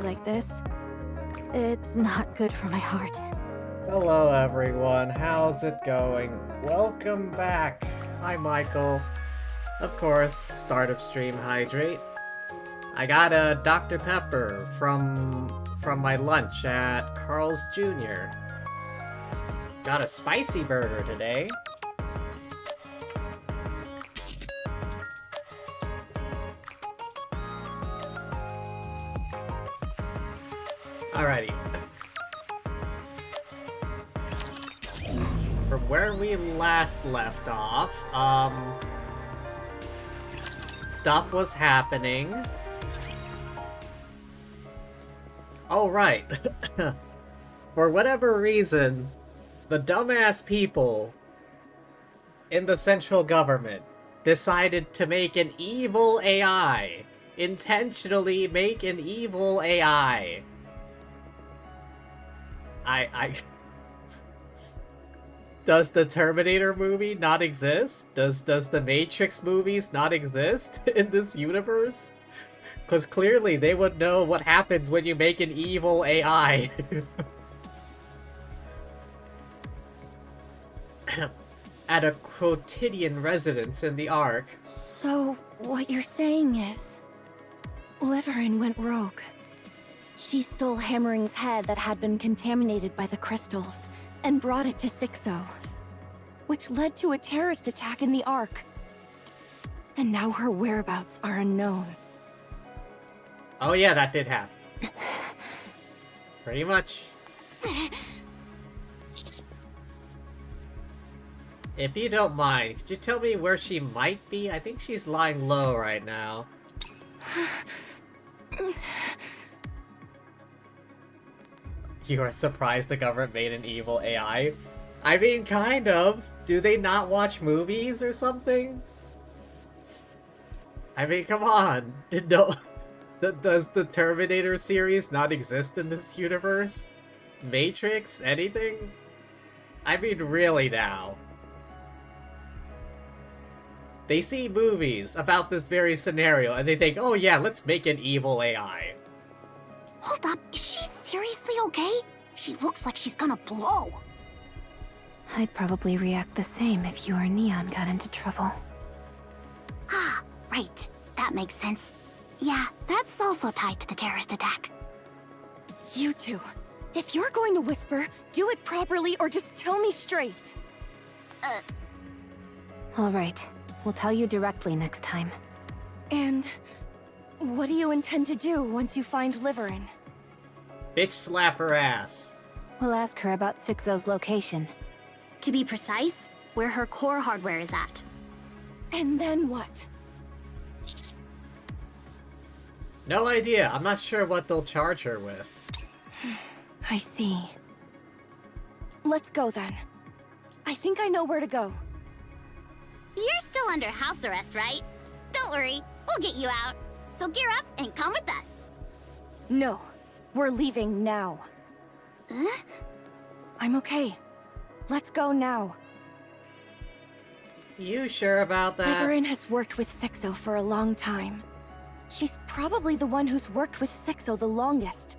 Like this, it's not good for my heart. Hello everyone, how's it going? Welcome back! Hi Michael. Of course, start of stream hydrate. I got a Dr. Pepper from my lunch at Carl's Jr. Got a spicy burger today. Alrighty. From where we last left off, stuff was happening. Oh, right. For whatever reason, the dumbass people in the central government decided to make an evil AI. Intentionally make an evil AI. Does the Terminator movie not exist? Does the Matrix movies not exist in this universe? Because clearly they would know what happens when you make an evil AI. At a quotidian residence in the Ark. So, what you're saying is... Liverin went rogue. She stole Hammering's head that had been contaminated by the crystals and brought it to Sixo, which led to a terrorist attack in the Ark. And now her whereabouts are unknown. Oh yeah, that did happen. Pretty much. If you don't mind, could you tell me where she might be? I think she's lying low right now. You are surprised the government made an evil AI? I mean, kind of. Do they not watch movies or something? I mean, come on. Does the Terminator series not exist in this universe? Matrix? Anything? I mean, really now. They see movies about this very scenario and they think, oh yeah, let's make an evil AI. Hold up, is she seriously okay? She looks like she's gonna blow. I'd probably react the same if you or Neon got into trouble. Ah, right. That makes sense. Yeah, that's also tied to the terrorist attack. You two, if you're going to whisper, do it properly or just tell me straight. All right. We'll tell you directly next time. And what do you intend to do once you find Liverin? Bitch slap her ass. We'll ask her about Sixo's location. To be precise, where her core hardware is at. And then what? No idea. I'm not sure what they'll charge her with. I see. Let's go then. I think I know where to go. You're still under house arrest, right? Don't worry, we'll get you out. So gear up and come with us. No, we're leaving now. Huh? I'm okay. Let's go now. You sure about that? Liverin has worked with Sixo for a long time. She's probably the one who's worked with Sixo the longest.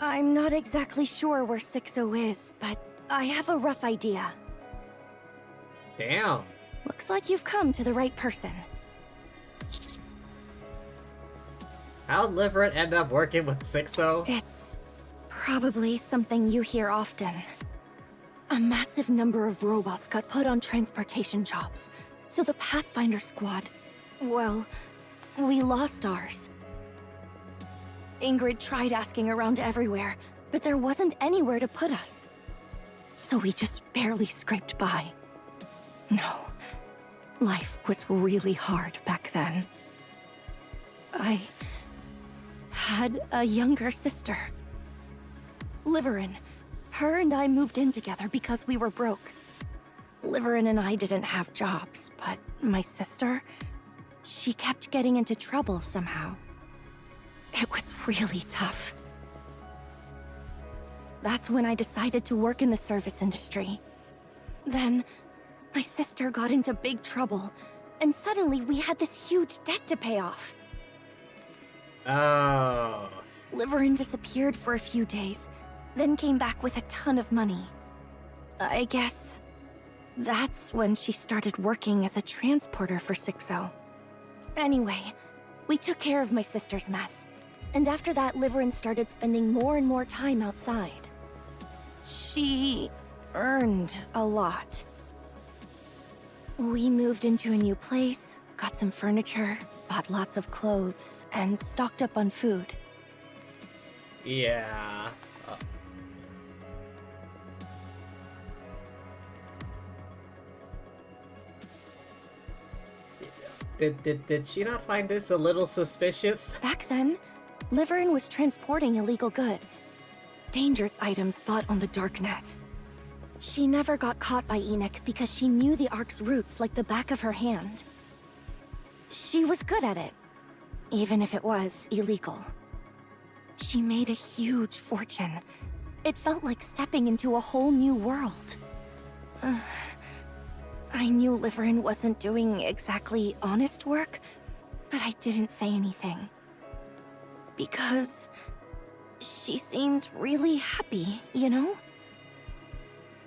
I'm not exactly sure where Sixo is, but I have a rough idea. Damn. Looks like you've come to the right person. How'd Liverin end up working with Sixo? It's probably something you hear often. A massive number of robots got put on transportation jobs, so the Pathfinder squad, well, we lost ours. Ingrid tried asking around everywhere, but there wasn't anywhere to put us. So we just barely scraped by. No, life was really hard back then. I had a younger sister. Liverin. Her and I moved in together because we were broke. Liverin and I didn't have jobs, but my sister, she kept getting into trouble somehow. It was really tough. That's when I decided to work in the service industry. Then, my sister got into big trouble, and suddenly we had this huge debt to pay off. Oh. Liverin disappeared for a few days, then came back with a ton of money. I guess that's when she started working as a transporter for Sixo. Anyway, we took care of my sister's mess, and after that Liverin started spending more and more time outside. She earned a lot. We moved into a new place, got some furniture, bought lots of clothes, and stocked up on food. Yeah. Did she not find this a little suspicious? Back then, Liverin was transporting illegal goods. Dangerous items bought on the darknet. She never got caught by Enoch because she knew the Ark's roots like the back of her hand. She was good at it, even if it was illegal. She made a huge fortune. It felt like stepping into a whole new world. I knew Liverin wasn't doing exactly honest work, but I didn't say anything. Because she seemed really happy, you know?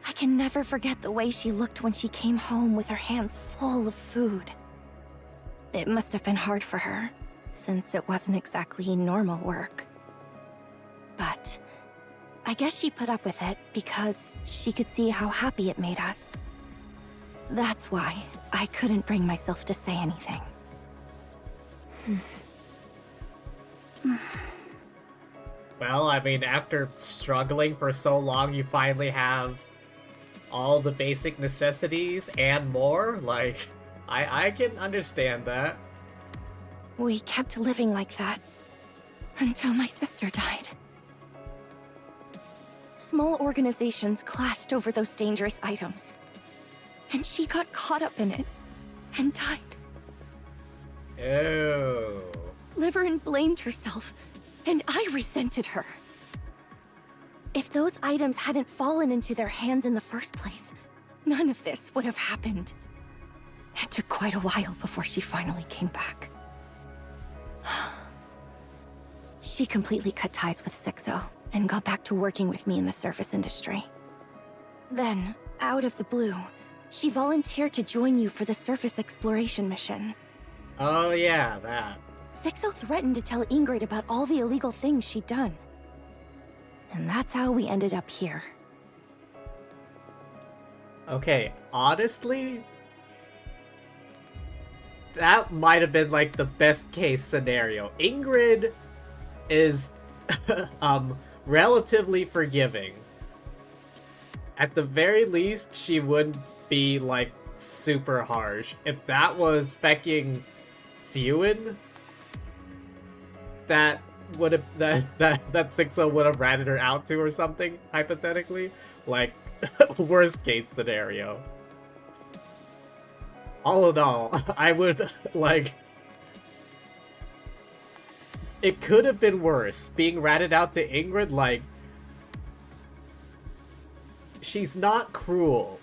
I can never forget the way she looked when she came home with her hands full of food. It must have been hard for her, since it wasn't exactly normal work. I guess she put up with it because she could see how happy it made us. That's why I couldn't bring myself to say anything. Well, I mean, after struggling for so long, you finally have all the basic necessities and more? Like, I can understand that. We kept living like that until my sister died. Small organizations clashed over those dangerous items, and she got caught up in it and died. Oh. Liverin blamed herself, and I resented her. If those items hadn't fallen into their hands in the first place, none of this would have happened. It took quite a while before she finally came back. She completely cut ties with Sixo and got back to working with me in the service industry. Then, out of the blue, she volunteered to join you for the surface exploration mission. Oh yeah, that. Sixo threatened to tell Ingrid about all the illegal things she'd done. And that's how we ended up here. Okay, honestly, that might have been like the best case scenario. Ingrid is relatively forgiving. At the very least, she wouldn't be like super harsh. If that was fecking Sewin, that would have that Sixo would have ratted her out to or something, hypothetically. Like, worst case scenario. All in all, I would, like... It could have been worse. Being ratted out to Ingrid, like... She's not cruel.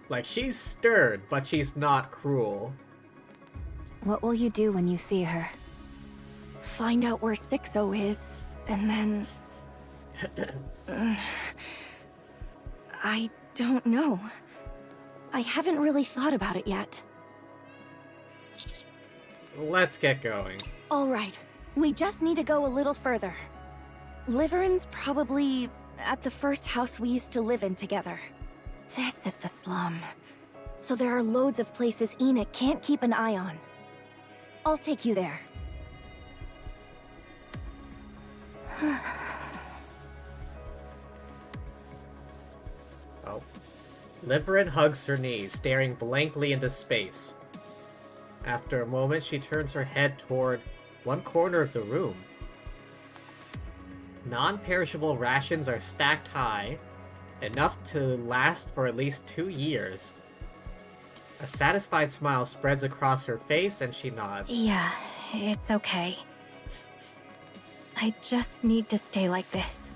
Like, she's stern, but she's not cruel. What will you do when you see her? Find out where Sixo is, and then... I don't know. I haven't really thought about it yet. Let's get going. All right, we just need to go a little further. Liverin's probably at the first house we used to live in together. This is the slum. So there are loads of places Enid can't keep an eye on. I'll take you there. Oh. Liverin hugs her knees, staring blankly into space. After a moment, she turns her head toward one corner of the room. Non-perishable rations are stacked high, enough to last for at least 2 years. A satisfied smile spreads across her face and she nods. Yeah, it's okay. I just need to stay like this.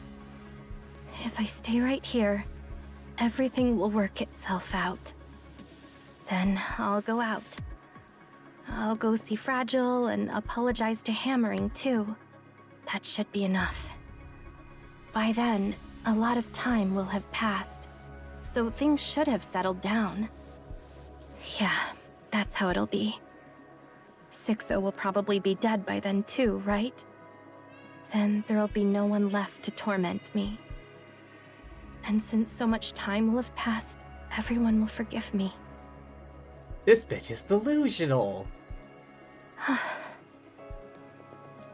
If I stay right here, everything will work itself out. Then I'll go out. I'll go see Fragile and apologize to Hammering too. That should be enough. By then, a lot of time will have passed, so things should have settled down. Yeah, that's how it'll be. Sixo will probably be dead by then too, right? Then there'll be no one left to torment me. And since so much time will have passed, everyone will forgive me. This bitch is delusional.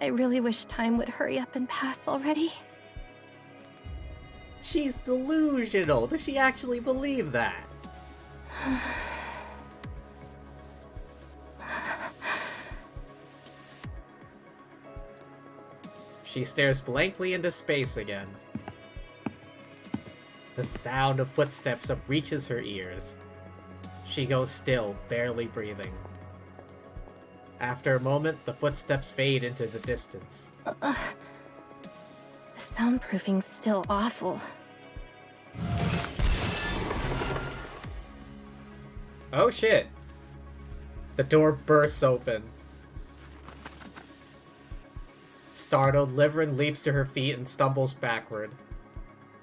I really wish time would hurry up and pass already. She's delusional. Does she actually believe that? She stares blankly into space again. The sound of footsteps reaches her ears. She goes still, barely breathing. After a moment, the footsteps fade into the distance. The soundproofing's still awful. Oh shit! The door bursts open. Startled, Liverin leaps to her feet and stumbles backward.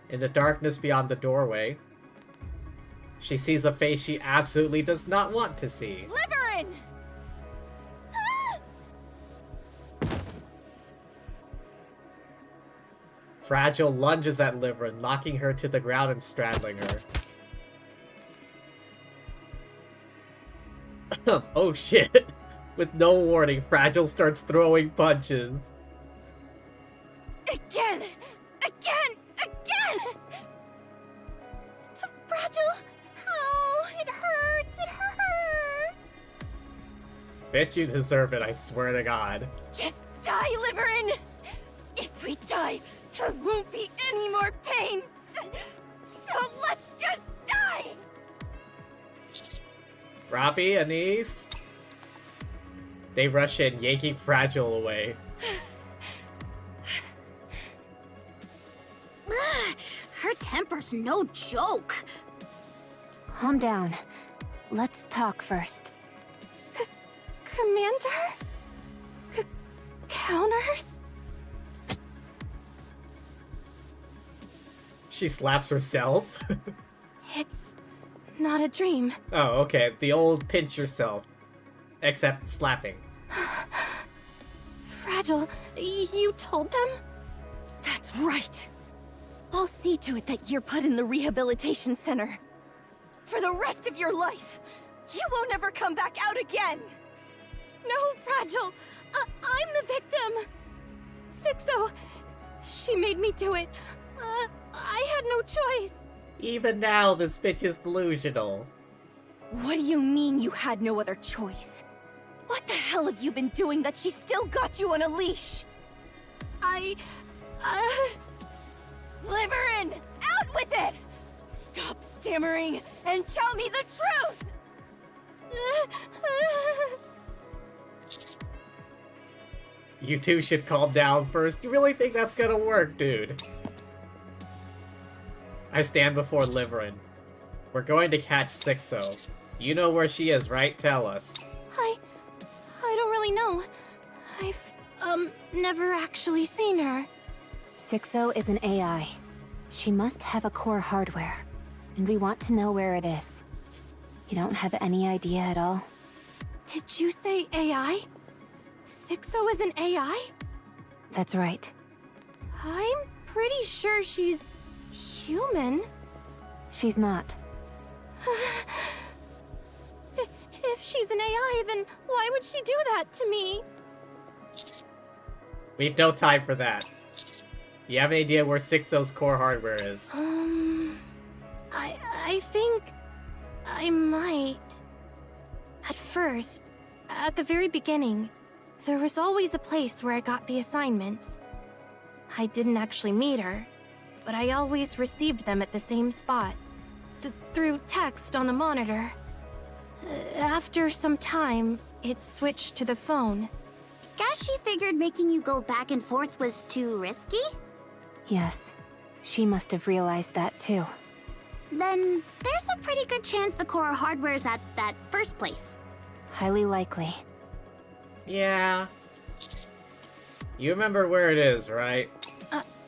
In the darkness beyond the doorway, she sees a face she absolutely does not want to see. Liverin! Fragile lunges at Liverin, knocking her to the ground and straddling her. Oh shit. With no warning, Fragile starts throwing punches. Again! Again! Again! Fragile! Oh, it hurts! It hurts! Bitch, you deserve it, I swear to God. Just die, Liverin! If we die, there won't be any more pain! So let's just die! Robbie, Anise. They rush in, yanking Fragile away. Her temper's no joke. Calm down. Let's talk first. Commander? Counters? She slaps herself? It's not a dream. Oh, okay. The old pinch yourself. Except slapping. Fragile, you told them? That's right. I'll see to it that you're put in the rehabilitation center. For the rest of your life, you won't ever come back out again. No, Fragile. I'm the victim. Sixo, she made me do it. I had no choice. Even now, this bitch is delusional. What do you mean you had no other choice? What the hell have you been doing that she still got you on a leash? Liverin, out with it! Stop stammering and tell me the truth! You two should calm down first. You really think that's gonna work, dude? I stand before Liverin. We're going to catch Sixo. You know where she is, right? Tell us. I don't really know. I've, never actually seen her. Sixo is an AI. She must have a core hardware, and we want to know where it is. You don't have any idea at all? Did you say AI? Sixo is an AI? That's right. I'm pretty sure she's human. She's not. If she's an AI, then why would she do that to me? We've no time for that. You have an idea where Sixo's core hardware is? I think I might. At first, at the very beginning, there was always a place where I got the assignments. I didn't actually meet her, but I always received them at the same spot, through text on the monitor. After some time, it switched to the phone. Guess she figured making you go back and forth was too risky? Yes. She must have realized that too. Then there's a pretty good chance the core hardware's at that first place. Highly likely. Yeah. You remember where it is, right?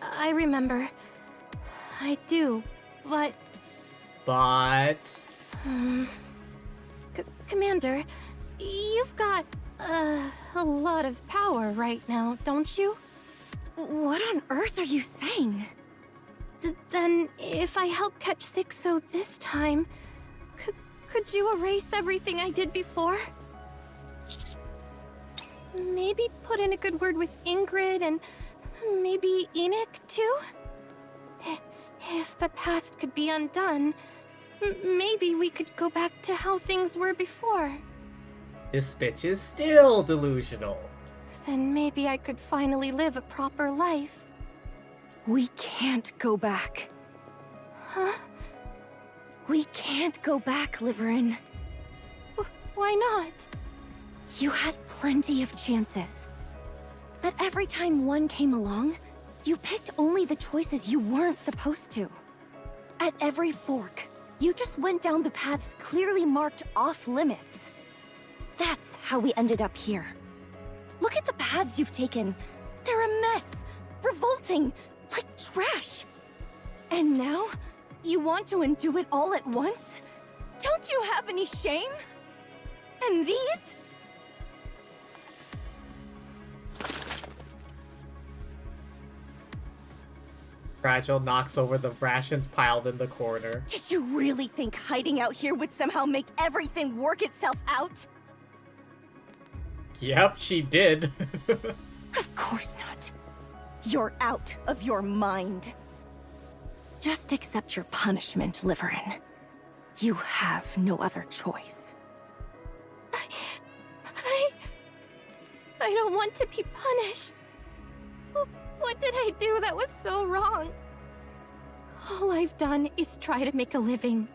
I remember. I do, but... But... Commander, you've got, a lot of power right now, don't you? What on earth are you saying? Then, if I help catch Sixo this time, could you erase everything I did before? Maybe put in a good word with Ingrid and maybe Enoch too? If the past could be undone, maybe we could go back to how things were before. This bitch is still delusional. Then maybe I could finally live a proper life. We can't go back. Huh? We can't go back, Liverin. Why not? You had plenty of chances. But every time one came along, you picked only the choices you weren't supposed to. At every fork, you just went down the paths clearly marked off limits. That's how we ended up here. Look at the paths you've taken. They're a mess, revolting, like trash. And now, you want to undo it all at once? Don't you have any shame? And these? Fragile knocks over the rations piled in the corner. Did you really think hiding out here would somehow make everything work itself out? Yep, she did. Of course not. You're out of your mind. Just accept your punishment, Liverin. You have no other choice. I don't want to be punished. What did I do that was so wrong? All I've done is try to make a living.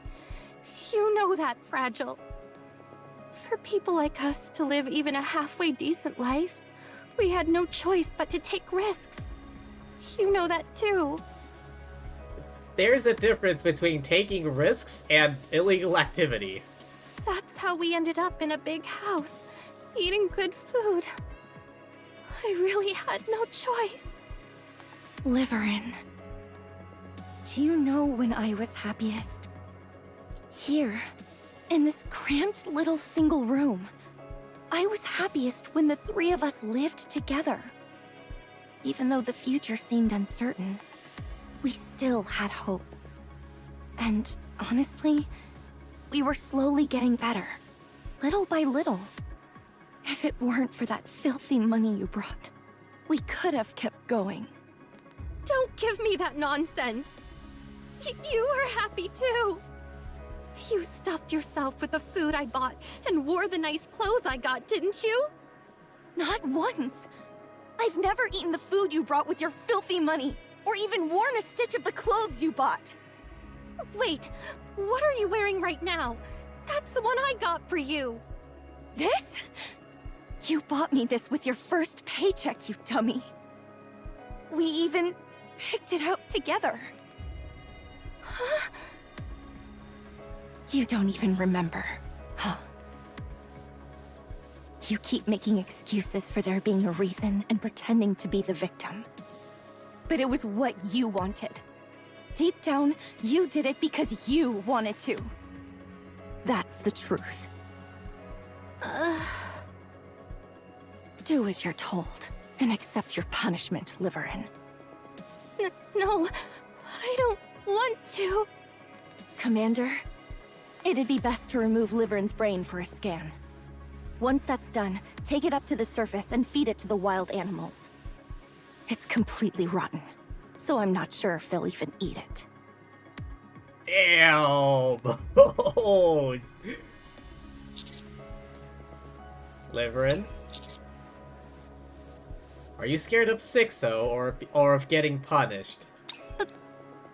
You know that, Fragile. For people like us to live even a halfway decent life, we had no choice but to take risks. You know that too. There's a difference between taking risks and illegal activity. That's how we ended up in a big house, eating good food. I really had no choice. Liverin, do you know when I was happiest? Here, in this cramped little single room. I was happiest when the three of us lived together. Even though the future seemed uncertain, we still had hope. And honestly, we were slowly getting better, little by little. If it weren't for that filthy money you brought, we could have kept going. Don't give me that nonsense. You were happy too. You stuffed yourself with the food I bought and wore the nice clothes I got, didn't you? Not once. I've never eaten the food you brought with your filthy money, or even worn a stitch of the clothes you bought. Wait, what are you wearing right now? That's the one I got for you. This? You bought me this with your first paycheck, you dummy. We even picked it out together. Huh? You don't even remember, huh? You keep making excuses for there being a reason and pretending to be the victim. But it was what you wanted. Deep down, you did it because you wanted to. That's the truth. Do as you're told, and accept your punishment, Liverin. No, I don't want to. Commander, it'd be best to remove Liverin's brain for a scan. Once that's done, take it up to the surface and feed it to the wild animals. It's completely rotten, so I'm not sure if they'll even eat it. Damn! Liverin? Are you scared of Sixo or of getting punished?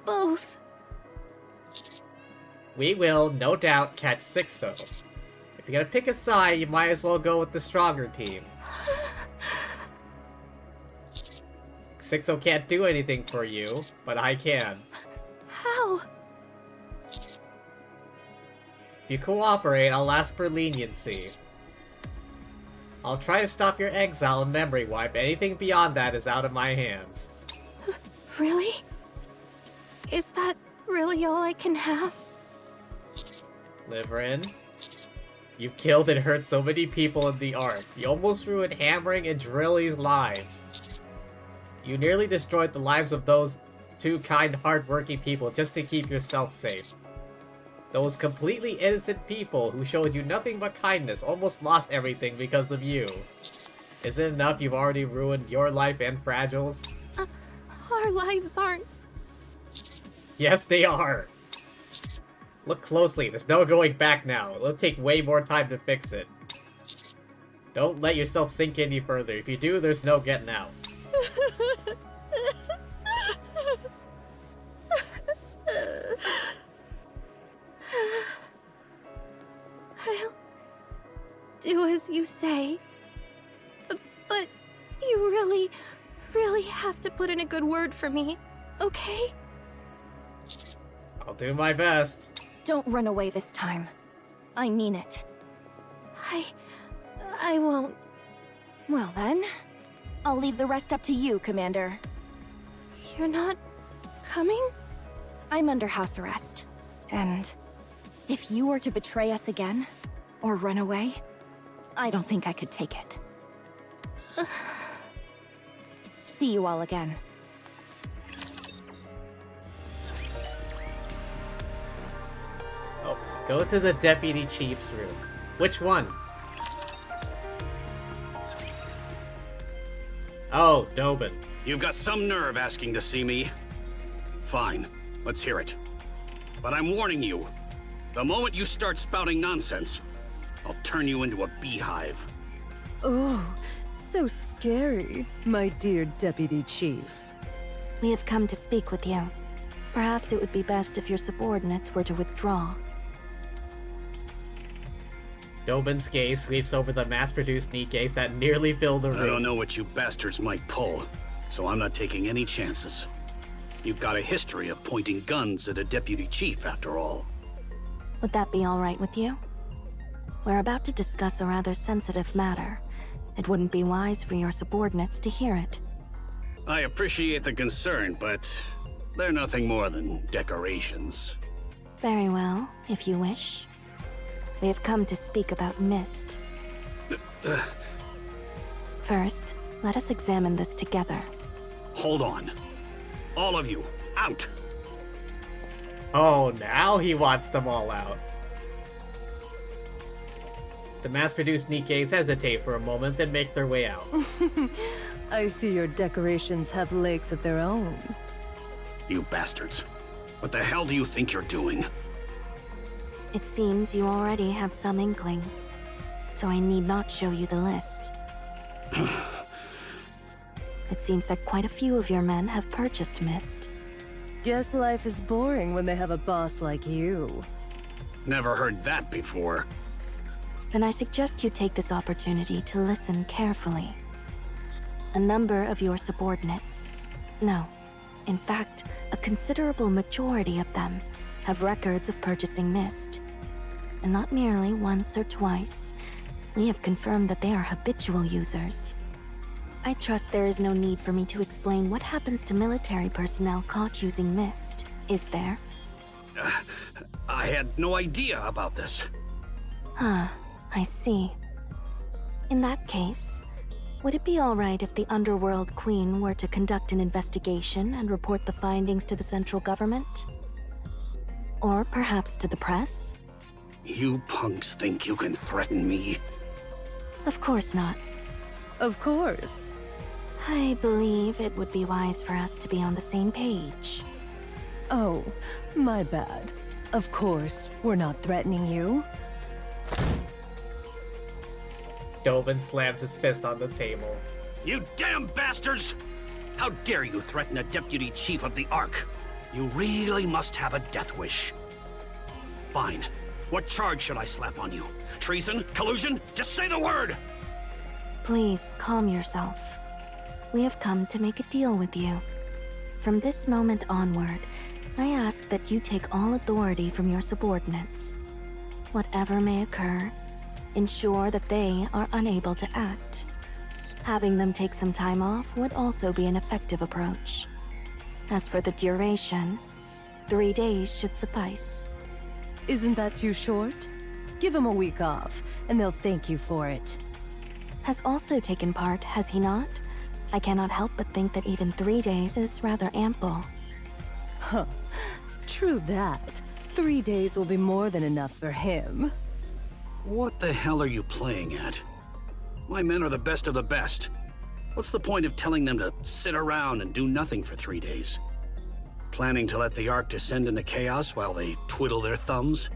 Both. We will, no doubt, catch Sixo. If you're gonna pick a side, you might as well go with the stronger team. Sixo can't do anything for you, but I can. How? If you cooperate, I'll ask for leniency. I'll try to stop your exile and memory wipe. Anything beyond that is out of my hands. Really? Is that really all I can have? Liverin, you've killed and hurt so many people in the arc. You almost ruined Hammering and Drilly's lives. You nearly destroyed the lives of those two kind, hard-working people just to keep yourself safe. Those completely innocent people who showed you nothing but kindness almost lost everything because of you. Is it enough you've already ruined your life and Fragile's? Our lives aren't. Yes, they are. Look closely, there's no going back now. It'll take way more time to fix it. Don't let yourself sink any further. If you do, there's no getting out. I'll do as you say. But you really have to put in a good word for me, okay? I'll do my best. Don't run away this time. I mean it. I won't. Well then, I'll leave the rest up to you, Commander. You're not coming? I'm under house arrest. And if you were to betray us again, or run away, I don't think I could take it. See you all again. Go to the Deputy Chief's room. Which one? Oh, Dobin. You've got some nerve asking to see me. Fine, let's hear it. But I'm warning you, the moment you start spouting nonsense, I'll turn you into a beehive. Oh, so scary, my dear Deputy Chief. We have come to speak with you. Perhaps it would be best if your subordinates were to withdraw. Dobin's gaze sweeps over the mass-produced Nikkes that nearly fill the room. I don't know what you bastards might pull, so I'm not taking any chances. You've got a history of pointing guns at a deputy chief, after all. Would that be all right with you? We're about to discuss a rather sensitive matter. It wouldn't be wise for your subordinates to hear it. I appreciate the concern, but they're nothing more than decorations. Very well, if you wish. We have come to speak about Mist. First, let us examine this together. Hold on. All of you, out! Oh, now he wants them all out. The mass-produced Nikkes hesitate for a moment, then make their way out. I see your decorations have legs of their own. You bastards. What the hell do you think you're doing? It seems you already have some inkling, so I need not show you the list. It seems that quite a few of your men have purchased Mist. Guess life is boring when they have a boss like you. Never heard that before. Then I suggest you take this opportunity to listen carefully. A number of your subordinates, no, in fact, a considerable majority of them, have records of purchasing Mist. And not merely once or twice, we have confirmed that they are habitual users. I trust there is no need for me to explain what happens to military personnel caught using Mist, is there? I had no idea about this. Ah, I see. In that case, would it be all right if the Underworld Queen were to conduct an investigation and report the findings to the central government? Or perhaps to the press? You punks think you can threaten me? Of course not. Of course. I believe it would be wise for us to be on the same page. Oh, my bad. Of course, we're not threatening you. Dobin slams his fist on the table. You damn bastards! How dare you threaten a deputy chief of the Ark? You really must have a death wish. Fine. What charge should I slap on you? Treason? Collusion? Just say the word! Please calm yourself. We have come to make a deal with you. From this moment onward, I ask that you take all authority from your subordinates. Whatever may occur, ensure that they are unable to act. Having them take some time off would also be an effective approach. As for the duration, 3 days should suffice. Isn't that too short? Give him a week off, and they'll thank you for it. Has also taken part, has he not? I cannot help but think that even 3 days is rather ample. Huh. True that. 3 days will be more than enough for him. What the hell are you playing at? My men are the best of the best. What's the point of telling them to sit around and do nothing for 3 days? Planning to let the Ark descend into chaos while they twiddle their thumbs?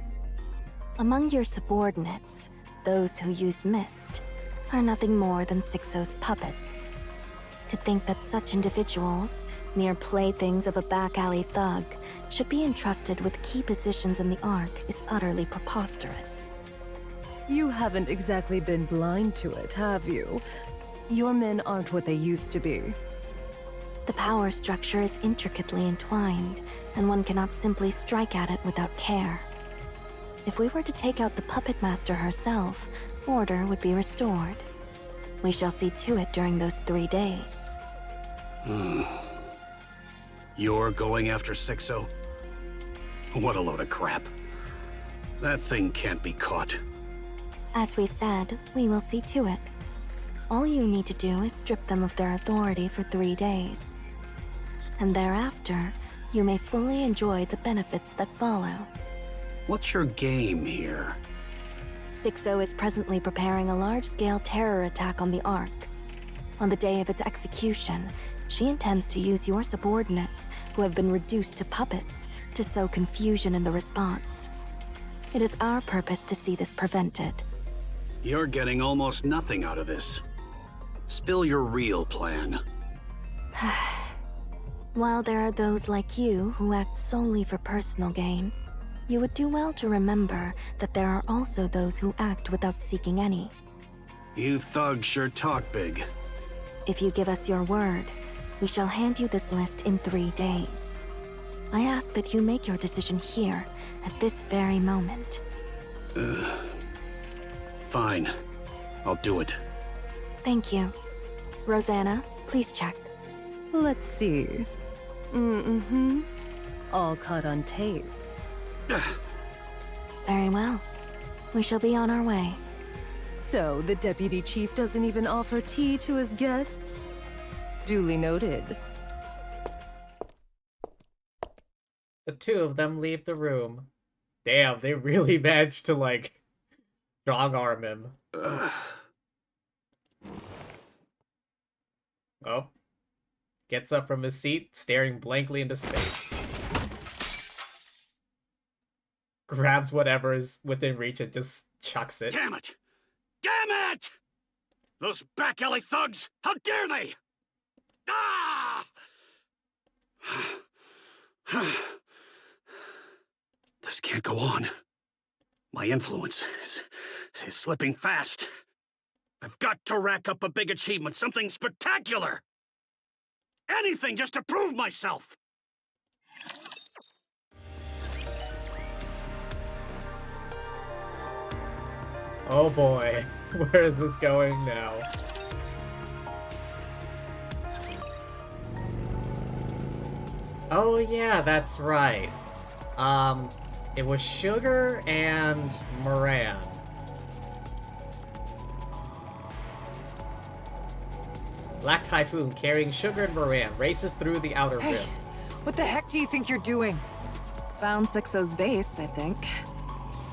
Among your subordinates, those who use Mist are nothing more than Sixo's puppets. To think that such individuals, mere playthings of a back-alley thug, should be entrusted with key positions in the Ark is utterly preposterous. You haven't exactly been blind to it, have you? Your men aren't what they used to be. The power structure is intricately entwined, and one cannot simply strike at it without care. If we were to take out the puppet master herself, order would be restored. We shall see to it during those 3 days. You're going after Sixo? What a load of crap. That thing can't be caught. As we said, we will see to it. All you need to do is strip them of their authority for 3 days. And thereafter, you may fully enjoy the benefits that follow. What's your game here? 6-0 is presently preparing a large-scale terror attack on the Ark. On the day of its execution, she intends to use your subordinates, who have been reduced to puppets, to sow confusion in the response. It is our purpose to see this prevented. You're getting almost nothing out of this. Spill your real plan. While there are those like you who act solely for personal gain, you would do well to remember that there are also those who act without seeking any. You thugs sure talk big. If you give us your word, we shall hand you this list in 3 days. I ask that you make your decision here, at this very moment. Fine. I'll do it. Thank you. Rosanna, please check. Let's see. All caught on tape. Very well. We shall be on our way. So, the deputy chief doesn't even offer tea to his guests? Duly noted. The two of them leave the room. Damn, they really managed to, like, strong-arm him. Oh. Gets up from his seat, staring blankly into space. Grabs whatever is within reach and just chucks it. Damn it! Damn it! Those back alley thugs! How dare they! Ah! This can't go on. My influence is slipping fast. I've got to rack up a big achievement, something spectacular! Anything just to prove myself! Oh boy, where is this going now? Oh yeah, that's right. It was Sugar and Moran. Black Typhoon carrying Sugar and Moran races through the outer rim. What the heck do you think you're doing? Found 6-0's base, I think.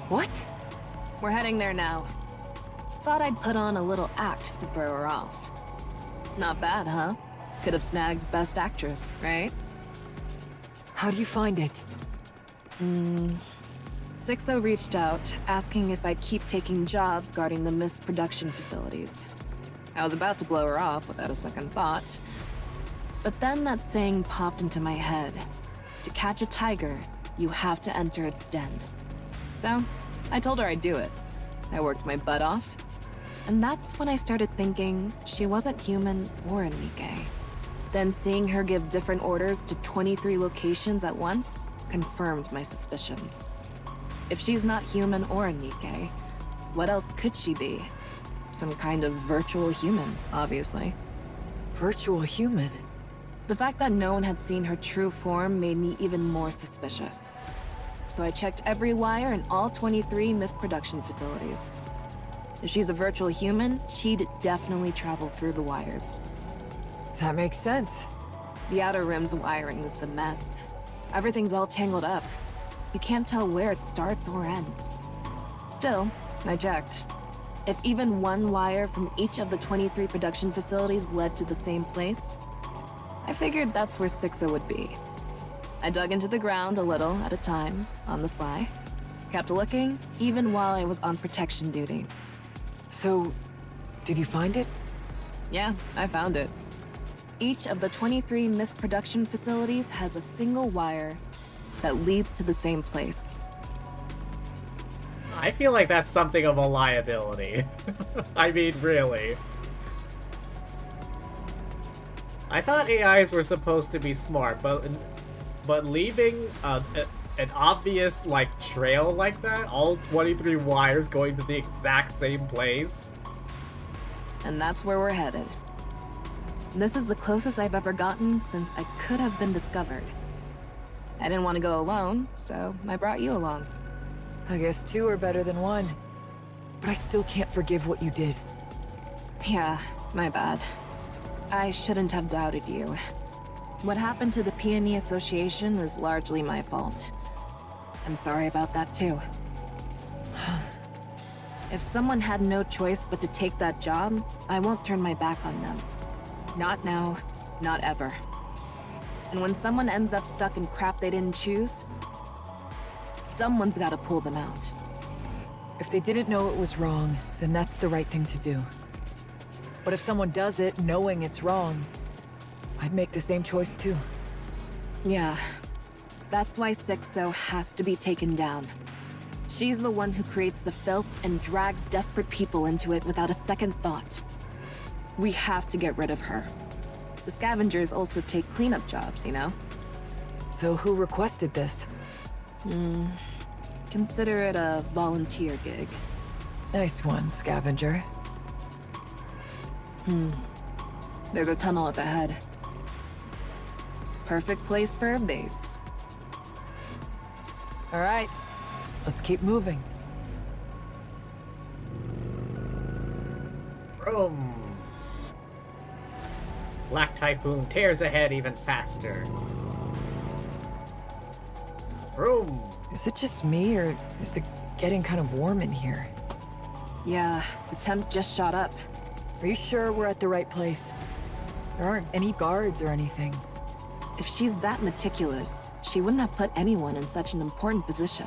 What? We're heading there now. Thought I'd put on a little act to throw her off. Not bad, huh? Could have snagged Best Actress, right? How do you find it? 6-0 reached out, asking if I'd keep taking jobs guarding the mist production facilities. I was about to blow her off without a second thought. But then that saying popped into my head. To catch a tiger, you have to enter its den. So, I told her I'd do it. I worked my butt off. And that's when I started thinking she wasn't human or a Nikke. Then seeing her give different orders to 23 locations at once confirmed my suspicions. If she's not human or a Nikke, what else could she be? Some kind of virtual human, obviously. Virtual human? The fact that no one had seen her true form made me even more suspicious. So I checked every wire in all 23 mist production facilities. If she's a virtual human, she'd definitely travel through the wires. That makes sense. The outer rim's wiring is a mess. Everything's all tangled up. You can't tell where it starts or ends. Still, I checked. If even one wire from each of the 23 production facilities led to the same place, I figured that's where 6-0 would be. I dug into the ground a little at a time, on the sly. Kept looking, even while I was on protection duty. So, did you find it? Yeah, I found it. Each of the 23 mist production facilities has a single wire that leads to the same place. I feel like that's something of a liability. I mean, really. I thought AIs were supposed to be smart, but leaving an obvious, like, trail like that, all 23 wires going to the exact same place. And that's where we're headed. This is the closest I've ever gotten since I could have been discovered. I didn't want to go alone, so I brought you along. I guess 2 are better than 1. But I still can't forgive what you did. Yeah, my bad. I shouldn't have doubted you. What happened to the Peony Association is largely my fault. I'm sorry about that too. If someone had no choice but to take that job, I won't turn my back on them. Not now, not ever. And when someone ends up stuck in crap they didn't choose, someone's gotta pull them out. If they didn't know it was wrong, then that's the right thing to do. But if someone does it knowing it's wrong, I'd make the same choice too. Yeah. That's why Sixo has to be taken down. She's the one who creates the filth and drags desperate people into it without a second thought. We have to get rid of her. The scavengers also take cleanup jobs, you know? So who requested this? Consider it a volunteer gig. Nice one, scavenger. There's a tunnel up ahead. Perfect place for a base. All right, let's keep moving. Vroom. Black Typhoon tears ahead even faster. Vroom. Is it just me, or is it getting kind of warm in here? Yeah, the temp just shot up. Are you sure we're at the right place? There aren't any guards or anything. If she's that meticulous, she wouldn't have put anyone in such an important position.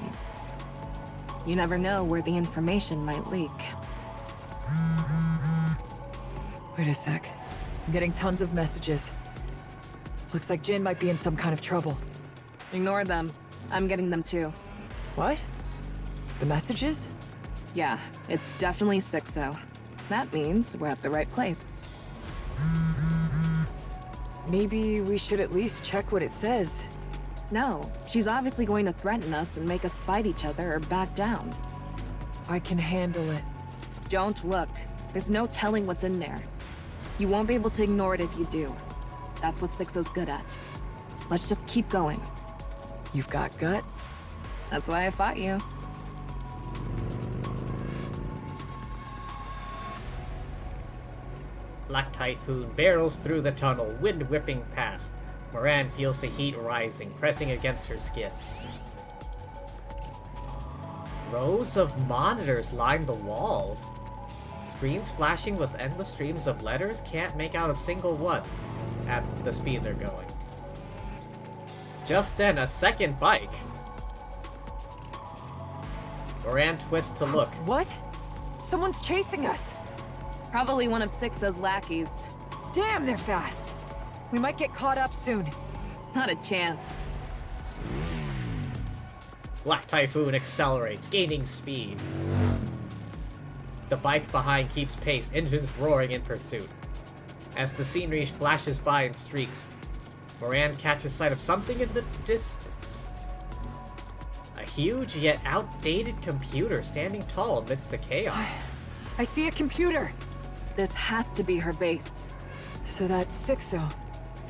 You never know where the information might leak. Wait a sec. I'm getting tons of messages. Looks like Jin might be in some kind of trouble. Ignore them. I'm getting them too. What? The messages? Yeah, it's definitely Sixo. That means we're at the right place. Maybe we should at least check what it says. No, she's obviously going to threaten us and make us fight each other or back down. I can handle it. Don't look. There's no telling what's in there. You won't be able to ignore it if you do. That's what Sixo's good at. Let's just keep going. You've got guts? That's why I fought you. Black Typhoon barrels through the tunnel, wind whipping past. Moran feels the heat rising, pressing against her skin. Rows of monitors line the walls. Screens flashing with endless streams of letters, can't make out a single one at the speed they're going. Just then, a second bike. Moran twists to look. What? Someone's chasing us! Probably one of Sixo's lackeys. Damn, they're fast! We might get caught up soon. Not a chance. Black Typhoon accelerates, gaining speed. The bike behind keeps pace, engines roaring in pursuit. As the scenery flashes by in streaks, Moran catches sight of something in the distance. A huge yet outdated computer standing tall amidst the chaos. I see a computer! This has to be her base. So that's Sixo.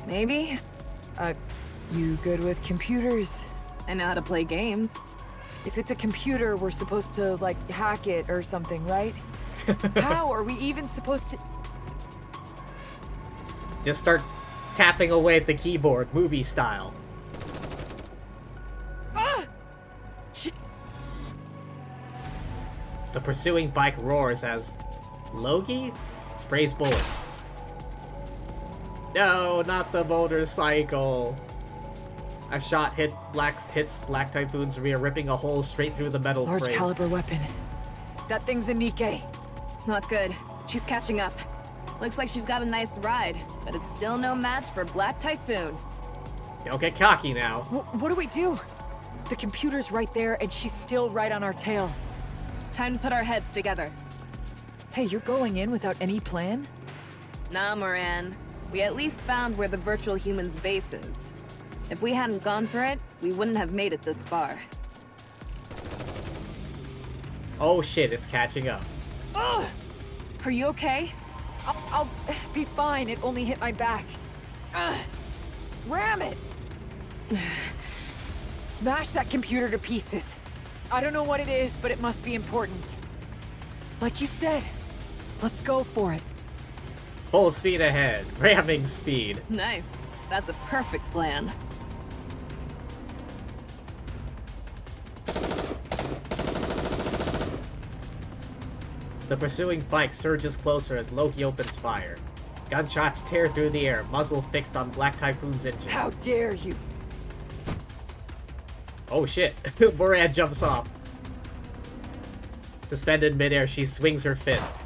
Maybe? You good with computers? I know how to play games. If it's a computer, we're supposed to, like, hack it or something, right? How are we even supposed to... Just start tapping away at the keyboard, movie style. Ah! The pursuing bike roars as Loki sprays bullets. No, not the motorcycle. A shot hits Black Typhoon's rear, ripping a hole straight through the metal Large frame. caliber weapon. That thing's a Nikke. Not good. She's catching up. Looks like she's got a nice ride, but it's still no match for Black Typhoon. Don't get cocky now. What do we do? The computer's right there, and she's still right on our tail. Time to put our heads together. Hey, you're going in without any plan? Nah, Moran. We at least found where the virtual human's base is. If we hadn't gone for it, we wouldn't have made it this far. Oh shit, it's catching up. Ugh! Are you okay? I'll be fine. It only hit my back. Ugh! Ram it! Smash that computer to pieces. I don't know what it is, but it must be important. Like you said, let's go for it. Full speed ahead, ramming speed. Nice. That's a perfect plan. The pursuing bike surges closer as Loki opens fire. Gunshots tear through the air, muzzle fixed on Black Typhoon's engine. How dare you! Oh shit, Moran jumps off. Suspended midair, she swings her fist.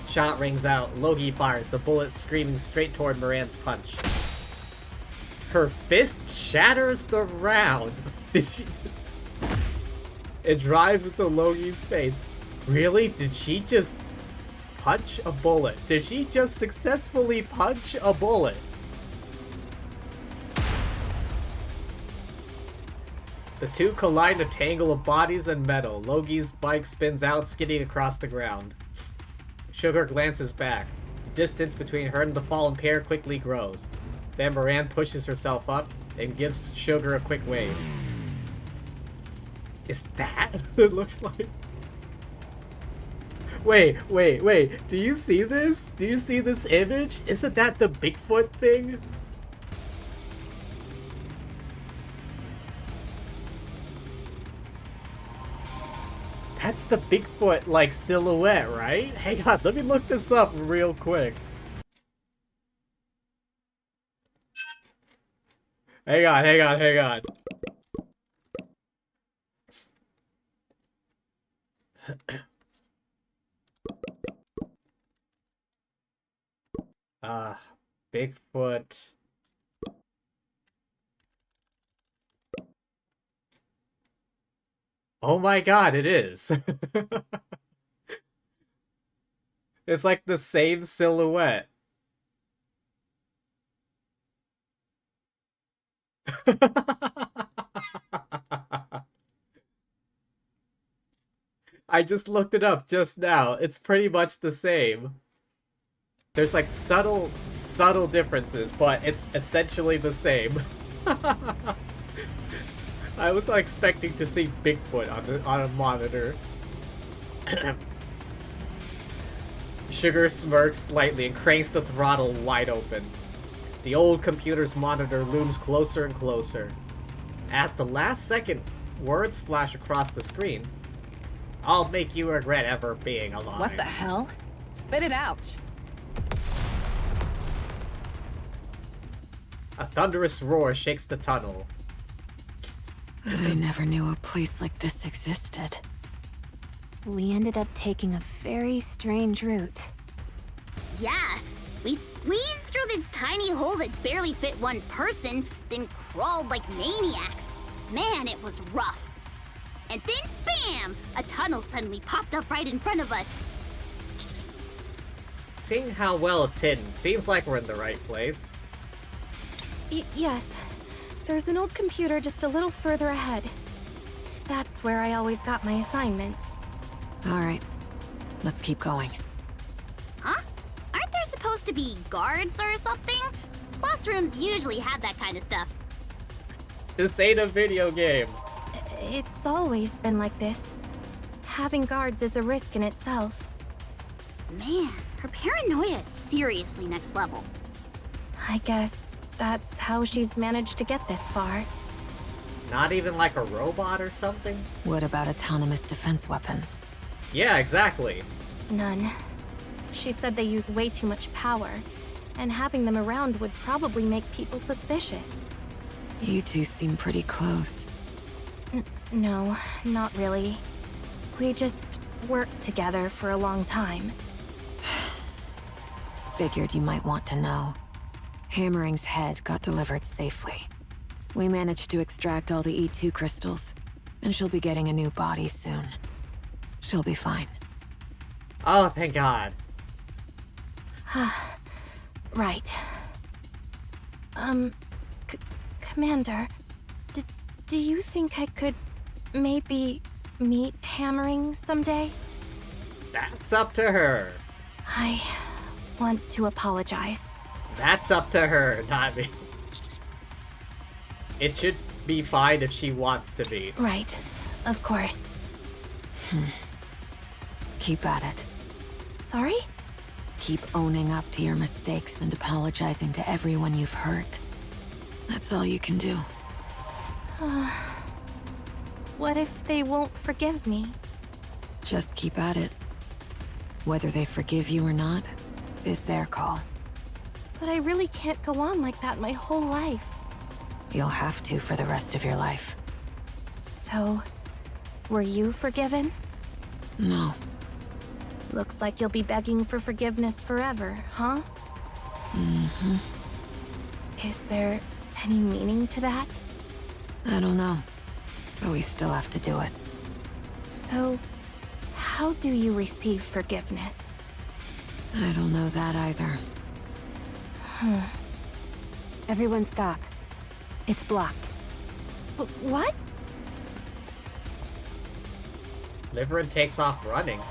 Shot rings out, Loki fires, the bullet screaming straight toward Moran's punch. Her fist shatters the round. Did she... It drives into Loki's face. Really? Did she just punch a bullet? Did she just successfully punch a bullet? The two collide in a tangle of bodies and metal. Loki's bike spins out, skidding across the ground. Sugar glances back. The distance between her and the fallen pair quickly grows. Then Moran pushes herself up and gives Sugar a quick wave. Is that what it looks like? Wait. Do you see this? Do you see this image? Isn't that the Bigfoot thing? That's the Bigfoot, like, silhouette, right? Hang on, let me look this up real quick. Hang on. Bigfoot. Oh my god, it is. It's like the same silhouette. I just looked it up just now. It's pretty much the same. There's like subtle differences, but it's essentially the same. I was not expecting to see Bigfoot on a monitor. Sugar smirks slightly and cranks the throttle wide open. The old computer's monitor looms closer and closer. At the last second, words flash across the screen. I'll make you regret ever being alive. What the hell? Spit it out. A thunderous roar shakes the tunnel. I never knew a place like this existed. We ended up taking a very strange route. Yeah, we squeezed through this tiny hole that barely fit one person, then crawled like maniacs. Man, it was rough. And then, bam! A tunnel suddenly popped up right in front of us. Seeing how well it's hidden, seems like we're in the right place. Yes. There's an old computer just a little further ahead. That's where I always got my assignments. All right, let's keep going. Huh? Aren't there supposed to be guards or something? Classrooms usually have that kind of stuff. This ain't a video game. It's always been like this. Having guards is a risk in itself. Man, her paranoia is seriously next level. I guess that's how she's managed to get this far. Not even like a robot or something? What about autonomous defense weapons? Yeah, exactly. None. She said they use way too much power, and having them around would probably make people suspicious. You two seem pretty close. No, not really. We just worked together for a long time. Figured you might want to know. Hammering's head got delivered safely. We managed to extract all the E2 crystals, and she'll be getting a new body soon. She'll be fine. Oh, thank God. Right. Commander, do you think I could maybe meet Hammering someday? That's up to her. I want to apologize. That's up to her, not me. It should be fine if she wants to be. Right. Of course. Keep at it. Sorry? Keep owning up to your mistakes and apologizing to everyone you've hurt. That's all you can do. What if they won't forgive me? Just keep at it. Whether they forgive you or not is their call. But I really can't go on like that my whole life. You'll have to for the rest of your life. So, were you forgiven? No. Looks like you'll be begging for forgiveness forever, huh? Mm-hmm. Is there any meaning to that? I don't know. But we still have to do it. So, how do you receive forgiveness? I don't know that either. Everyone stop. It's blocked. What? Liverin takes off running.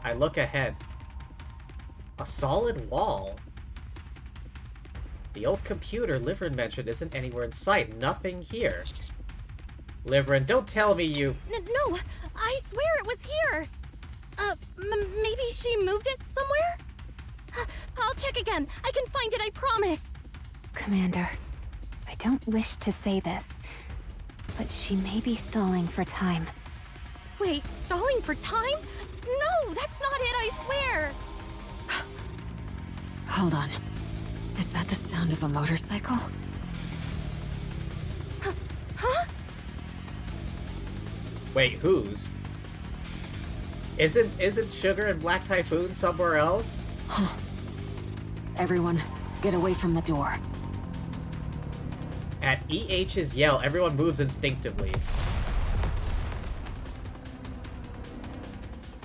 I look ahead. A solid wall. The old computer Liverin mentioned isn't anywhere in sight. Nothing here. Liverin, don't tell me you... No, I swear it was here. Maybe she moved it somewhere? I'll check again. I can find it, I promise. Commander, I don't wish to say this, but she may be stalling for time. Wait, stalling for time? No, that's not it, I swear. Hold on. Is that the sound of a motorcycle? Huh? Wait, whose? Isn't Sugar and Black Typhoon somewhere else? Huh. Everyone, get away from the door. At EH's yell, everyone moves instinctively.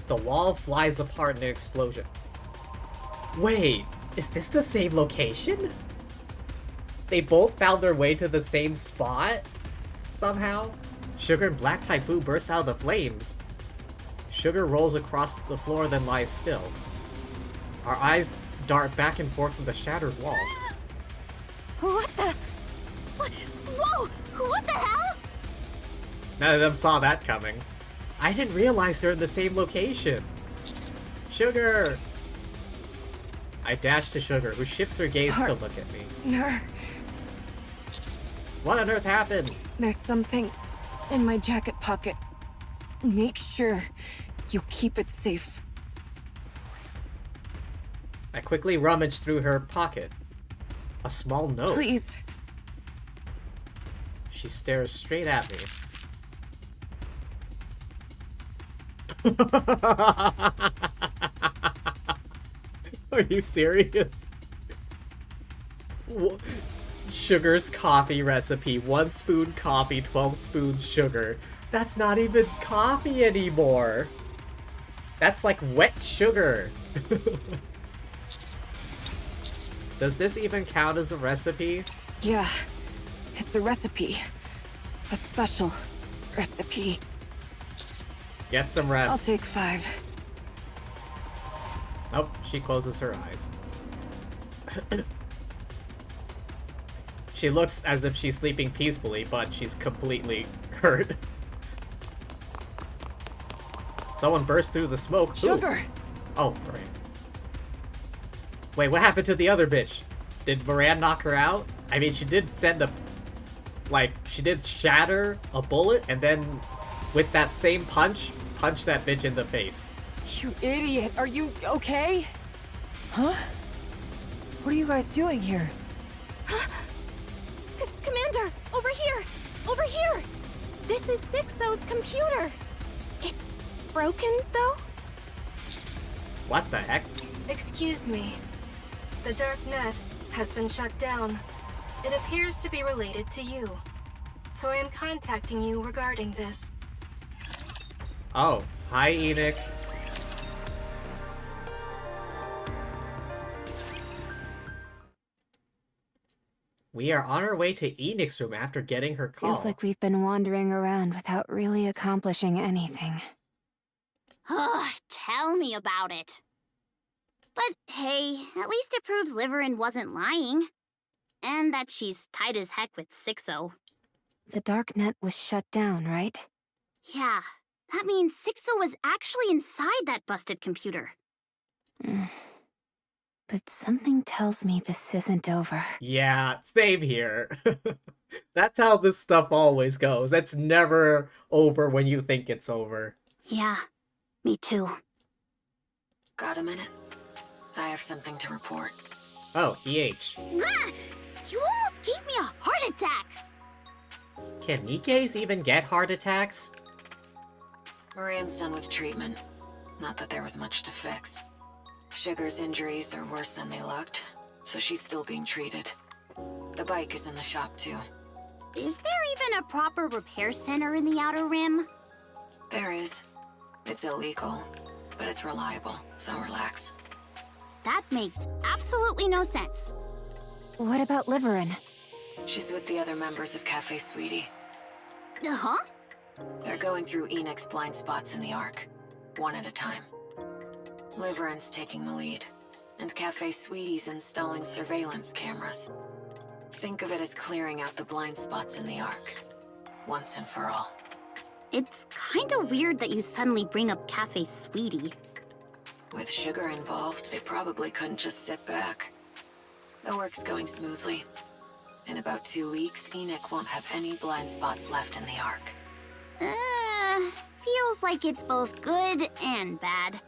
The wall flies apart in an explosion. Wait, is this the same location? They both found their way to the same spot? Somehow? Sugar and Black Typhoon burst out of the flames. Sugar rolls across the floor, then lies still. Our eyes dart back and forth from the shattered wall. What the? What? Whoa! What the hell? None of them saw that coming. I didn't realize they're in the same location. Sugar! I dash to Sugar, who shifts her gaze to look at me. No, What on earth happened? there's something in my jacket pocket. Make sure you keep it safe. I quickly rummage through her pocket. A small note. Please. She stares straight at me. Are you serious? Sugar's coffee recipe. 1 spoon coffee, 12 spoons sugar. That's not even coffee anymore. That's like wet sugar. Does this even count as a recipe? Yeah, it's a recipe. A special recipe. Get some rest. I'll take 5. Nope, she closes her eyes. She looks as if she's sleeping peacefully, but she's completely hurt. Someone burst through the smoke. Sugar! Ooh. Oh, right. Wait, what happened to the other bitch? Did Moran knock her out? I mean, she did send a... Like, she did shatter a bullet, and then with that same punch that bitch in the face. You idiot! Are you okay? Huh? What are you guys doing here? Commander, over here! Over here! This is Sixo's computer. It's broken, though? What the heck? Excuse me. The dark net has been shut down. It appears to be related to you. So I am contacting you regarding this. Oh, hi, Enoch. We are on our way to Enoch's room after getting her call. Feels like we've been wandering around without really accomplishing anything. Ugh, tell me about it. But hey, at least it proves Liverin wasn't lying. And that she's tight as heck with Sixo. The dark net was shut down, right? Yeah, that means Sixo was actually inside that busted computer. But something tells me this isn't over. Yeah, same here. That's how this stuff always goes. It's never over when you think it's over. Yeah, Me too. Got a minute? I have something to report. Oh, EH. Ah! You almost gave me a heart attack! Can Nikke's even get heart attacks? Moran's done with treatment. Not that there was much to fix. Sugar's injuries are worse than they looked, so she's still being treated. The bike is in the shop too. Is there even a proper repair center in the Outer Rim? There is. It's illegal, but it's reliable, so relax. That makes absolutely no sense. What about Liverin? She's with the other members of Cafe Sweetie. Uh-huh? They're going through Enix's blind spots in the Ark, one at a time. Liverin's taking the lead, and Cafe Sweetie's installing surveillance cameras. Think of it as clearing out the blind spots in the Ark, once and for all. It's kinda weird that you suddenly bring up Cafe Sweetie. With Sugar involved, they probably couldn't just sit back. The work's going smoothly. In about 2 weeks, Enoch won't have any blind spots left in the Ark. Feels like it's both good and bad.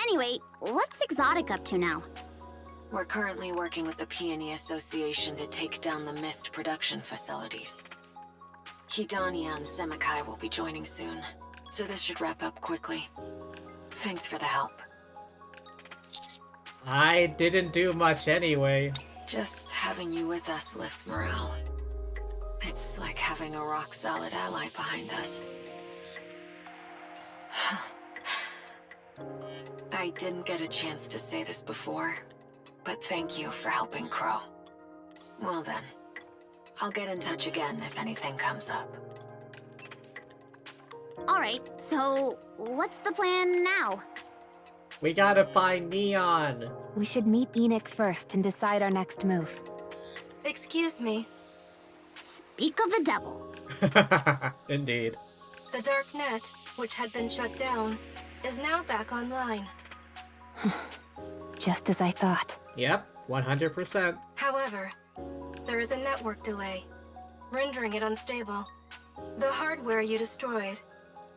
Anyway, what's Exotic up to now? We're currently working with the Peony Association to take down the mist production facilities. Hidania and Semikai will be joining soon, so this should wrap up quickly. Thanks for the help. I didn't do much anyway. Just having you with us lifts morale. It's like having a rock-solid ally behind us. I didn't get a chance to say this before, but thank you for helping Crow. Well then, I'll get in touch again if anything comes up. Alright, so what's the plan now? We gotta find Neon. We should meet Enoch first and decide our next move. Excuse me. Speak of the devil. Indeed. The dark net, which had been shut down, is now back online. Just as I thought. Yep, 100%. However, there is a network delay, rendering it unstable. The hardware you destroyed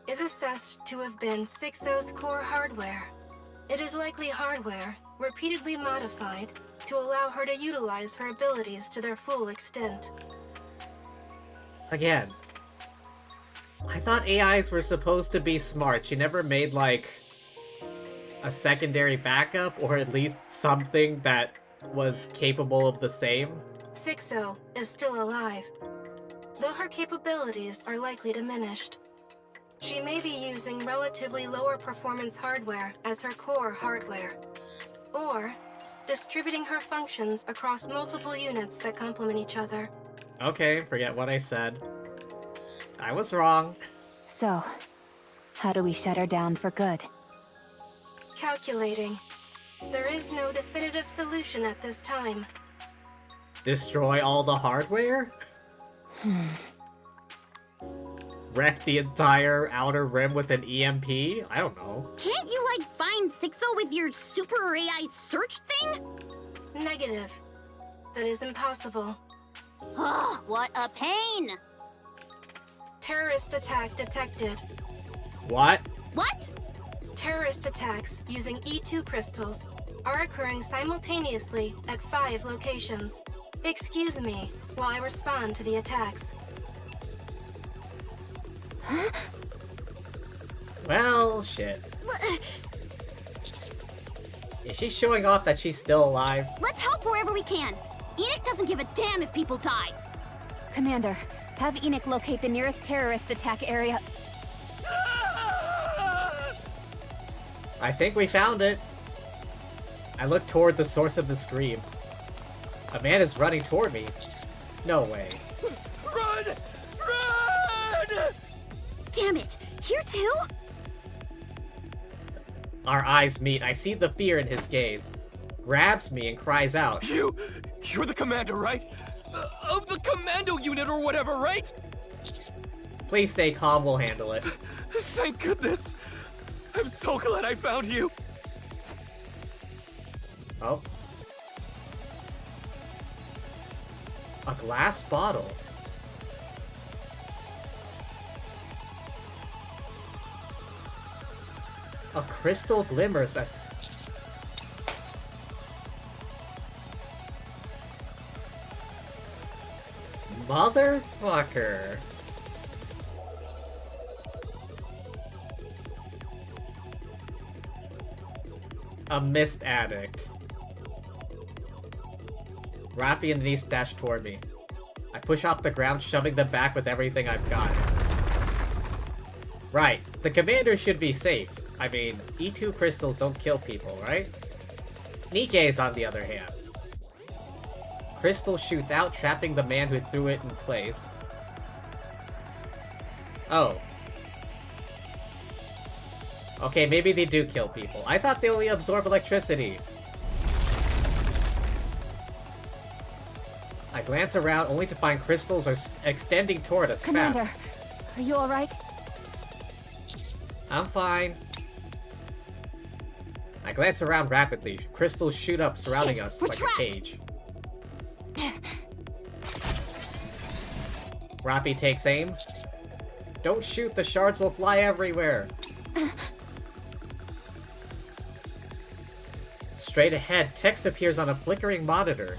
is assessed to have been 6-O's core hardware. It is likely hardware repeatedly modified to allow her to utilize her abilities to their full extent. Again, I thought AIs were supposed to be smart. She never made, like, a secondary backup, or at least something that was capable of the same. 6-O is still alive, though her capabilities are likely diminished. She may be using relatively lower performance hardware as her core hardware, or distributing her functions across multiple units that complement each other. Okay, forget what I said. I was wrong. So, how do we shut her down for good? Calculating. There is no definitive solution at this time. Destroy all the hardware? Wreck the entire Outer Rim with an EMP? I don't know. Can't you, like, find 6-O with your super AI search thing? Negative. That is impossible. Ugh, what a pain! Terrorist attack detected. What? What? Terrorist attacks using E2 crystals are occurring simultaneously at 5 locations. Excuse me while I respond to the attacks. Well, shit. Is she showing off that she's still alive? Let's help wherever we can. Enoch doesn't give a damn if people die. Commander, have Enoch locate the nearest terrorist attack area. I think we found it. I look toward the source of the scream. A man is running toward me. No way. Run! Run! Damn it, here too? Our eyes meet. I see the fear in his gaze. Grabs me and cries out. You're the commander, right? Of the commando unit or whatever, right? Please stay calm, we'll handle it. Thank goodness. I'm so glad I found you. Oh. A glass bottle. A crystal glimmers as... Motherfucker. A mist addict. Rappy and Denise dash toward me. I push off the ground, shoving them back with everything I've got. Right, the commander should be safe. I mean, E2 crystals don't kill people, right? Nikke's on the other hand. Crystal shoots out, trapping the man who threw it in place. Oh. Okay, maybe they do kill people. I thought they only absorb electricity. I glance around only to find crystals are extending toward us Commander, fast. are you alright? I'm fine. I glance around rapidly. Crystals shoot up, surrounding us like a cage. Rappy takes aim. Don't shoot, the shards will fly everywhere. Straight ahead, text appears on a flickering monitor.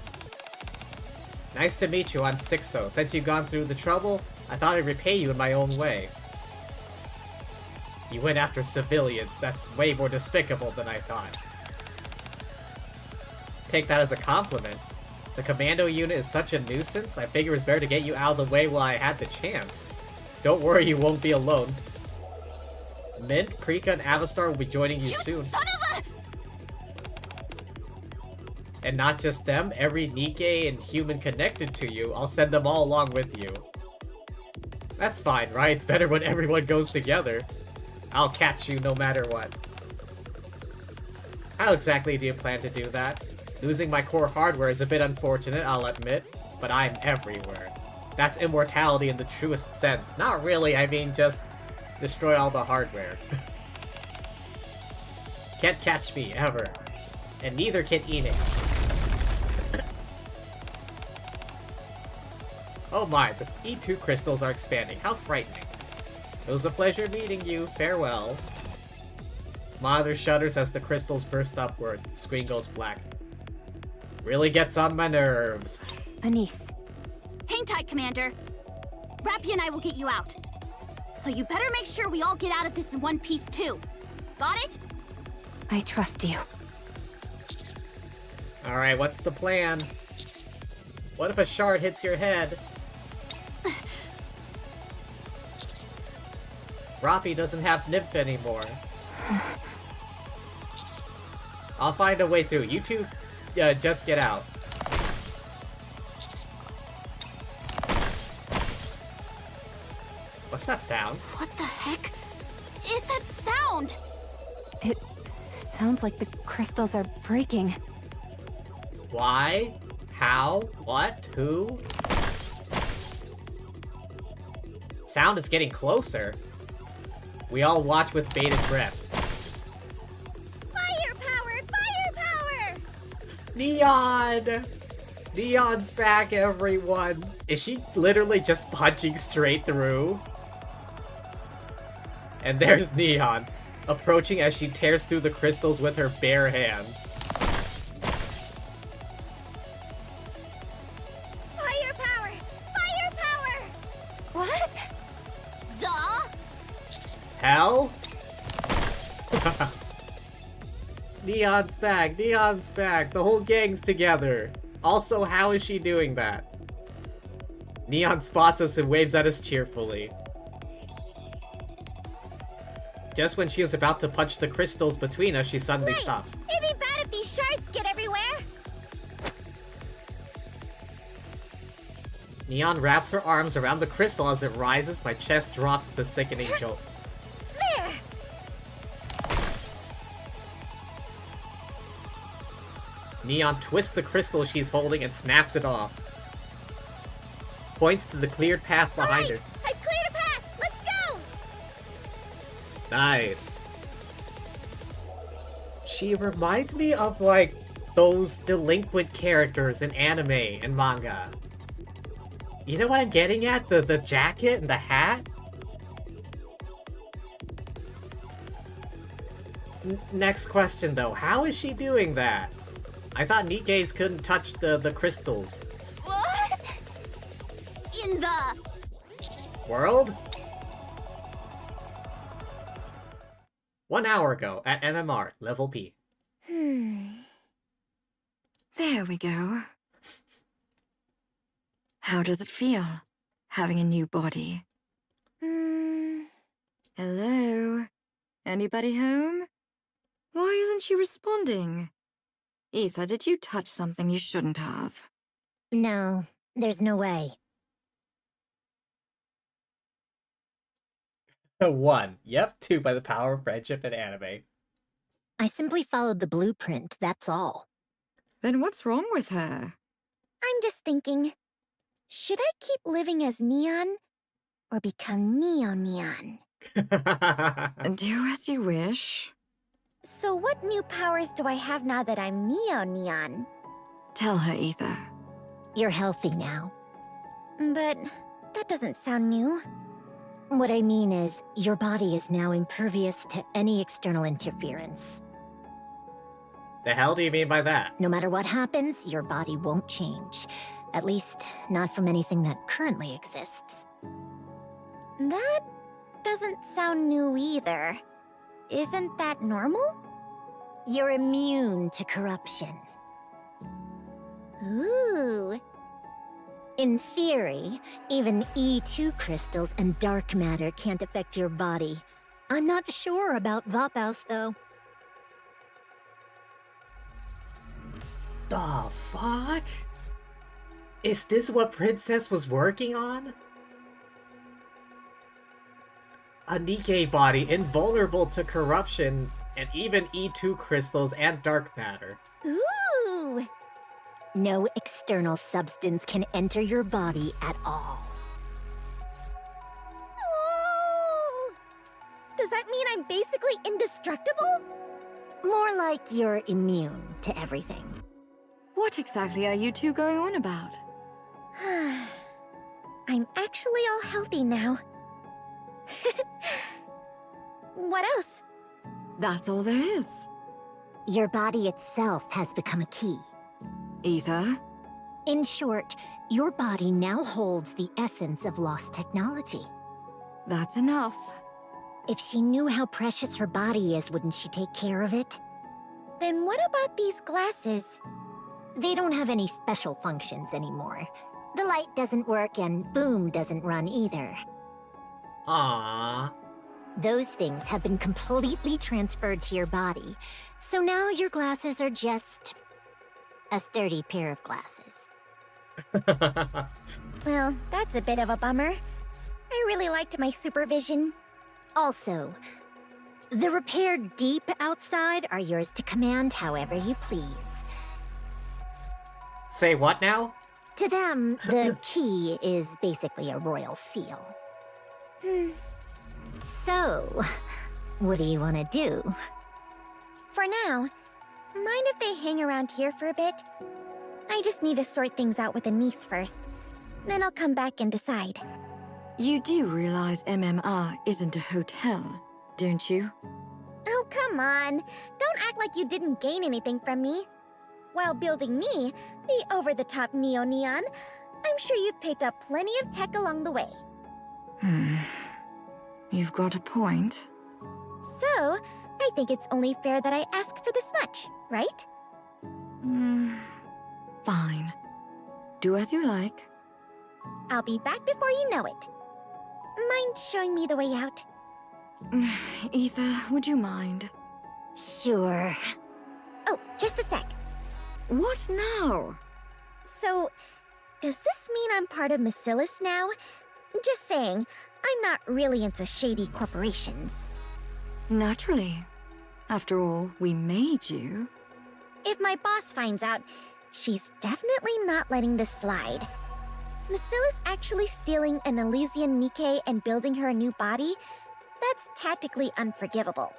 Nice to meet you, I'm Sixo. Since you've gone through the trouble, I thought I'd repay you in my own way. You went after civilians. That's way more despicable than I thought. Take that as a compliment. The commando unit is such a nuisance, I figure it's better to get you out of the way while I had the chance. Don't worry, you won't be alone. Mint, Prika, and Avastar will be joining you soon. Son of a... And not just them, every Nikke and human connected to you, I'll send them all along with you. That's fine, right? It's better when everyone goes together. I'll catch you no matter what. How exactly do you plan to do that? Losing my core hardware is a bit unfortunate, I'll admit, but I'm everywhere. That's immortality in the truest sense. Not really, I mean just destroy all the hardware. Can't catch me, ever. And neither can Enix. Oh my, the E2 crystals are expanding. How frightening. It was a pleasure meeting you. Farewell. Monitor shudders as the crystals burst upward. The screen goes black. Really gets on my nerves. Anise. Hang tight, Commander. Rappy and I will get you out. So you better make sure we all get out of this in one piece too. Got it? I trust you. Alright, what's the plan? What if a shard hits your head? Rappy doesn't have Nymph anymore. I'll find a way through. You two, just get out. What's that sound? What the heck is that sound? It sounds like the crystals are breaking. Why? How? What? Who? Sound is getting closer. We all watch with bated breath. Firepower! Firepower! Neon! Neon's back, everyone! Is she literally just punching straight through? And there's Neon, approaching as she tears through the crystals with her bare hands. Firepower! Firepower! What? Hell? Neon's back, Neon's back, the whole gang's together. Also, how is she doing that? Neon spots us and waves at us cheerfully. Just when she is about to punch the crystals between us, she suddenly stops. It'd be bad if these shards get everywhere. Neon wraps her arms around the crystal as it rises, my chest drops with a sickening jolt. There! Neon twists the crystal she's holding and snaps it off. Points to the cleared path behind her. I cleared a path! Let's go! Nice. She reminds me of, like, those delinquent characters in anime and manga. You know what I'm getting at? The jacket and the hat? Next question though, how is she doing that? I thought Nikke's couldn't touch the crystals. What? In the... World? 1 hour ago at MMR, level P. There we go. How does it feel, having a new body? Hello? Anybody home? Why isn't she responding? Ether, did you touch something you shouldn't have? No, there's no way. 1. Yep, 2 by the power of friendship and anime. I simply followed the blueprint, that's all. Then what's wrong with her? I'm just thinking, should I keep living as Neon or become Neo-Neon? Do as you wish. So what new powers do I have now that I'm Neo-Neon? Tell her, Ether. You're healthy now. But that doesn't sound new. What I mean is, your body is now impervious to any external interference. The hell do you mean by that? No matter what happens, your body won't change. At least, not from anything that currently exists. That doesn't sound new either. Isn't that normal? You're immune to corruption. Ooh. In theory, even E2 crystals and dark matter can't affect your body. I'm not sure about Vapaus, though. The fuck? Is this what Princess was working on? A Nikke body invulnerable to corruption and even E2 crystals and dark matter. Ooh. No external substance can enter your body at all. Oh! Does that mean I'm basically indestructible? More like you're immune to everything. What exactly are you two going on about? I'm actually all healthy now. What else? That's all there is. Your body itself has become a key. Ether? In short, your body now holds the essence of lost technology. That's enough. If she knew how precious her body is, wouldn't she take care of it? Then what about these glasses? They don't have any special functions anymore. The light doesn't work and Boom doesn't run either. Aww. Those things have been completely transferred to your body, so now your glasses are just a sturdy pair of glasses. Well, that's a bit of a bummer. I really liked my supervision. Also, the repaired deep outside are yours to command however you please. Say what now? To them, the key is basically a royal seal. So, what do you want to do? For now, mind if they hang around here for a bit? I just need to sort things out with the niece first. Then I'll come back and decide. You do realize MMR isn't a hotel, don't you? Oh, come on. Don't act like you didn't gain anything from me. While building me, the over-the-top Neo-Neon, I'm sure you've picked up plenty of tech along the way. You've got a point. So, I think it's only fair that I ask for this much, right? Fine. Do as you like. I'll be back before you know it. Mind showing me the way out? Ether, would you mind? Sure. Oh, just a sec. What now? So, does this mean I'm part of Bacillus now? Just saying, I'm not really into shady corporations. Naturally. After all, we made you. If my boss finds out, she's definitely not letting this slide. Bacillus actually stealing an Elysian Nikke and building her a new body? That's tactically unforgivable.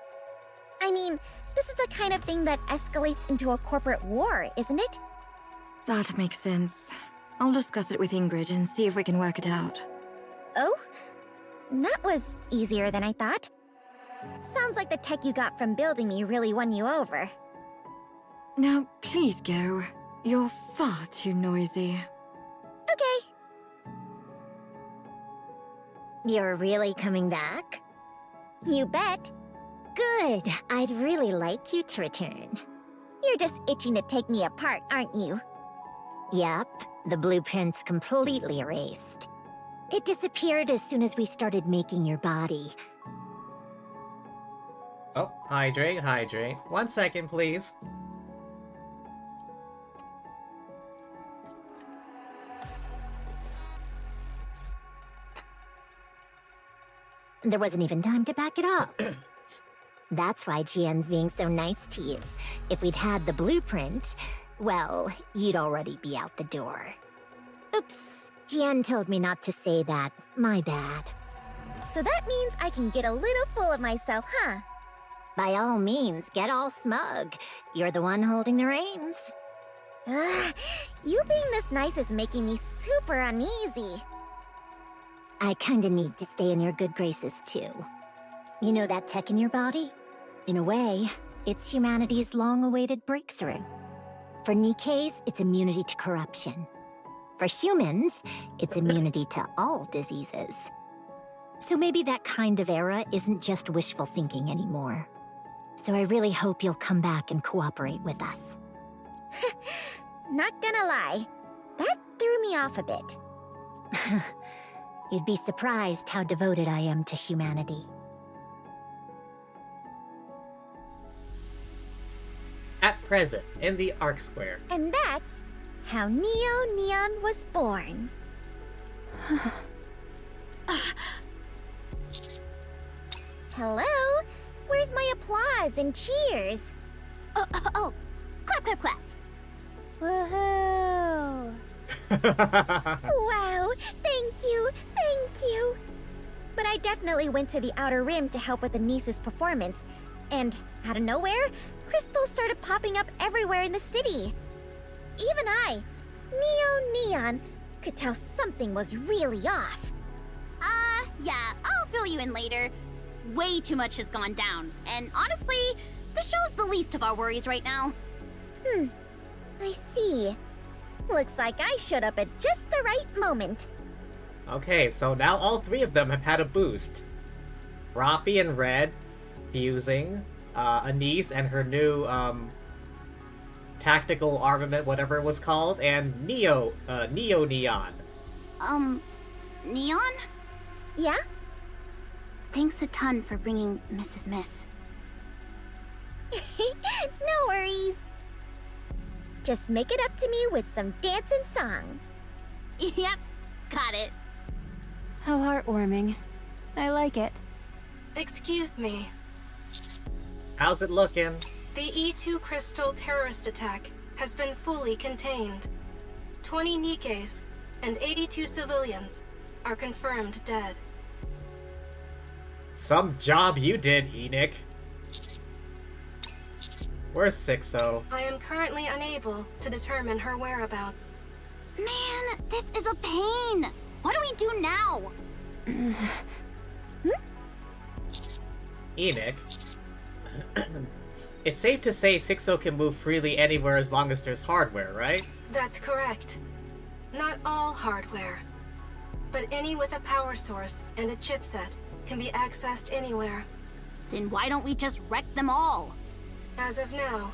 I mean, this is the kind of thing that escalates into a corporate war, isn't it? That makes sense. I'll discuss it with Ingrid and see if we can work it out. Oh? That was easier than I thought. Sounds like the tech you got from building me really won you over. Now, please go. You're far too noisy. Okay. You're really coming back? You bet. Good. I'd really like you to return. You're just itching to take me apart, aren't you? Yep, the blueprint's completely erased. It disappeared as soon as we started making your body. Oh, hydrate, hydrate. 1 second, please. There wasn't even time to back it up. That's why Jian's being so nice to you. If we'd had the blueprint, well, you'd already be out the door. Oops, Jian told me not to say that. My bad. So that means I can get a little full of myself, huh? By all means, get all smug. You're the one holding the reins. You being this nice is making me super uneasy. I kinda need to stay in your good graces, too. You know that tech in your body? In a way, it's humanity's long-awaited breakthrough. For Nikke's, it's immunity to corruption. For humans, it's immunity to all diseases. So maybe that kind of era isn't just wishful thinking anymore. So I really hope you'll come back and cooperate with us. Not gonna lie, that threw me off a bit. You'd be surprised how devoted I am to humanity. At present, in the Arc Square. And that's how Neo Neon was born. Hello? Where's my applause and cheers? Oh, clap, clap, clap. Woohoo! Wow, thank you. But I definitely went to the Outer Rim to help with Anisa's performance. And out of nowhere, crystals started popping up everywhere in the city. Even I, Neo Neon, could tell something was really off. Yeah, I'll fill you in later. Way too much has gone down, and honestly, the show's the least of our worries right now. I see. Looks like I showed up at just the right moment. Okay, so now all three of them have had a boost. Roppy and Red fusing, Anise and her new tactical armament, whatever it was called, and Neo Neon. Neon? Yeah? Thanks a ton for bringing Mrs. Miss. No worries. Just make it up to me with some dance and song. Yep, got it. How heartwarming. I like it. Excuse me. How's it looking? The E2 crystal terrorist attack has been fully contained. 20 Nikkes and 82 civilians are confirmed dead. Some job you did, Enoch. Where's 6-0? I am currently unable to determine her whereabouts. Man, this is a pain. What do we do now? Enoch. It's safe to say 6-0 can move freely anywhere as long as there's hardware, right? That's correct. Not all hardware, but any with a power source and a chipset can be accessed anywhere. Then why don't we just wreck them all? As of now,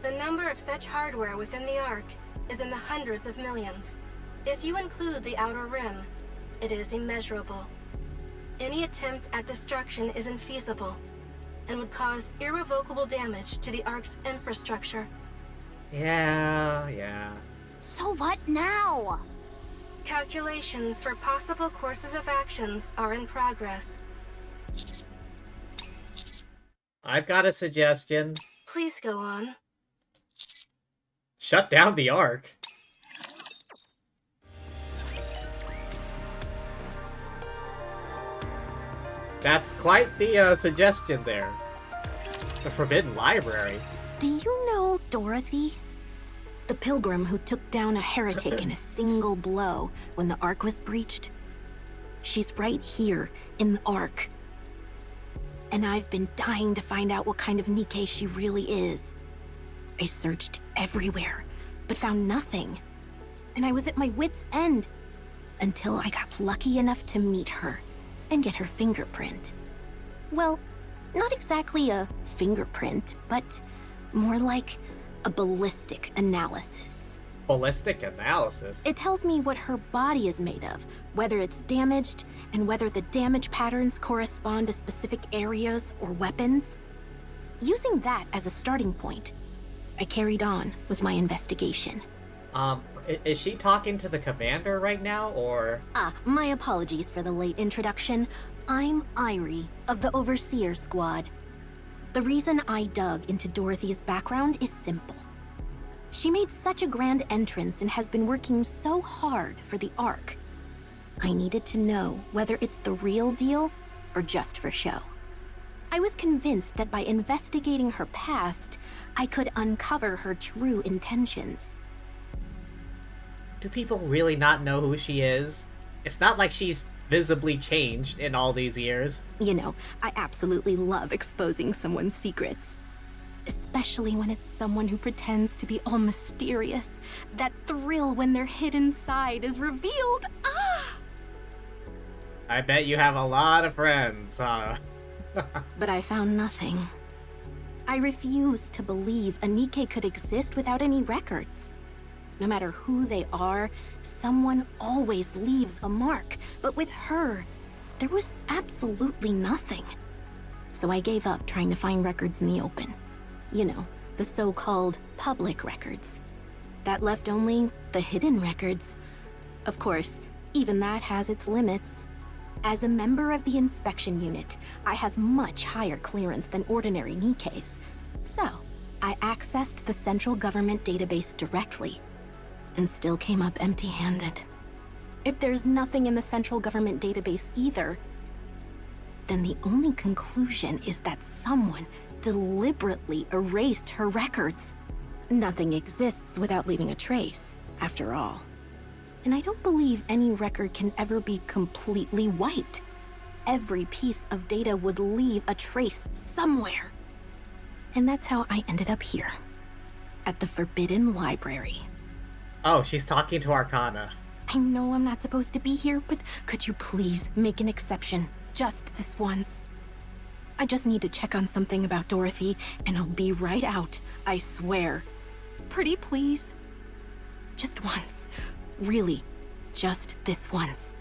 the number of such hardware within the Ark is in the hundreds of millions. If you include the Outer Rim, it is immeasurable. Any attempt at destruction is infeasible and would cause irrevocable damage to the Ark's infrastructure. Yeah. So what now? Calculations for possible courses of actions are in progress. I've got a suggestion. Please go on. Shut down the Ark. That's quite the suggestion there. The Forbidden Library. Do you know Dorothy? The pilgrim who took down a heretic in a single blow when the Ark was breached? She's right here, in the Ark. and I've been dying to find out what kind of Nikke she really is. I searched everywhere, but found nothing. And I was at my wit's end until I got lucky enough to meet her and get her fingerprint. Well, not exactly a fingerprint, but more like a ballistic analysis. Ballistic analysis? It tells me what her body is made of, whether it's damaged, and whether the damage patterns correspond to specific areas or weapons. Using that as a starting point, I carried on with my investigation. Is she talking to the commander right now, or? My apologies for the late introduction. I'm Irie of the Overseer Squad. The reason I dug into Dorothy's background is simple. She made such a grand entrance and has been working so hard for the Ark. I needed to know whether it's the real deal or just for show. I was convinced that by investigating her past, I could uncover her true intentions. Do people really not know who she is? It's not like she's visibly changed in all these years. You know, I absolutely love exposing someone's secrets. Especially when it's someone who pretends to be all mysterious. That thrill when their hidden side is revealed. I bet you have a lot of friends, huh? But I found nothing. I refuse to believe a Nikke could exist without any records. No matter who they are, someone always leaves a mark. But with her, there was absolutely nothing. So I gave up trying to find records in the open. You know, the so-called public records. That left only the hidden records. Of course, even that has its limits. As a member of the inspection unit, I have much higher clearance than ordinary Nikkes. So, I accessed the central government database directly, and still came up empty-handed. If there's nothing in the central government database either, then the only conclusion is that someone deliberately erased her records. Nothing exists without leaving a trace, after all. And I don't believe any record can ever be completely wiped. Every piece of data would leave a trace somewhere. And that's how I ended up here, at the Forbidden Library. Oh, she's talking to Arcana. I know I'm not supposed to be here, but could you please make an exception, just this once? I just need to check on something about Dorothy, and I'll be right out, I swear. Pretty please? Just once. Really, just this once.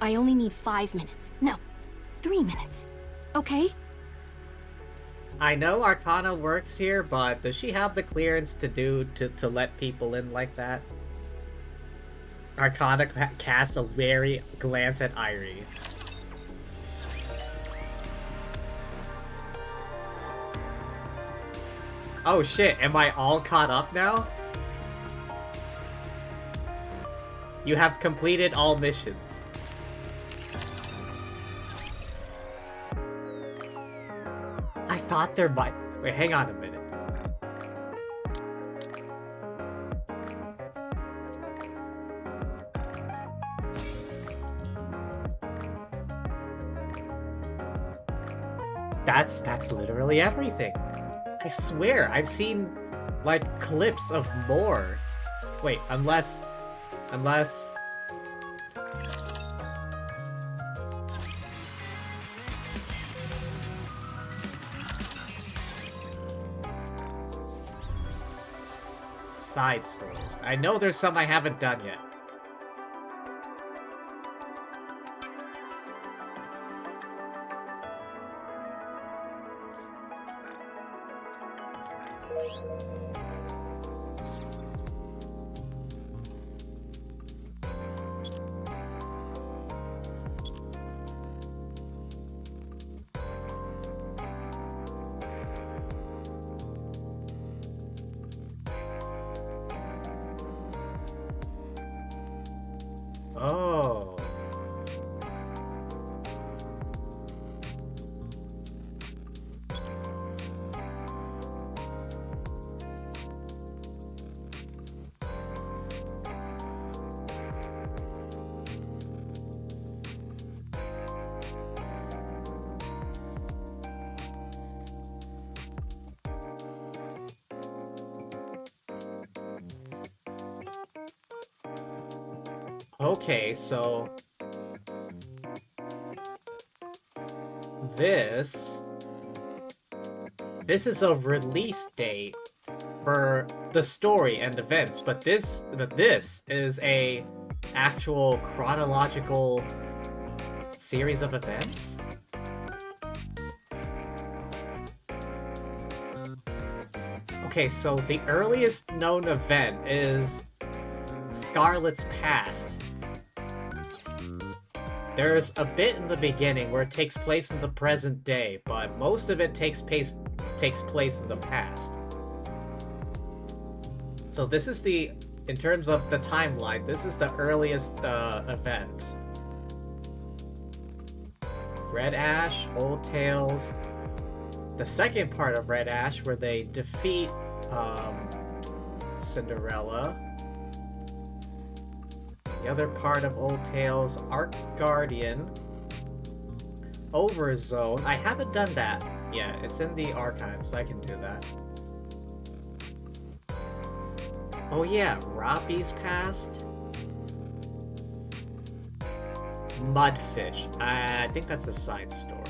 I only need 5 minutes. No, 3 minutes. Okay? I know Arcana works here, but does she have the clearance to let people in like that? Arcana casts a wary glance at Irie. Oh shit, am I all caught up now? You have completed all missions. I thought there might... Wait, hang on a minute. That's literally everything. I swear, I've seen, like, clips of more. Wait, unless... Side stories. I know there's some I haven't done yet. Oh. Okay, so... This is a release date for the story and events, but this is a actual chronological series of events? Okay, so the earliest known event is Scarlet's past. There's a bit in the beginning where it takes place in the present day, but most of it takes place in the past. So this is in terms of the timeline, this is the earliest event. Red Ash, Old Tales. The second part of Red Ash, where they defeat Cinderella. The other part of Old Tales, Arc Guardian. Overzone. I haven't done that yet. It's in the archives. I can do that. Oh yeah, Robbie's past. Mudfish. I think that's a side story.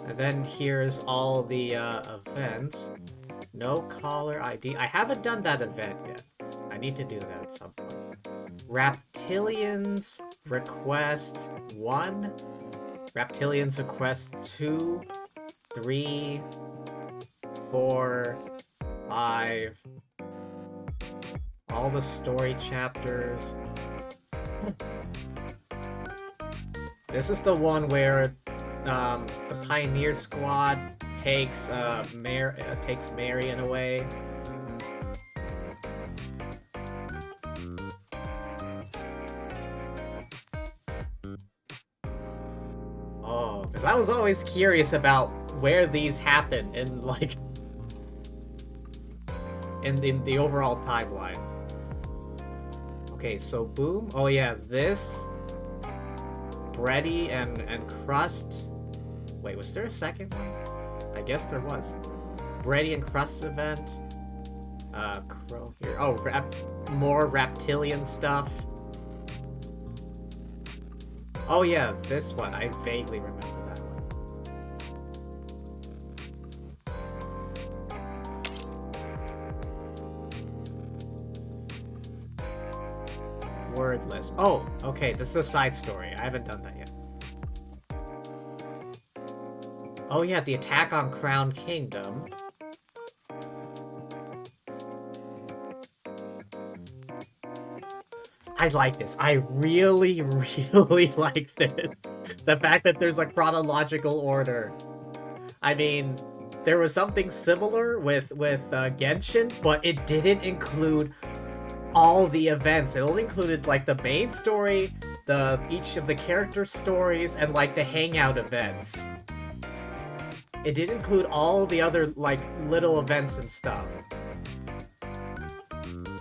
And then here's all the events. No caller ID. I haven't done that event yet. I need to do that at some point. Reptilians Request 1. Reptilians Request 2, 3, 4, 5. All the story chapters. This is the one where the Pioneer Squad takes Marion away. Oh, because I was always curious about where these happen in like in the overall timeline. Okay, so Boom. Oh yeah, this Bready and Crust. Wait, was there a second one? I guess there was. Bready and Crust event. Crow here. Oh, more reptilian stuff. Oh yeah, this one. I vaguely remember that one. Wordless. Oh, okay, this is a side story. I haven't done that yet. Oh yeah, the attack on Crown Kingdom. I like this. I really, really like this. The fact that there's a chronological order. I mean, there was something similar with Genshin, but it didn't include all the events. It only included like the main story, each of the character stories, and like the hangout events. It did include all the other like little events and stuff.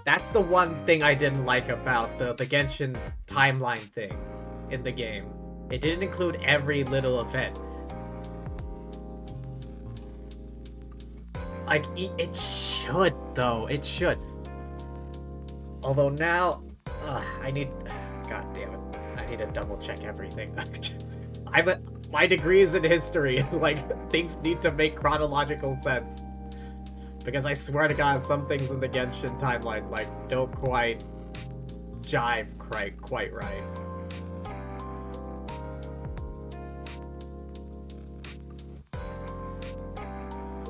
That's the one thing I didn't like about the Genshin timeline thing in the game. It didn't include every little event. Like, it should, though. It should. Although now, I need... God damn it. I need to double check everything. My degree is in history. Like, things need to make chronological sense. Because I swear to God, some things in the Genshin timeline, like, don't quite jive quite right.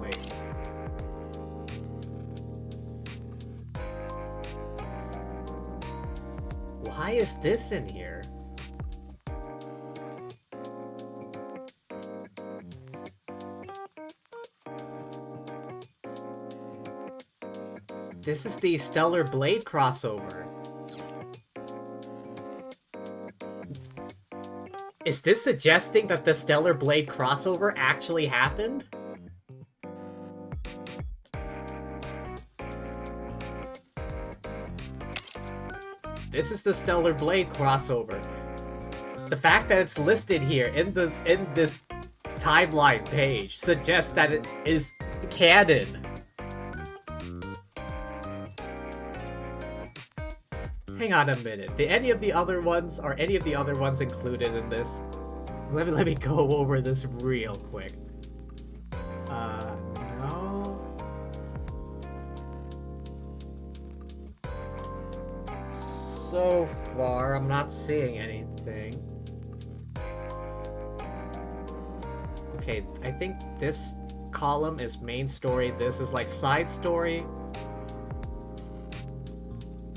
Wait. Why is this in here? This is the Stellar Blade crossover. Is this suggesting that the Stellar Blade crossover actually happened? This is the Stellar Blade crossover. The fact that it's listed here in this timeline page suggests that it is canon. Hang on a minute. Did any of the other ones, are any of the other ones included in this? Let me go over this real quick. No. So far, I'm not seeing anything. Okay, I think this column is main story. This is like side story.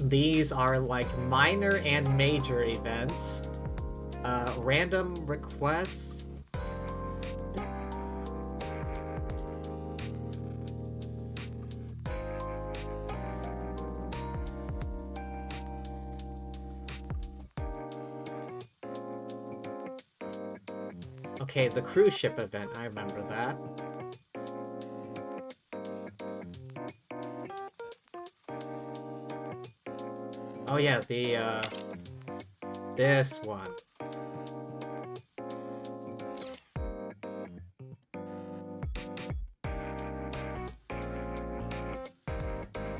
These are like minor and major events. Random requests. Okay, the cruise ship event, I remember that. Oh yeah, this one.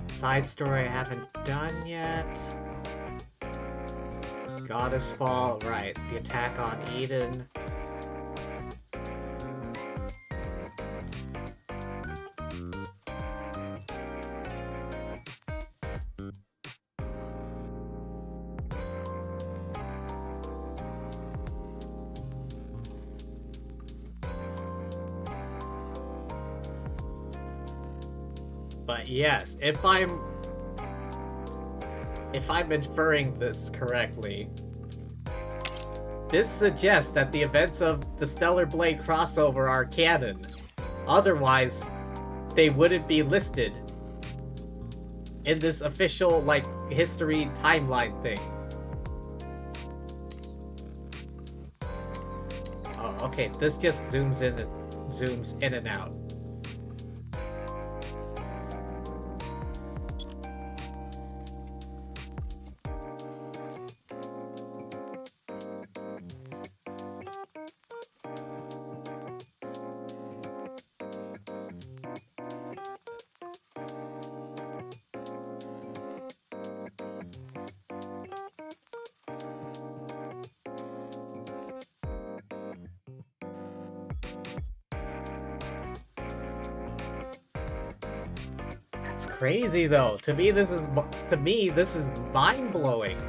Side story I haven't done yet. Goddess Fall, right. The attack on Eden. But yes, if I'm inferring this correctly, this suggests that the events of the Stellar Blade crossover are canon. Otherwise, they wouldn't be listed in this official, like, history timeline thing. Oh, okay, this just zooms in and out. Crazy though. To me this is mind-blowing.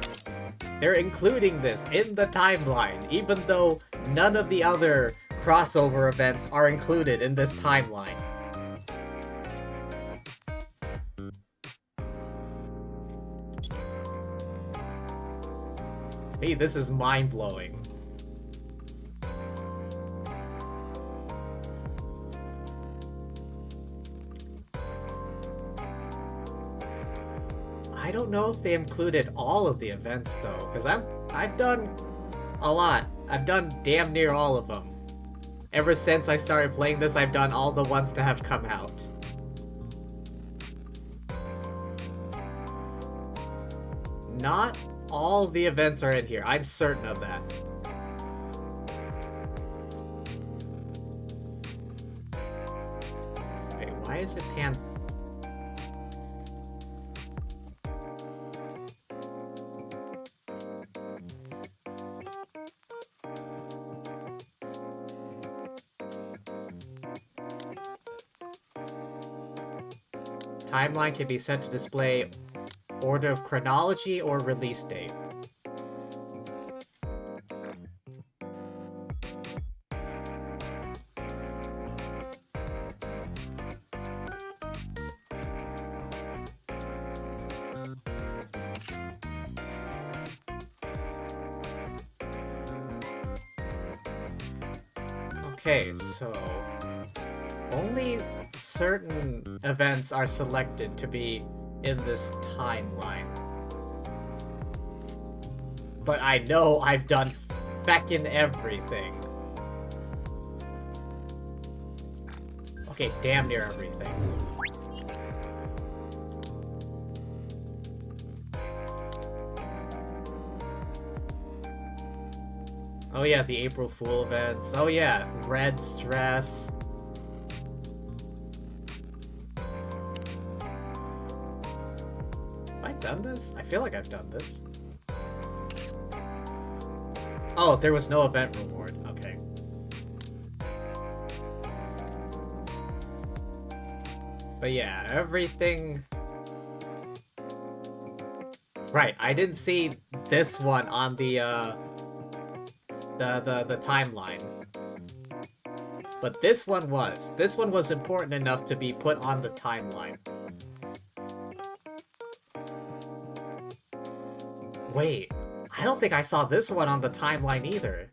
They're including this in the timeline, even though none of the other crossover events are included in this timeline. To me, this is mind-blowing. I don't know if they included all of the events though, because I've done a lot. I've done damn near all of them. Ever since I started playing this, I've done all the ones that have come out. Not all the events are in here. I'm certain of that. Okay, why is it pan? Timeline can be set to display order of chronology or release date. Okay, so only certain events are selected to be in this timeline. But I know I've done feckin' everything. Okay, damn near everything. Oh yeah, the April Fool events. Oh yeah, Red Stress. Have I done this? I feel like I've done this. Oh, there was no event reward. Okay. But yeah, everything... Right, I didn't see this one on the timeline. But this one was. This one was important enough to be put on the timeline. Wait, I don't think I saw this one on the timeline either.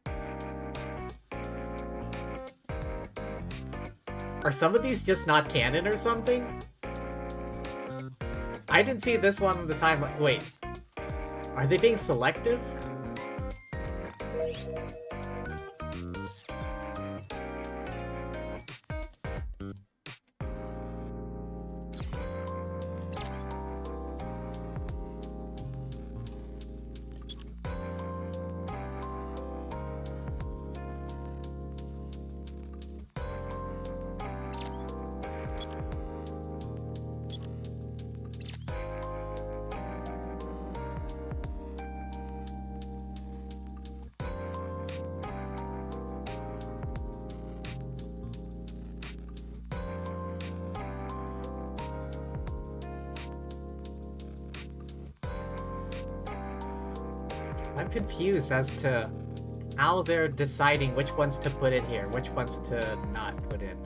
Are some of these just not canon or something? I didn't see this one on the timeline. Wait, are they being selective? I'm confused as to how they're deciding which ones to put in here, which ones to not put in.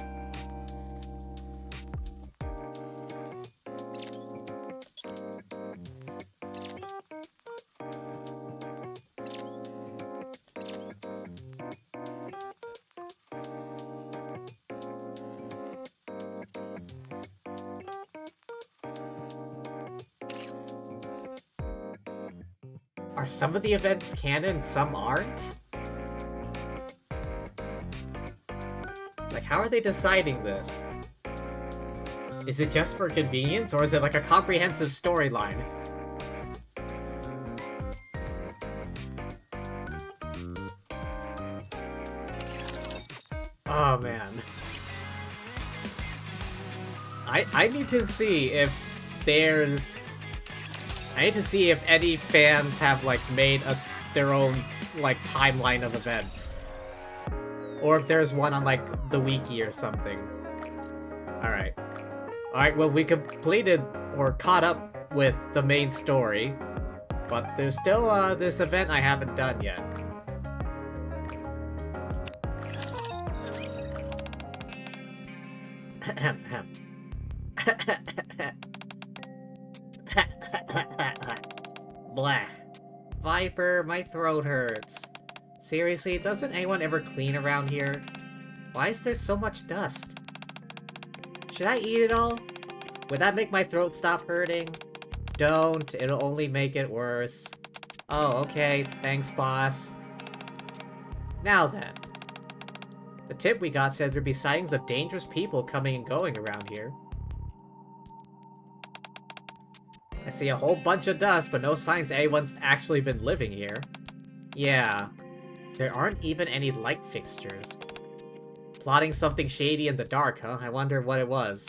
Are some of the events canon, some aren't? Like, how are they deciding this? Is it just for convenience, or is it like a comprehensive storyline? Oh man. I need to see if there's... I need to see if any fans have, like, made their own, like, timeline of events. Or if there's one on, like, the wiki or something. Alright. Alright, well, we completed, or caught up with the main story. But there's still, this event I haven't done yet. Blah. Viper, my throat hurts. Seriously, doesn't anyone ever clean around here? Why is there so much dust? Should I eat it all? Would that make my throat stop hurting? Don't, it'll only make it worse. Oh, okay, thanks, boss. Now then. The tip we got said there'd be sightings of dangerous people coming and going around here. I see a whole bunch of dust, but no signs anyone's actually been living here. Yeah, there aren't even any light fixtures. Plotting something shady in the dark, huh? I wonder what it was.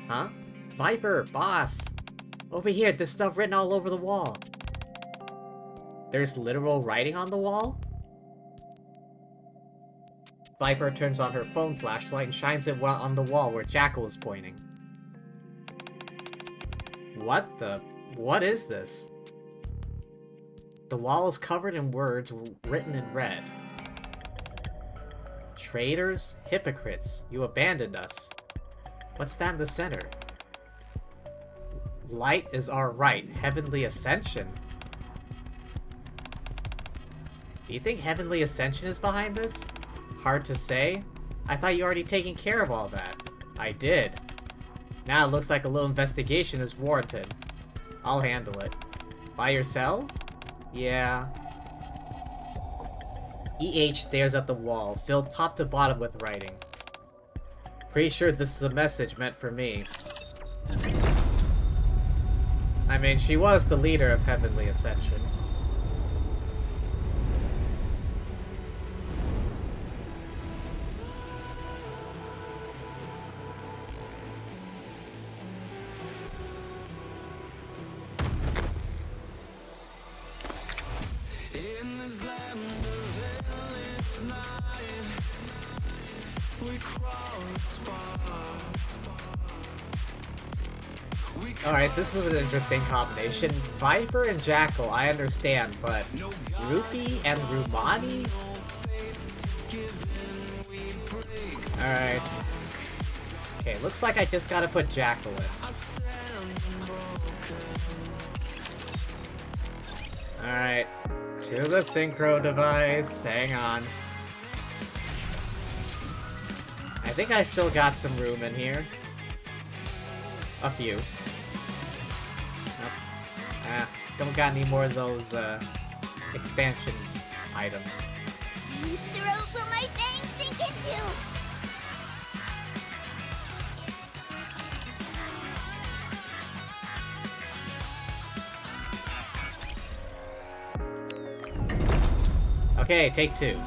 Huh? Viper, boss! Over here, there's stuff written all over the wall. There's literal writing on the wall? Viper turns on her phone flashlight and shines it on the wall where Jackal is pointing. What is this? The wall is covered in words written in red. Traitors, hypocrites, you abandoned us. What's that in the center? Light is our right, heavenly ascension. Do you think heavenly ascension is behind this? Hard to say. I thought you already taken care of all that. I did. Now it looks like a little investigation is warranted. I'll handle it. By yourself? Yeah. EH stares at the wall, filled top to bottom with writing. Pretty sure this is a message meant for me. I mean, she was the leader of Heavenly Ascension. Alright, this is an interesting combination. Viper and Jackal, I understand, but Rupee and Rumani? Alright. Okay, looks like I just gotta put Jackal in. Alright. To the synchro device. Hang on. I think I still got some room in here. A few. Don't got any more of those, expansion items. Whose throat will my fangs sink into? Okay, take two.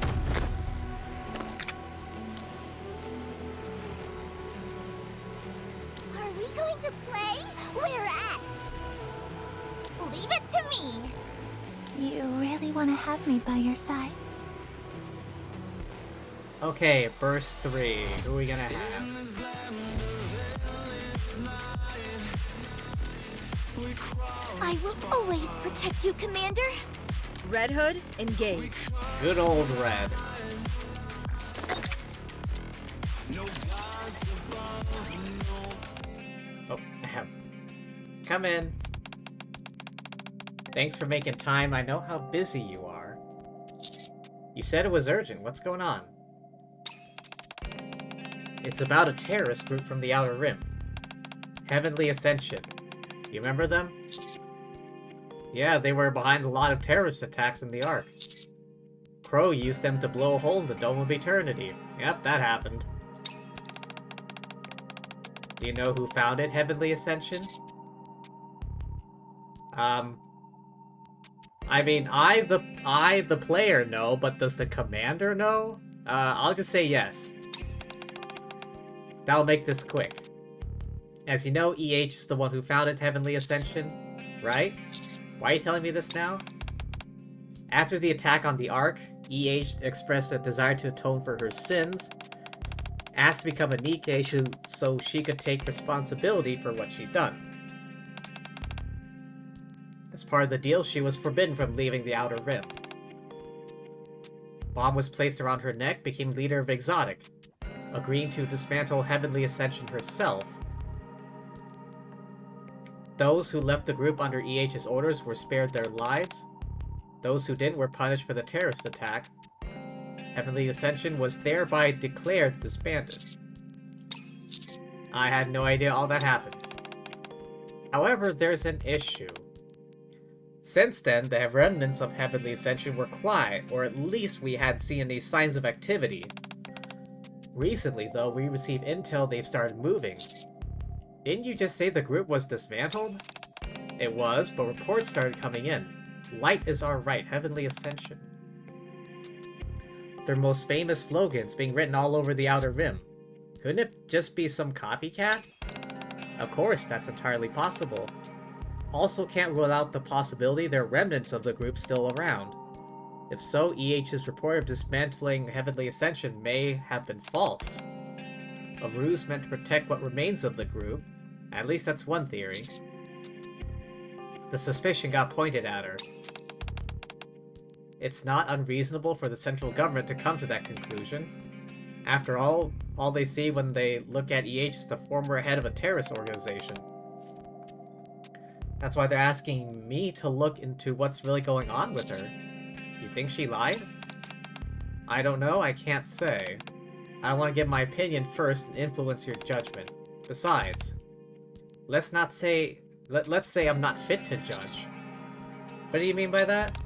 Are we going to play? Where at? Leave it to me. You really want to have me by your side? Okay, burst 3. Who are we gonna have? I will always protect you, Commander. Red Hood, engage. Good old Red. Oh, come in. Thanks for making time. I know how busy you are. You said it was urgent. What's going on? It's about a terrorist group from the Outer Rim. Heavenly Ascension. You remember them? Yeah, they were behind a lot of terrorist attacks in the Ark. Crow used them to blow a hole in the Dome of Eternity. Yep, that happened. Do you know who founded Heavenly Ascension? I mean, I, the player, know, but does the commander know? I'll just say yes. That'll make this quick. As you know, EH is the one who founded Heavenly Ascension, right? Why are you telling me this now? After the attack on the Ark, EH expressed a desire to atone for her sins, asked to become a Nikke so she could take responsibility for what she'd done. As part of the deal, she was forbidden from leaving the Outer Rim. Bomb was placed around her neck, became leader of Exotic, agreeing to dismantle Heavenly Ascension herself. Those who left the group under EH's orders were spared their lives. Those who didn't were punished for the terrorist attack. Heavenly Ascension was thereby declared disbanded. I had no idea all that happened. However, there's an issue. Since then, the remnants of Heavenly Ascension were quiet, or at least we hadn't seen any signs of activity. Recently, though, we received intel they've started moving. Didn't you just say the group was dismantled? It was, but reports started coming in. Light is our right, Heavenly Ascension. Their most famous slogans being written all over the Outer Rim. Couldn't it just be some copycat? Of course, that's entirely possible. Also can't rule out the possibility there are remnants of the group still around. If so, EH's report of dismantling Heavenly Ascension may have been false. A ruse meant to protect what remains of the group. At least that's one theory. The suspicion got pointed at her. It's not unreasonable for the central government to come to that conclusion. After all they see when they look at EH is the former head of a terrorist organization. That's why they're asking me to look into what's really going on with her. You think she lied? I don't know, I can't say. I want to give my opinion first and influence your judgment. Besides, let's say I'm not fit to judge. What do you mean by that?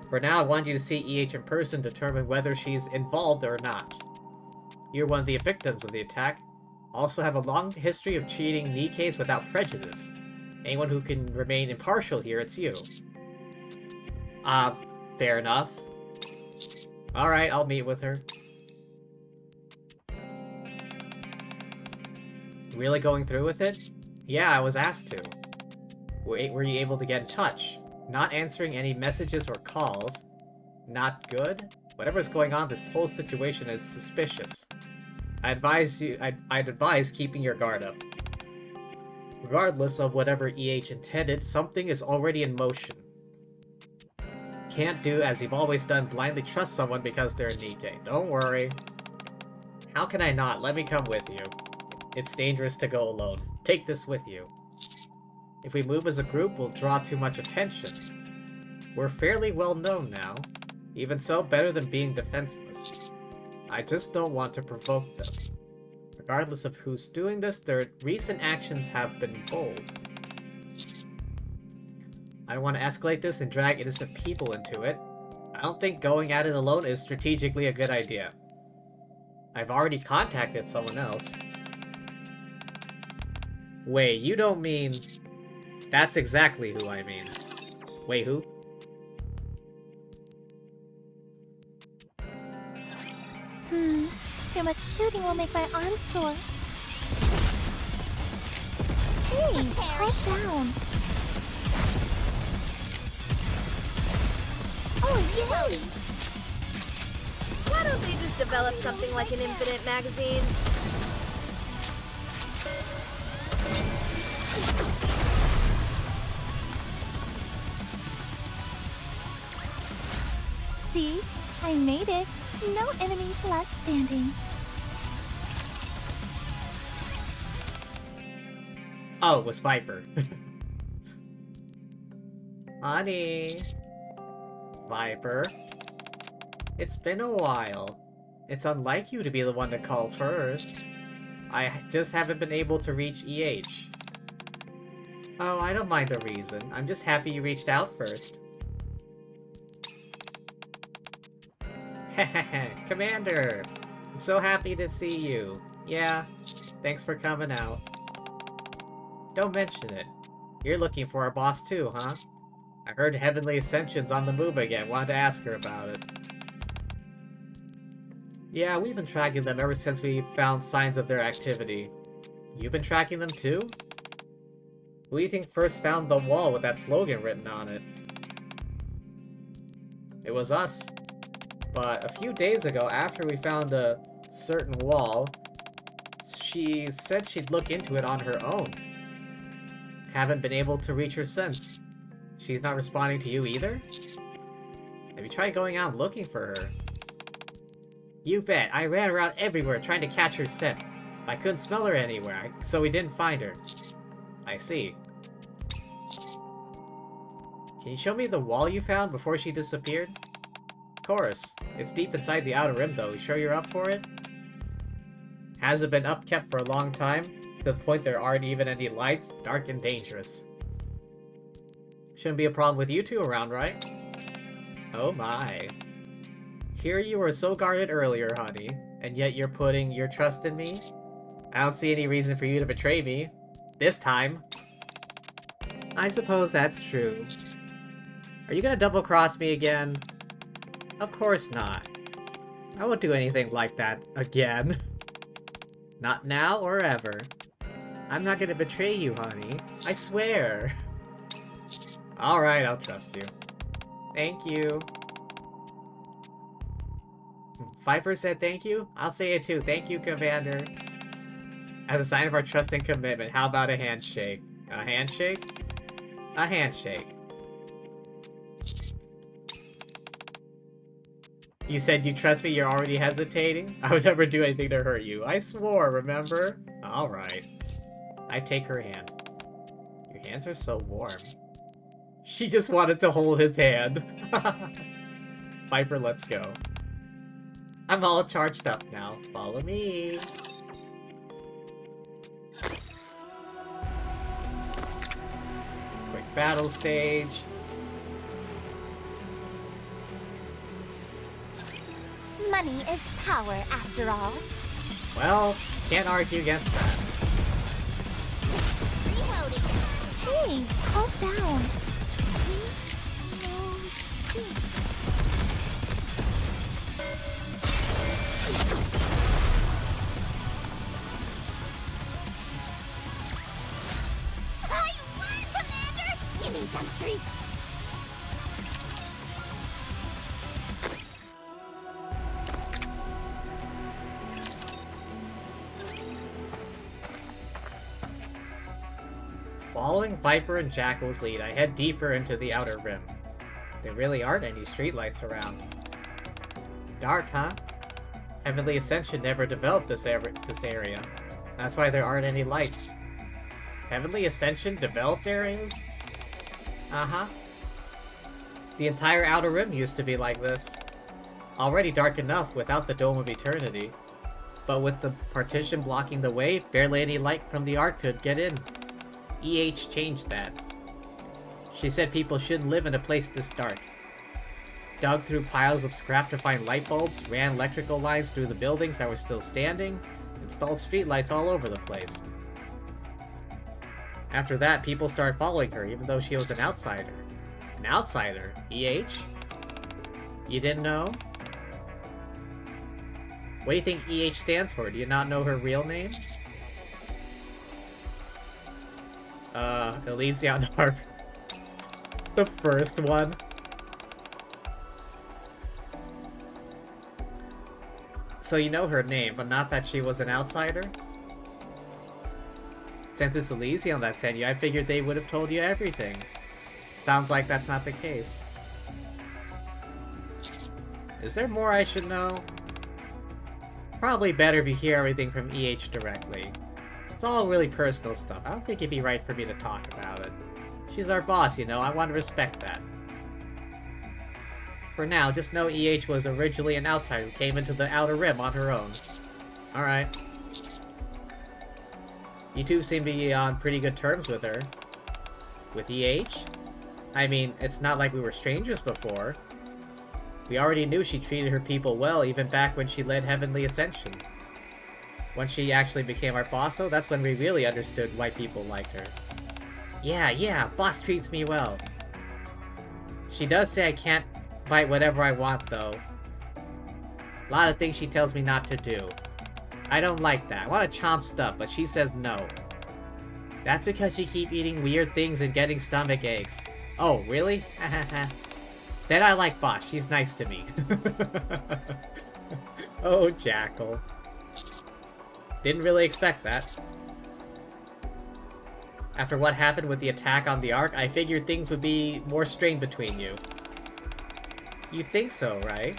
For now, I want you to see EH in person to determine whether she's involved or not. You're one of the victims of the attack. Also have a long history of treating Nikkes without prejudice. Anyone who can remain impartial here, it's you. Fair enough. Alright, I'll meet with her. Really going through with it? Yeah, I was asked to. Were you able to get in touch? Not answering any messages or calls. Not good? Whatever's going on, this whole situation is suspicious. I'd advise keeping your guard up. Regardless of whatever EH intended, something is already in motion. Can't do as you've always done, blindly trust someone because they're Nikke. Don't worry. How can I not? Let me come with you. It's dangerous to go alone. Take this with you. If we move as a group, we'll draw too much attention. We're fairly well known now. Even so, better than being defenseless. I just don't want to provoke them. Regardless of who's doing this, their recent actions have been bold. I don't want to escalate this and drag innocent people into it. I don't think going at it alone is strategically a good idea. I've already contacted someone else. Wait, you don't mean... That's exactly who I mean. Wait, who? Too much shooting will make my arms sore. Hey, calm down. Oh, yay! Why don't they just develop something like an infinite magazine? See? I made it. No enemies left standing. Oh, it was Viper. Honey. Viper. It's been a while. It's unlike you to be the one to call first. I just haven't been able to reach EH. Oh, I don't mind the reason. I'm just happy you reached out first. Hehehe, Commander! I'm so happy to see you. Yeah, thanks for coming out. Don't mention it. You're looking for our boss too, huh? I heard Heavenly Ascension's on the move again. Wanted to ask her about it. Yeah, we've been tracking them ever since we found signs of their activity. You've been tracking them too? Who do you think first found the wall with that slogan written on it? It was us. But a few days ago, after we found a certain wall, she said she'd look into it on her own. Haven't been able to reach her since. She's not responding to you either? Have you tried going out looking for her? You bet. I ran around everywhere trying to catch her scent. I couldn't smell her anywhere, so we didn't find her. I see. Can you show me the wall you found before she disappeared? Of course. It's deep inside the outer rim though. You sure you're up for it? Hasn't been upkept for a long time, to the point there aren't even any lights. Dark and dangerous. Shouldn't be a problem with you two around, right? Oh my. Here you were so guarded earlier, honey, and yet you're putting your trust in me? I don't see any reason for you to betray me. This time. I suppose that's true. Are you gonna double-cross me again? Of course not. I won't do anything like that again. Not now or ever. I'm not gonna betray you, honey. I swear. Alright, I'll trust you. Thank you. Viper said thank you? I'll say it too. Thank you, Commander. As a sign of our trust and commitment, how about a handshake? A handshake? A handshake. You said you trust me, you're already hesitating? I would never do anything to hurt you. I swore, remember? Alright. I take her hand. Your hands are so warm. She just wanted to hold his hand. Viper, let's go. I'm all charged up now. Follow me. Quick battle stage. Money is power, after all. Well, can't argue against that. Reloading. Hey, calm down. I won, Commander! Give me some treats! Following Viper and Jackal's lead, I head deeper into the Outer Rim. There really aren't any streetlights around. Dark, huh? Heavenly Ascension never developed this area. That's why there aren't any lights. Heavenly Ascension developed areas? Uh-huh. The entire Outer Rim used to be like this. Already dark enough without the Dome of Eternity. But with the partition blocking the way, barely any light from the Ark could get in. EH changed that. She said people shouldn't live in a place this dark. Dug through piles of scrap to find light bulbs, ran electrical lines through the buildings that were still standing, installed streetlights all over the place. After that, people started following her, even though she was an outsider. An outsider? EH? You didn't know? What do you think EH stands for? Do you not know her real name? Elysian Harbor. The first one. So you know her name, but not that she was an outsider? Since it's Elysium that sent you, I figured they would have told you everything. Sounds like that's not the case. Is there more I should know? Probably better if you hear everything from EH directly. It's all really personal stuff. I don't think it'd be right for me to talk about it. She's our boss, you know, I want to respect that. For now, just know EH was originally an outsider who came into the Outer Rim on her own. Alright. You two seem to be on pretty good terms with her. With EH? I mean, it's not like we were strangers before. We already knew she treated her people well even back when she led Heavenly Ascension. Once she actually became our boss though, that's when we really understood why people liked her. Yeah, boss treats me well. She does say I can't bite whatever I want though. A lot of things she tells me not to do. I don't like that. I want to chomp stuff, but she says no. That's because she keep eating weird things and getting stomach aches. Oh, really? Then I like Boss. She's nice to me. Oh, Jackal. Didn't really expect that. After what happened with the attack on the Ark, I figured things would be more strained between you. You think so, right?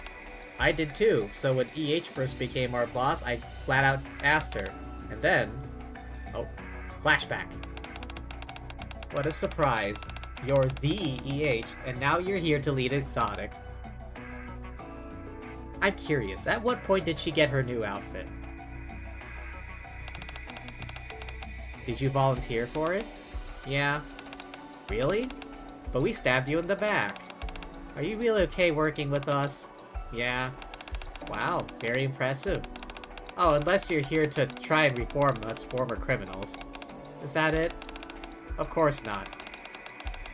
I did too, so when EH first became our boss, I flat out asked her. And then... oh, flashback. What a surprise. You're the EH, and now you're here to lead Exotic. I'm curious, at what point did she get her new outfit? Did you volunteer for it? Yeah. Really? But we stabbed you in the back. Are you really okay working with us? Yeah. Wow, very impressive. Oh, unless you're here to try and reform us former criminals. Is that it? Of course not.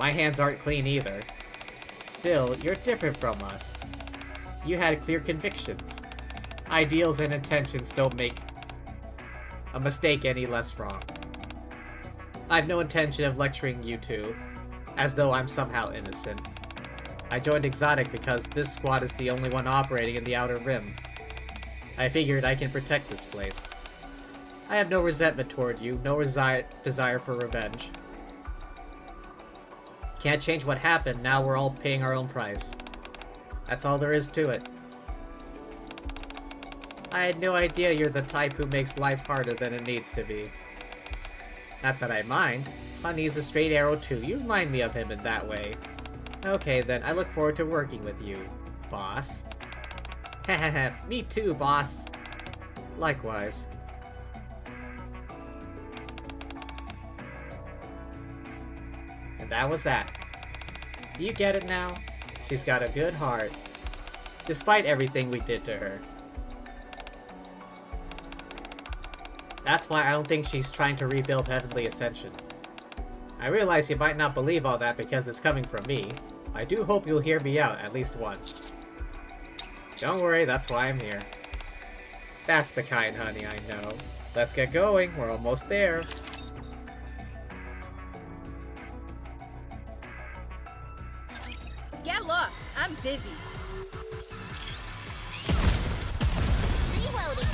My hands aren't clean either. Still, you're different from us. You had clear convictions. Ideals and intentions don't make a mistake any less wrong. I've no intention of lecturing you two, as though I'm somehow innocent. I joined Exotic because this squad is the only one operating in the Outer Rim. I figured I can protect this place. I have no resentment toward you, no desire for revenge. Can't change what happened, now we're all paying our own price. That's all there is to it. I had no idea you're the type who makes life harder than it needs to be. Not that I mind. Honey's a straight arrow too, you remind me of him in that way. Okay then, I look forward to working with you, boss. Hahaha, me too, boss. Likewise. And that was that. Do you get it now? She's got a good heart. Despite everything we did to her. That's why I don't think she's trying to rebuild Heavenly Ascension. I realize you might not believe all that because it's coming from me. I do hope you'll hear me out at least once. Don't worry, that's why I'm here. That's the kind, honey, I know. Let's get going, we're almost there. Get lost. I'm busy. Reloading.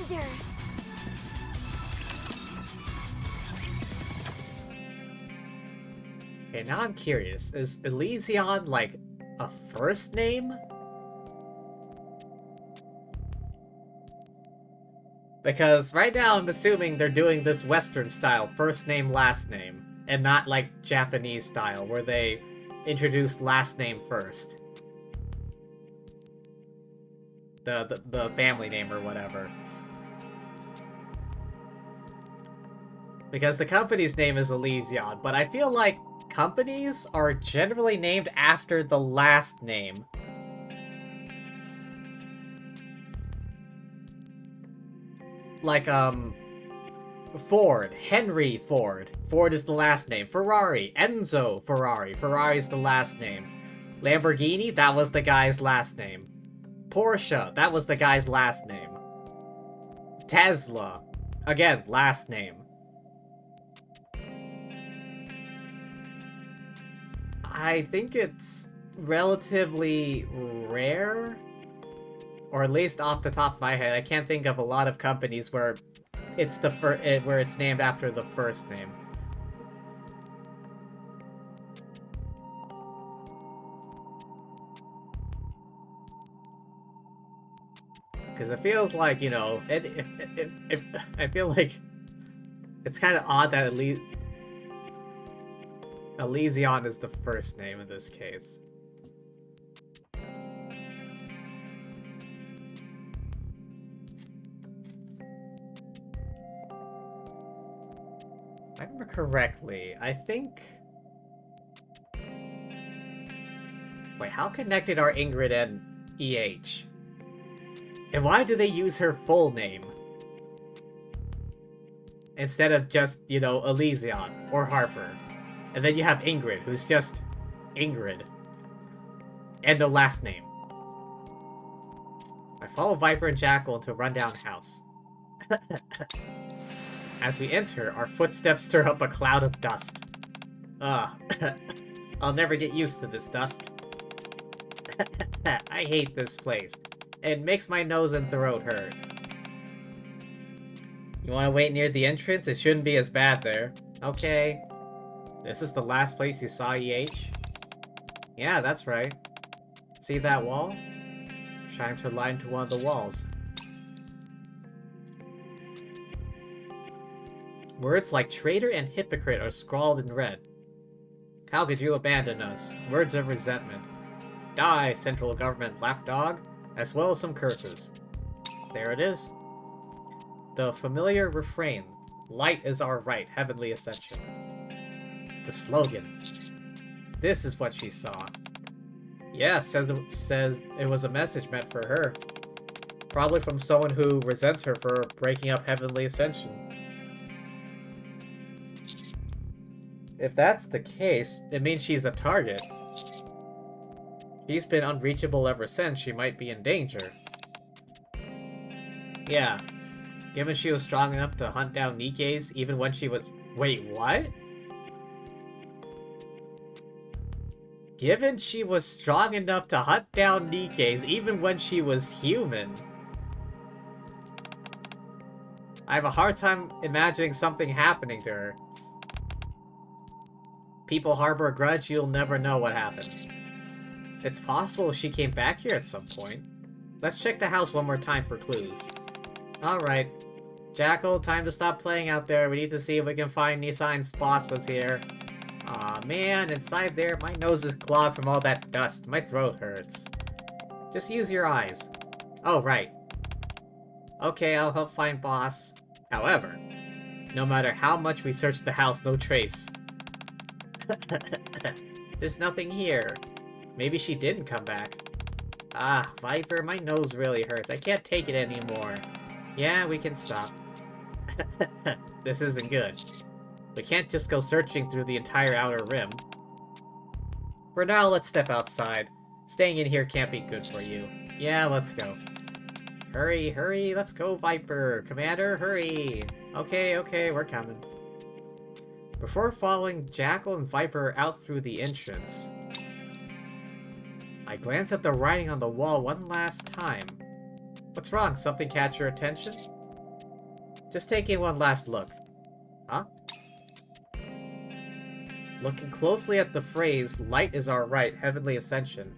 Commander! Okay, now I'm curious. Is Elysion, like, a first name? Because right now I'm assuming they're doing this Western style, first name, last name, and not like Japanese style, where they introduce last name first. The family name or whatever. Because the company's name is Elysion, but I feel like companies are generally named after the last name. Like, Ford, Henry Ford. Ford is the last name. Ferrari, Enzo Ferrari. Ferrari's the last name. Lamborghini, that was the guy's last name. Porsche, that was the guy's last name. Tesla, again, last name. I think it's relatively rare, or at least off the top of my head, I can't think of a lot of companies where it's where it's named after the first name. Because it feels like, you know, I feel like it's kind of odd that Elysion is the first name in this case. If I remember correctly, I think... Wait, how connected are Ingrid and EH? And why do they use her full name? Instead of just, you know, Elysion or Harper. And then you have Ingrid, who's just Ingrid. And a last name. I follow Viper and Jackal into a rundown house. As we enter, our footsteps stir up a cloud of dust. Ugh. I'll never get used to this dust. I hate this place. It makes my nose and throat hurt. You want to wait near the entrance? It shouldn't be as bad there. Okay. This is the last place you saw EH? Yeah, that's right. See that wall? Shines her light into one of the walls. Words like traitor and hypocrite are scrawled in red. How could you abandon us? Words of resentment. Die, central government lapdog, as well as some curses. There it is. The familiar refrain. Light is our right, heavenly ascension. The slogan. This is what she saw. Yeah, says it was a message meant for her. Probably from someone who resents her for breaking up heavenly ascension. If that's the case, it means she's a target. She's been unreachable ever since. She might be in danger. Yeah. Given she was strong enough to hunt down Nikke's even when she was... Wait, what? Given she was strong enough to hunt down Nikke's even when she was human. I have a hard time imagining something happening to her. People harbor a grudge, you'll never know what happened. It's possible she came back here at some point. Let's check the house one more time for clues. Alright. Jackal, time to stop playing out there. We need to see if we can find any signs boss was here. Aw, man, inside there, my nose is clogged from all that dust. My throat hurts. Just use your eyes. Oh, right. Okay, I'll help find boss. However, no matter how much we search the house, no trace. There's nothing here. Maybe she didn't come back. Ah, Viper, my nose really hurts. I can't take it anymore. Yeah, we can stop. This isn't good. We can't just go searching through the entire outer rim. For now, let's step outside. Staying in here can't be good for you. Yeah, let's go. Hurry, hurry, let's go, Viper. Commander, hurry. Okay, we're coming. Before following Jackal and Viper out through the entrance, I glance at the writing on the wall one last time. What's wrong? Something catch your attention? Just taking one last look. Huh? Looking closely at the phrase, light is our right, heavenly ascension.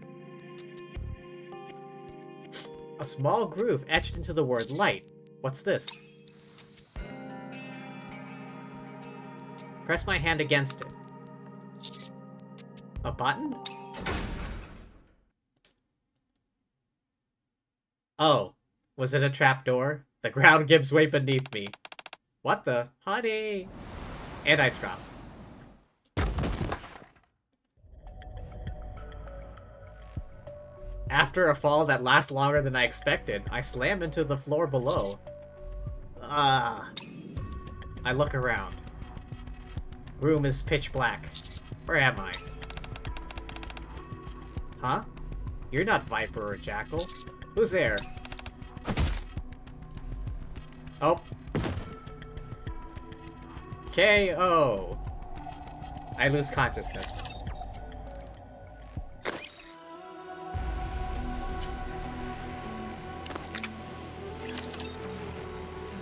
A small groove etched into the word light. What's this? Press my hand against it. A button? Oh, was it a trapdoor? The ground gives way beneath me. What the? Honey! And I drop. After a fall that lasts longer than I expected, I slam into the floor below. I look around. Room is pitch black. Where am I? Huh? You're not Viper or Jackal. Who's there? Oh. KO. I lose consciousness.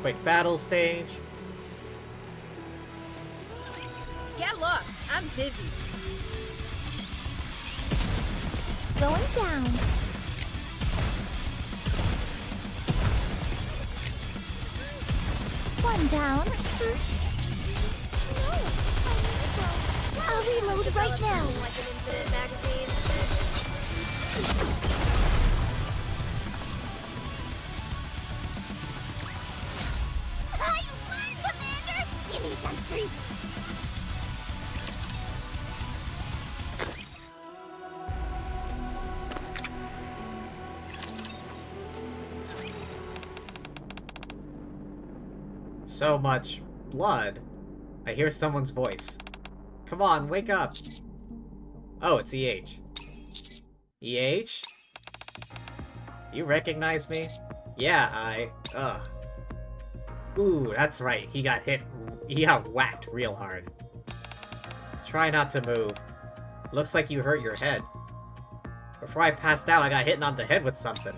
Quick battle stage. Get lost. I'm busy. Going down. One down. No, I'll reload right now. Like an infinite magazine. I won, Commander! Give me some treats! So much blood. I hear someone's voice. Come on, wake up. Oh, it's EH. EH? You recognize me? Yeah, ugh. Ooh, that's right. He got hit. He got whacked real hard. Try not to move. Looks like you hurt your head. Before I passed out, I got hit on the head with something.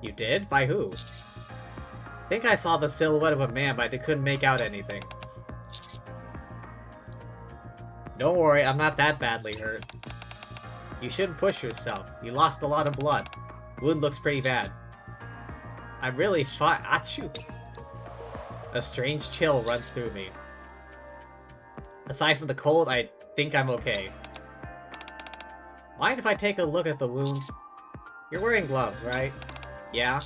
You did? By who? I think I saw the silhouette of a man, but I couldn't make out anything. Don't worry, I'm not that badly hurt. You shouldn't push yourself. You lost a lot of blood. Wound looks pretty bad. I'm really fine. Achoo! A strange chill runs through me. Aside from the cold, I think I'm okay. Mind if I take a look at the wound? You're wearing gloves, right? Yeah?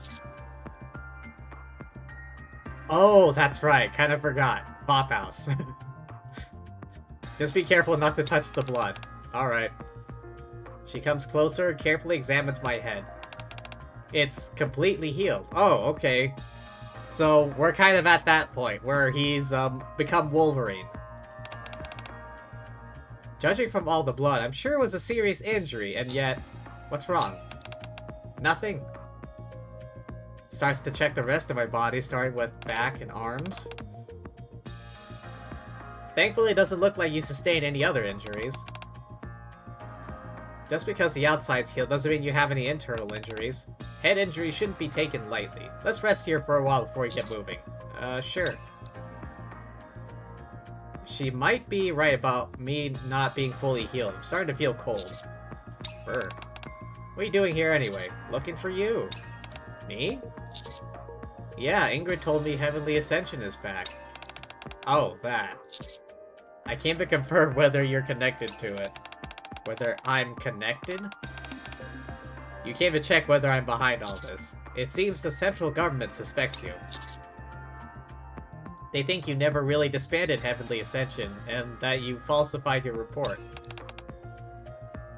Oh, that's right. Kind of forgot. Bop house. Just be careful not to touch the blood. Alright. She comes closer and carefully examines my head. It's completely healed. Oh, okay. So, we're kind of at that point, where he's, become Wolverine. Judging from all the blood, I'm sure it was a serious injury, and yet... What's wrong? Nothing. Starts to check the rest of my body, starting with back and arms. Thankfully, it doesn't look like you sustained any other injuries. Just because the outside's healed doesn't mean you have any internal injuries. Head injuries shouldn't be taken lightly. Let's rest here for a while before we get moving. Sure. She might be right about me not being fully healed. I'm starting to feel cold. Brr. What are you doing here anyway? Looking for you. Me? Yeah, Ingrid told me Heavenly Ascension is back. Oh, that. I came to confirm whether you're connected to it. Whether I'm connected? You came to check whether I'm behind all this. It seems the central government suspects you. They think you never really disbanded Heavenly Ascension, and that you falsified your report.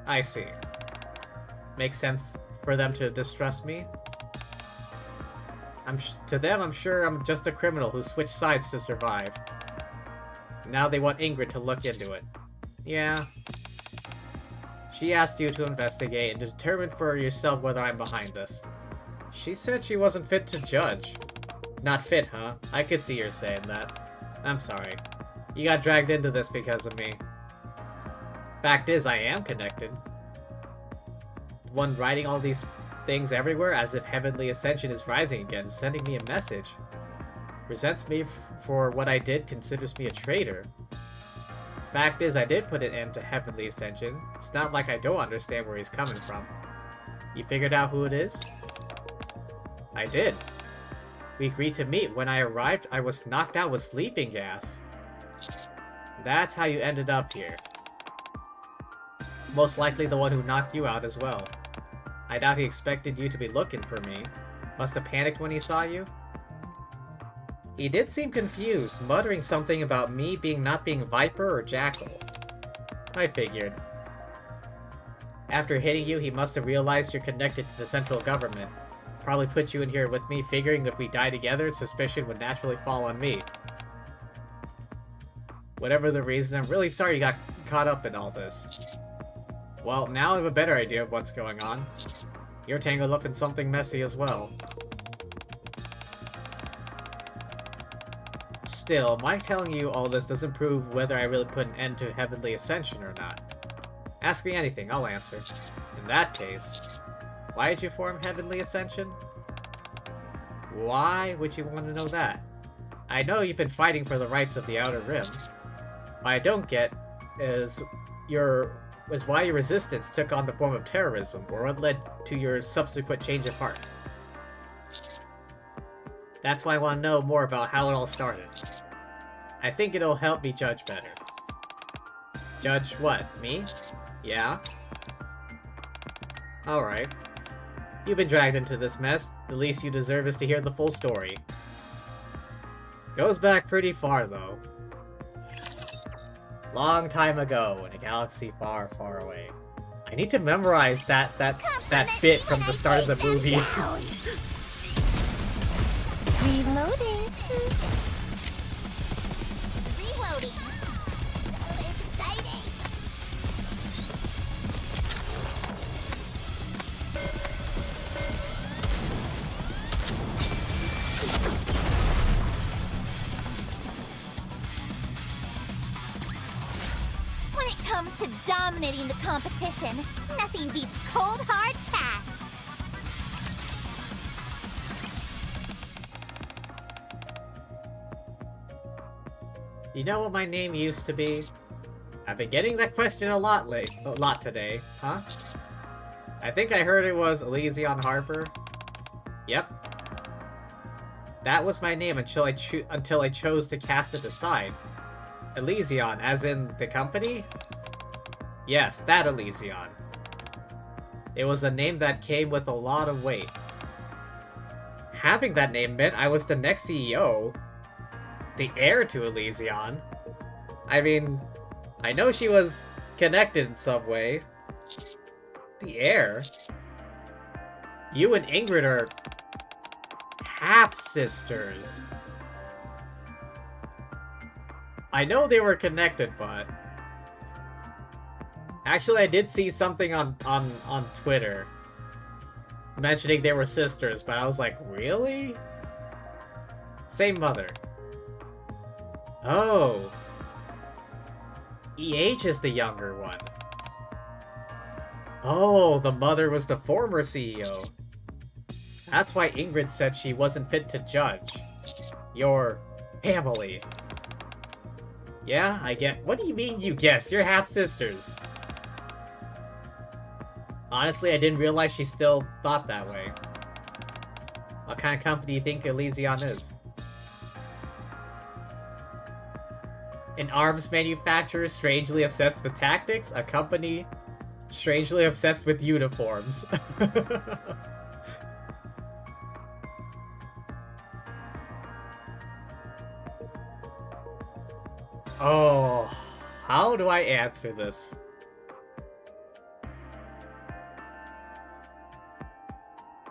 I see. Makes sense for them to distrust me? To them, I'm sure I'm just a criminal who switched sides to survive. Now they want Ingrid to look into it. Yeah. She asked you to investigate and determine for yourself whether I'm behind this. She said she wasn't fit to judge. Not fit, huh? I could see her saying that. I'm sorry. You got dragged into this because of me. Fact is, I am connected. One writing all these things everywhere as if Heavenly Ascension is rising again, sending me a message. resents me for what I did, considers me a traitor. Fact is, I did put an end to Heavenly Ascension. It's not like I don't understand where he's coming from. You figured out who it is? I did. We agreed to meet. When I arrived, I was knocked out with sleeping gas. That's how you ended up here. Most likely the one who knocked you out as well. I doubt he expected you to be looking for me. Must have panicked when he saw you. He did seem confused, muttering something about me not being Viper or Jackal. I figured. After hitting you, he must have realized you're connected to the central government. Probably put you in here with me, figuring if we die together, suspicion would naturally fall on me. Whatever the reason, I'm really sorry you got caught up in all this. Well, now I have a better idea of what's going on. You're tangled up in something messy as well. Still, my telling you all this doesn't prove whether I really put an end to Heavenly Ascension or not. Ask me anything, I'll answer. In that case, why did you form Heavenly Ascension? Why would you want to know that? I know you've been fighting for the rights of the Outer Rim. What I don't get is why your resistance took on the form of terrorism, or what led to your subsequent change of heart. That's why I want to know more about how it all started. I think it'll help me judge better. Judge what? Me? Yeah? Alright. You've been dragged into this mess. The least you deserve is to hear the full story. Goes back pretty far, though. Long time ago, in a galaxy far, far away. I need to memorize that bit from the start of the movie. Reloading. Reloading. Exciting. When it comes to dominating the competition, nothing beats cold hard cash. You know what my name used to be? I've been getting that question a lot today, huh? I think I heard it was Elysion Harper. Yep. That was my name until I chose to cast it aside. Elysion, as in the company? Yes, that Elysion. It was a name that came with a lot of weight. Having that name meant I was the next CEO. The heir to Elysion. I mean, I know she was connected in some way. The heir? You and Ingrid are half-sisters. I know they were connected, but... Actually, I did see something on Twitter mentioning they were sisters, but I was like, really? Same mother. Oh. EH is the younger one. Oh, the mother was the former CEO. That's why Ingrid said she wasn't fit to judge your family. Yeah, I get. What do you mean you guess? You're half-sisters. Honestly, I didn't realize she still thought that way. What kind of company do you think Elysion is? An arms manufacturer strangely obsessed with tactics? A company strangely obsessed with uniforms. Oh, how do I answer this?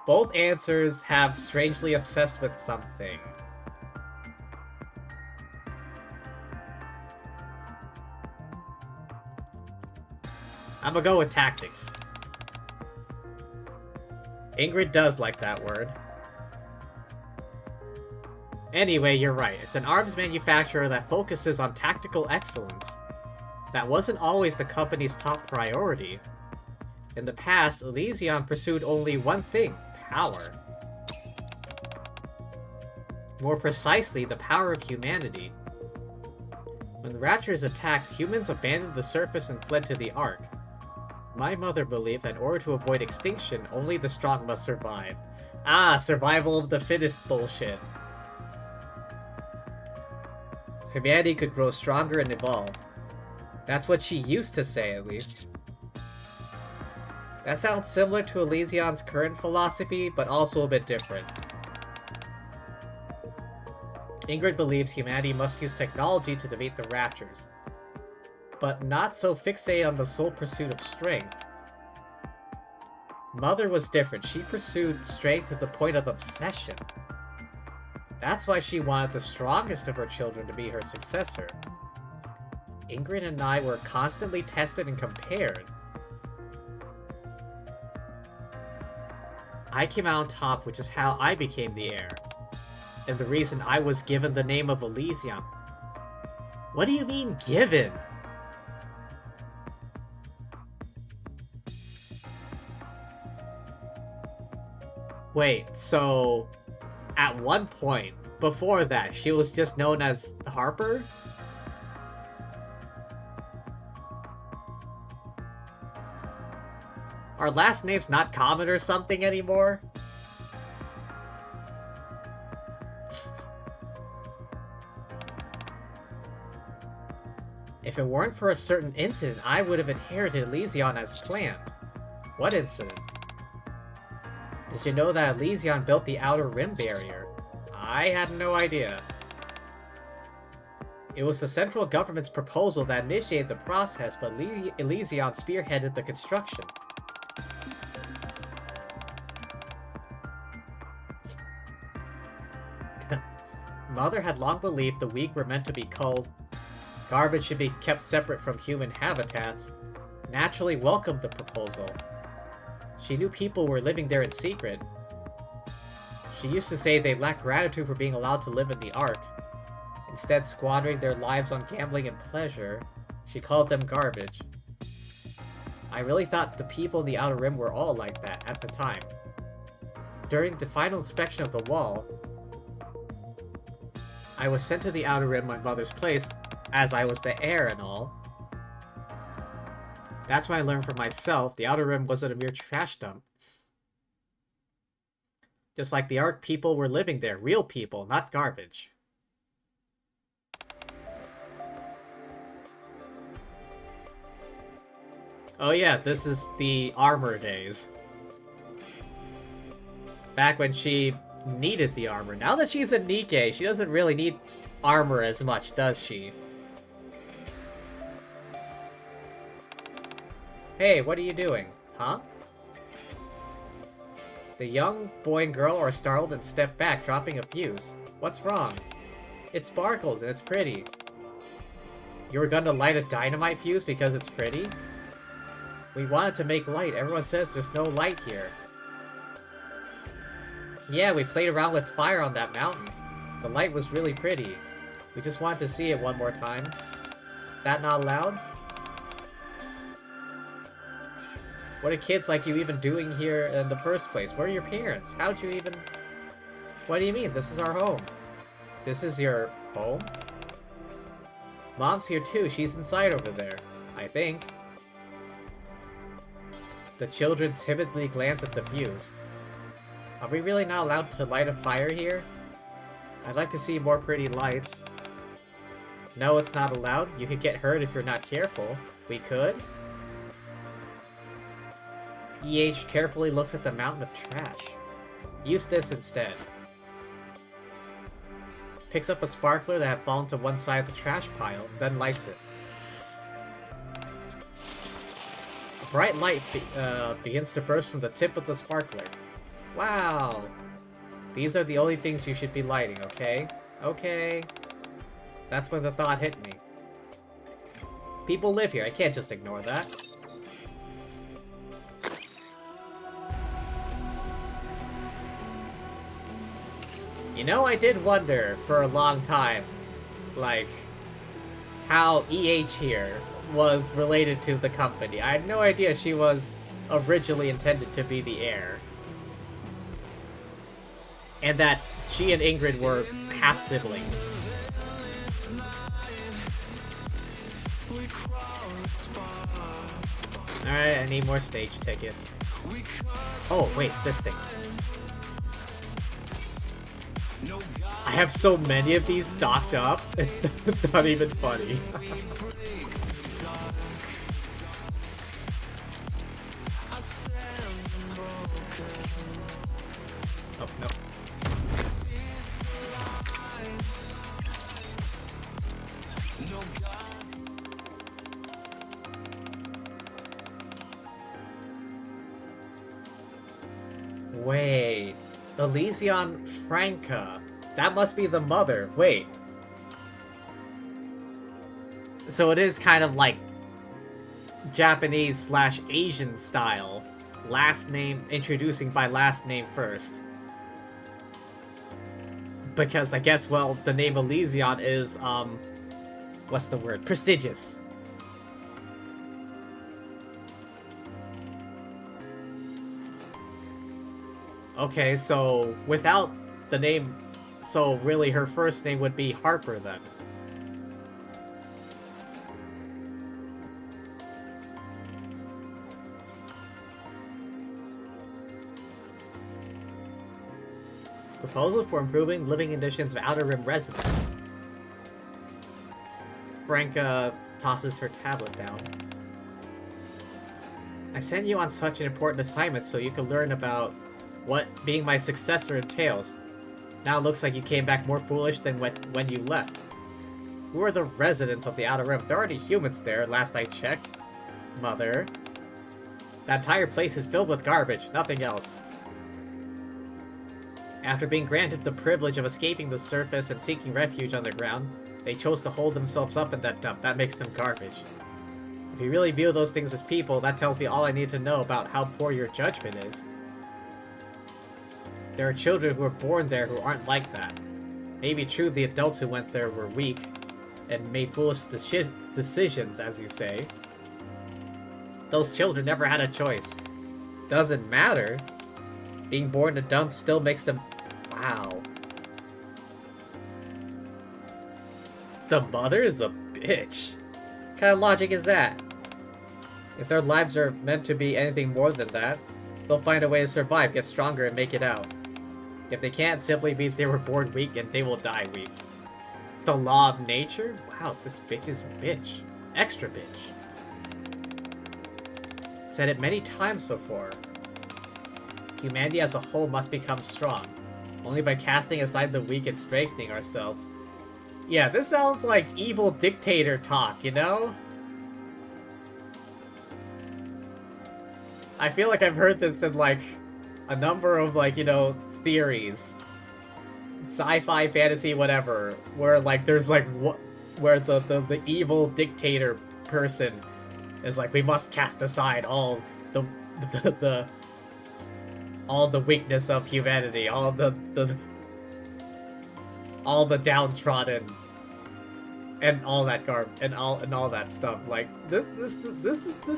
Both answers have strangely obsessed with something. I'm gonna go with tactics. Ingrid does like that word. Anyway, you're right. It's an arms manufacturer that focuses on tactical excellence. That wasn't always the company's top priority. In the past, Elysion pursued only one thing: power. More precisely, the power of humanity. When the Raptors attacked, humans abandoned the surface and fled to the Ark. My mother believed that in order to avoid extinction, only the strong must survive. Ah, survival of the fittest bullshit. Humanity could grow stronger and evolve. That's what she used to say, at least. That sounds similar to Elysion's current philosophy, but also a bit different. Ingrid believes humanity must use technology to defeat the Raptors, but not so fixated on the sole pursuit of strength. Mother was different. She pursued strength to the point of obsession. That's why she wanted the strongest of her children to be her successor. Ingrid and I were constantly tested and compared. I came out on top, which is how I became the heir. And the reason I was given the name of Elysion. What do you mean, given? Wait, so... At one point, before that, she was just known as Harper? Are last names not common or something anymore? If it weren't for a certain incident, I would have inherited Elysion as planned. What incident? Did you know that Elysion built the Outer Rim barrier? I had no idea. It was the central government's proposal that initiated the process, but Elysion spearheaded the construction. Mother had long believed the weak were meant to be culled. Garbage should be kept separate from human habitats. Naturally welcomed the proposal. She knew people were living there in secret. She used to say they lacked gratitude for being allowed to live in the Ark. Instead squandering their lives on gambling and pleasure, she called them garbage. I really thought the people in the Outer Rim were all like that at the time. During the final inspection of the wall, I was sent to the Outer Rim, my mother's place, as I was the heir and all. That's when I learned for myself the Outer Rim wasn't a mere trash dump. Just like the Ark, people were living there. Real people, not garbage. Oh yeah, this is the armor days. Back when she needed the armor. Now that she's a Nikke, she doesn't really need armor as much, does she? Hey, what are you doing? Huh? The young boy and girl are startled and step back, dropping a fuse. What's wrong? It sparkles and it's pretty. You were gonna light a dynamite fuse because it's pretty? We wanted to make light. Everyone says there's no light here. Yeah, we played around with fire on that mountain. The light was really pretty. We just wanted to see it one more time. That not allowed? What are kids like you even doing here in the first place? Where are your parents? How'd you even... What do you mean? This is our home. This is your home? Mom's here too. She's inside over there. I think. The children timidly glance at the fuse. Are we really not allowed to light a fire here? I'd like to see more pretty lights. No, it's not allowed. You could get hurt if you're not careful. We could? EH carefully looks at the mountain of trash. Use this instead. Picks up a sparkler that had fallen to one side of the trash pile, then lights it. A bright light begins to burst from the tip of the sparkler. Wow! These are the only things you should be lighting, okay? Okay. That's when the thought hit me. People live here, I can't just ignore that. You know, I did wonder for a long time, like, how EH here was related to the company. I had no idea she was originally intended to be the heir. and that she and Ingrid were half-siblings. Alright, I need more stage tickets. Oh, wait, this thing. I have so many of these stocked up, it's not even funny. Oh, no. Wait, Elysion Franca. That must be the mother. Wait. So it is kind of like Japanese/Asian style. Last name, introducing by last name first. Because I guess, well, the name Elysion is, what's the word? Prestigious. Okay, so without the name, so really her first name would be Harper then. Proposal for improving living conditions of Outer Rim residents. Franca tosses her tablet down. I sent you on such an important assignment so you could learn about what being my successor entails. Now it looks like you came back more foolish than when you left. Who are the residents of the Outer Rim? There are already humans there, last I checked. Mother. That entire place is filled with garbage, nothing else. After being granted the privilege of escaping the surface and seeking refuge underground, they chose to hold themselves up in that dump. That makes them garbage. If you really view those things as people, that tells me all I need to know about how poor your judgment is. There are children who were born there who aren't like that. Maybe true the adults who went there were weak and made foolish decisions, as you say. Those children never had a choice. Doesn't matter. Being born in a dump still makes them... Wow. The mother is a bitch. What kind of logic is that? If their lives are meant to be anything more than that, they'll find a way to survive, get stronger, and make it out. If they can't, simply means they were born weak and they will die weak. The law of nature? Wow, this bitch is a bitch. Extra bitch. Said it many times before. Humanity as a whole must become strong. Only by casting aside the weak and strengthening ourselves. Yeah, this sounds like evil dictator talk, you know? I feel like I've heard this in, like, a number of, like, you know, theories. Sci-fi, fantasy, whatever. Where, like, there's, like, where the evil dictator person is like, we must cast aside all all the weakness of humanity, all the downtrodden, and all that and all that stuff. Like this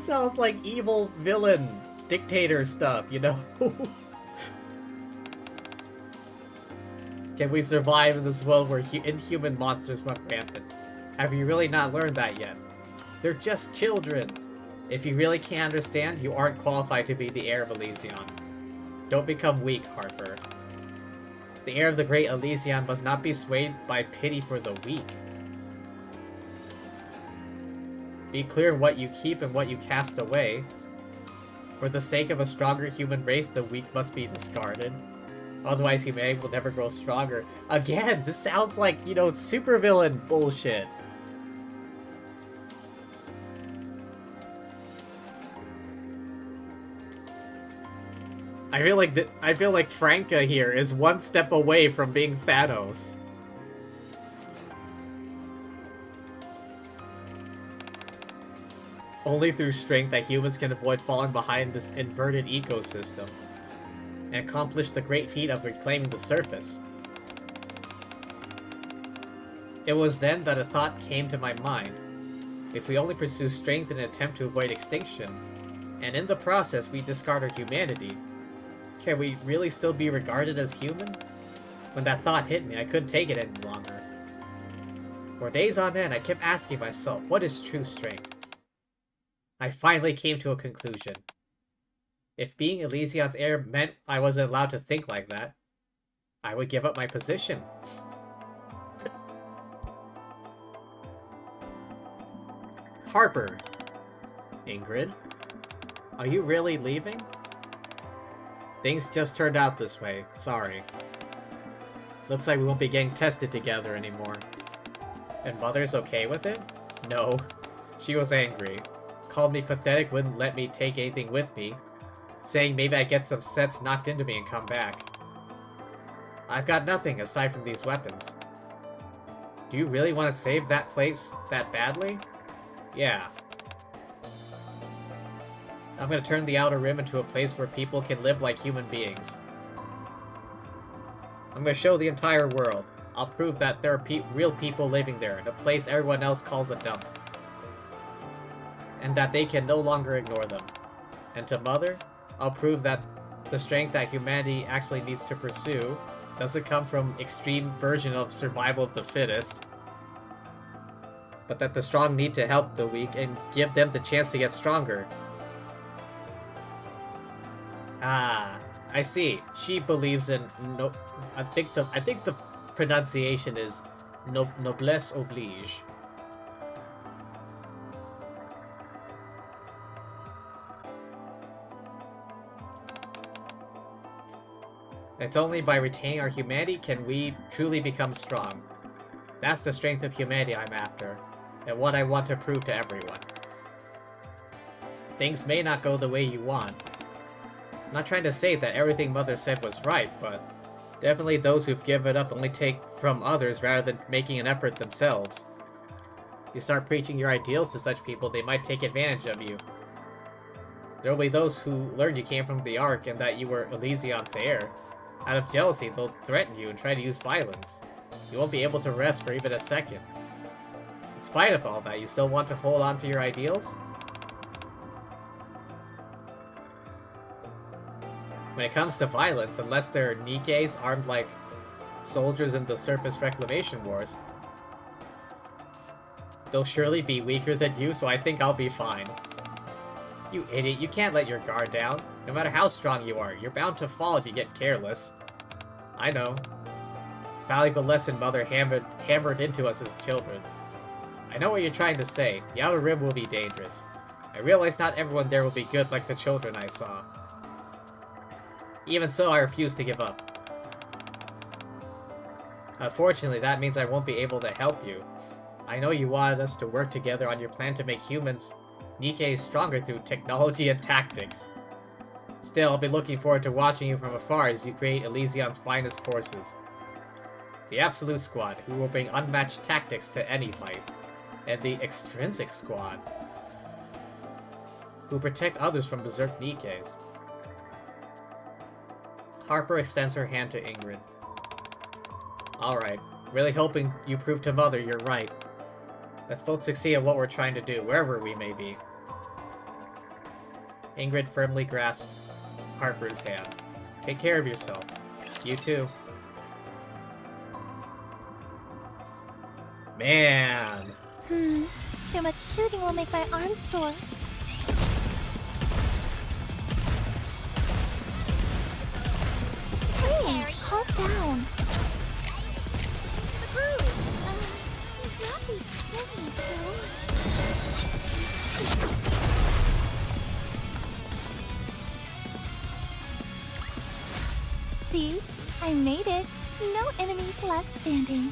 sounds like evil villain dictator stuff, you know? Can we survive in this world where inhuman monsters run rampant? Have you really not learned that yet? They're just children. If you really can't understand, you aren't qualified to be the heir of Elysion. Don't become weak, Harper. The heir of the great Elysion must not be swayed by pity for the weak. Be clear in what you keep and what you cast away. For the sake of a stronger human race, the weak must be discarded. Otherwise, humanity will never grow stronger. Again, this sounds like, you know, supervillain bullshit. I feel like Franca here is one step away from being Thanos. Only through strength that humans can avoid falling behind this inverted ecosystem and accomplish the great feat of reclaiming the surface. It was then that a thought came to my mind. If we only pursue strength in an attempt to avoid extinction, and in the process we discard our humanity, can we really still be regarded as human? When that thought hit me, I couldn't take it any longer. For days on end, I kept asking myself, what is true strength? I finally came to a conclusion. If being Elysion's heir meant I wasn't allowed to think like that, I would give up my position. Harper. Ingrid? Are you really leaving? Things just turned out this way. Sorry. Looks like we won't be getting tested together anymore. And Mother's okay with it? No. She was angry. Called me pathetic, wouldn't let me take anything with me. Saying maybe I'd get some sense knocked into me and come back. I've got nothing aside from these weapons. Do you really want to save that place that badly? Yeah. I'm gonna turn the Outer Rim into a place where people can live like human beings. I'm gonna show the entire world. I'll prove that there are real people living there, in a place everyone else calls a dump. And that they can no longer ignore them. And to Mother, I'll prove that the strength that humanity actually needs to pursue doesn't come from extreme version of survival of the fittest, but that the strong need to help the weak and give them the chance to get stronger. Ah, I see. She believes in no. I think the pronunciation is noblesse oblige. It's only by retaining our humanity can we truly become strong. That's the strength of humanity I'm after, and what I want to prove to everyone. Things may not go the way you want. I'm not trying to say that everything Mother said was right, but definitely those who've given up only take from others rather than making an effort themselves. You start preaching your ideals to such people, they might take advantage of you. There will be those who learn you came from the Ark and that you were Elysion's heir. Out of jealousy, they'll threaten you and try to use violence. You won't be able to rest for even a second. In spite of all that, you still want to hold on to your ideals? When it comes to violence, unless they're Nikkes armed like soldiers in the Surface Reclamation Wars, they'll surely be weaker than you, so I think I'll be fine. You idiot, you can't let your guard down. No matter how strong you are, you're bound to fall if you get careless. I know. Valuable lesson Mother hammered into us as children. I know what you're trying to say. The Outer Rim will be dangerous. I realize not everyone there will be good like the children I saw. Even so, I refuse to give up. Unfortunately, that means I won't be able to help you. I know you wanted us to work together on your plan to make humans, Nikke, stronger through technology and tactics. Still, I'll be looking forward to watching you from afar as you create Elysion's finest forces. The Absolute Squad, who will bring unmatched tactics to any fight. And the Extrinsic Squad, who protect others from berserk Nikkes. Harper extends her hand to Ingrid. Alright, really hoping you prove to Mother you're right. Let's both succeed at what we're trying to do, wherever we may be. Ingrid firmly grasps Harper's hand. Take care of yourself. You too. Man. Too much shooting will make my arms sore. Hey, calm down. See? I made it. No enemies left standing.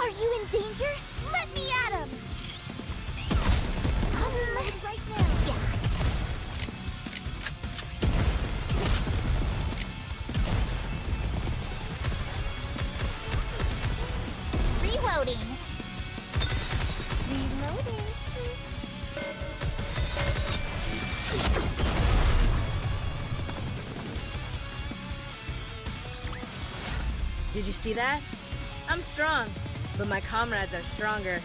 Are you in danger? Let me at him! Right now. Yeah. Reloading. Reloading. Did you see that? I'm strong. but my comrades are stronger.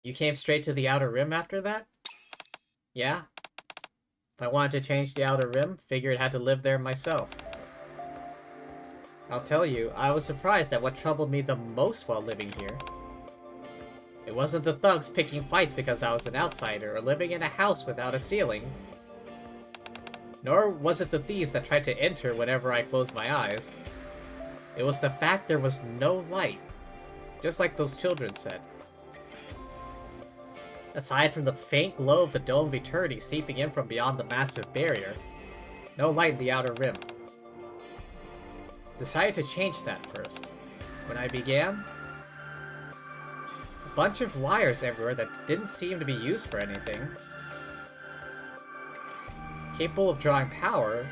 You came straight to the Outer Rim after that? Yeah? If I wanted to change the Outer Rim, figured I had to live there myself. I'll tell you, I was surprised at what troubled me the most while living here. It wasn't the thugs picking fights because I was an outsider or living in a house without a ceiling. Nor was it the thieves that tried to enter whenever I closed my eyes. It was the fact there was no light. Just like those children said. Aside from the faint glow of the Dome of Eternity seeping in from beyond the massive barrier, no light in the Outer Rim. Decided to change that first. When I began, a bunch of wires everywhere that didn't seem to be used for anything. Capable of drawing power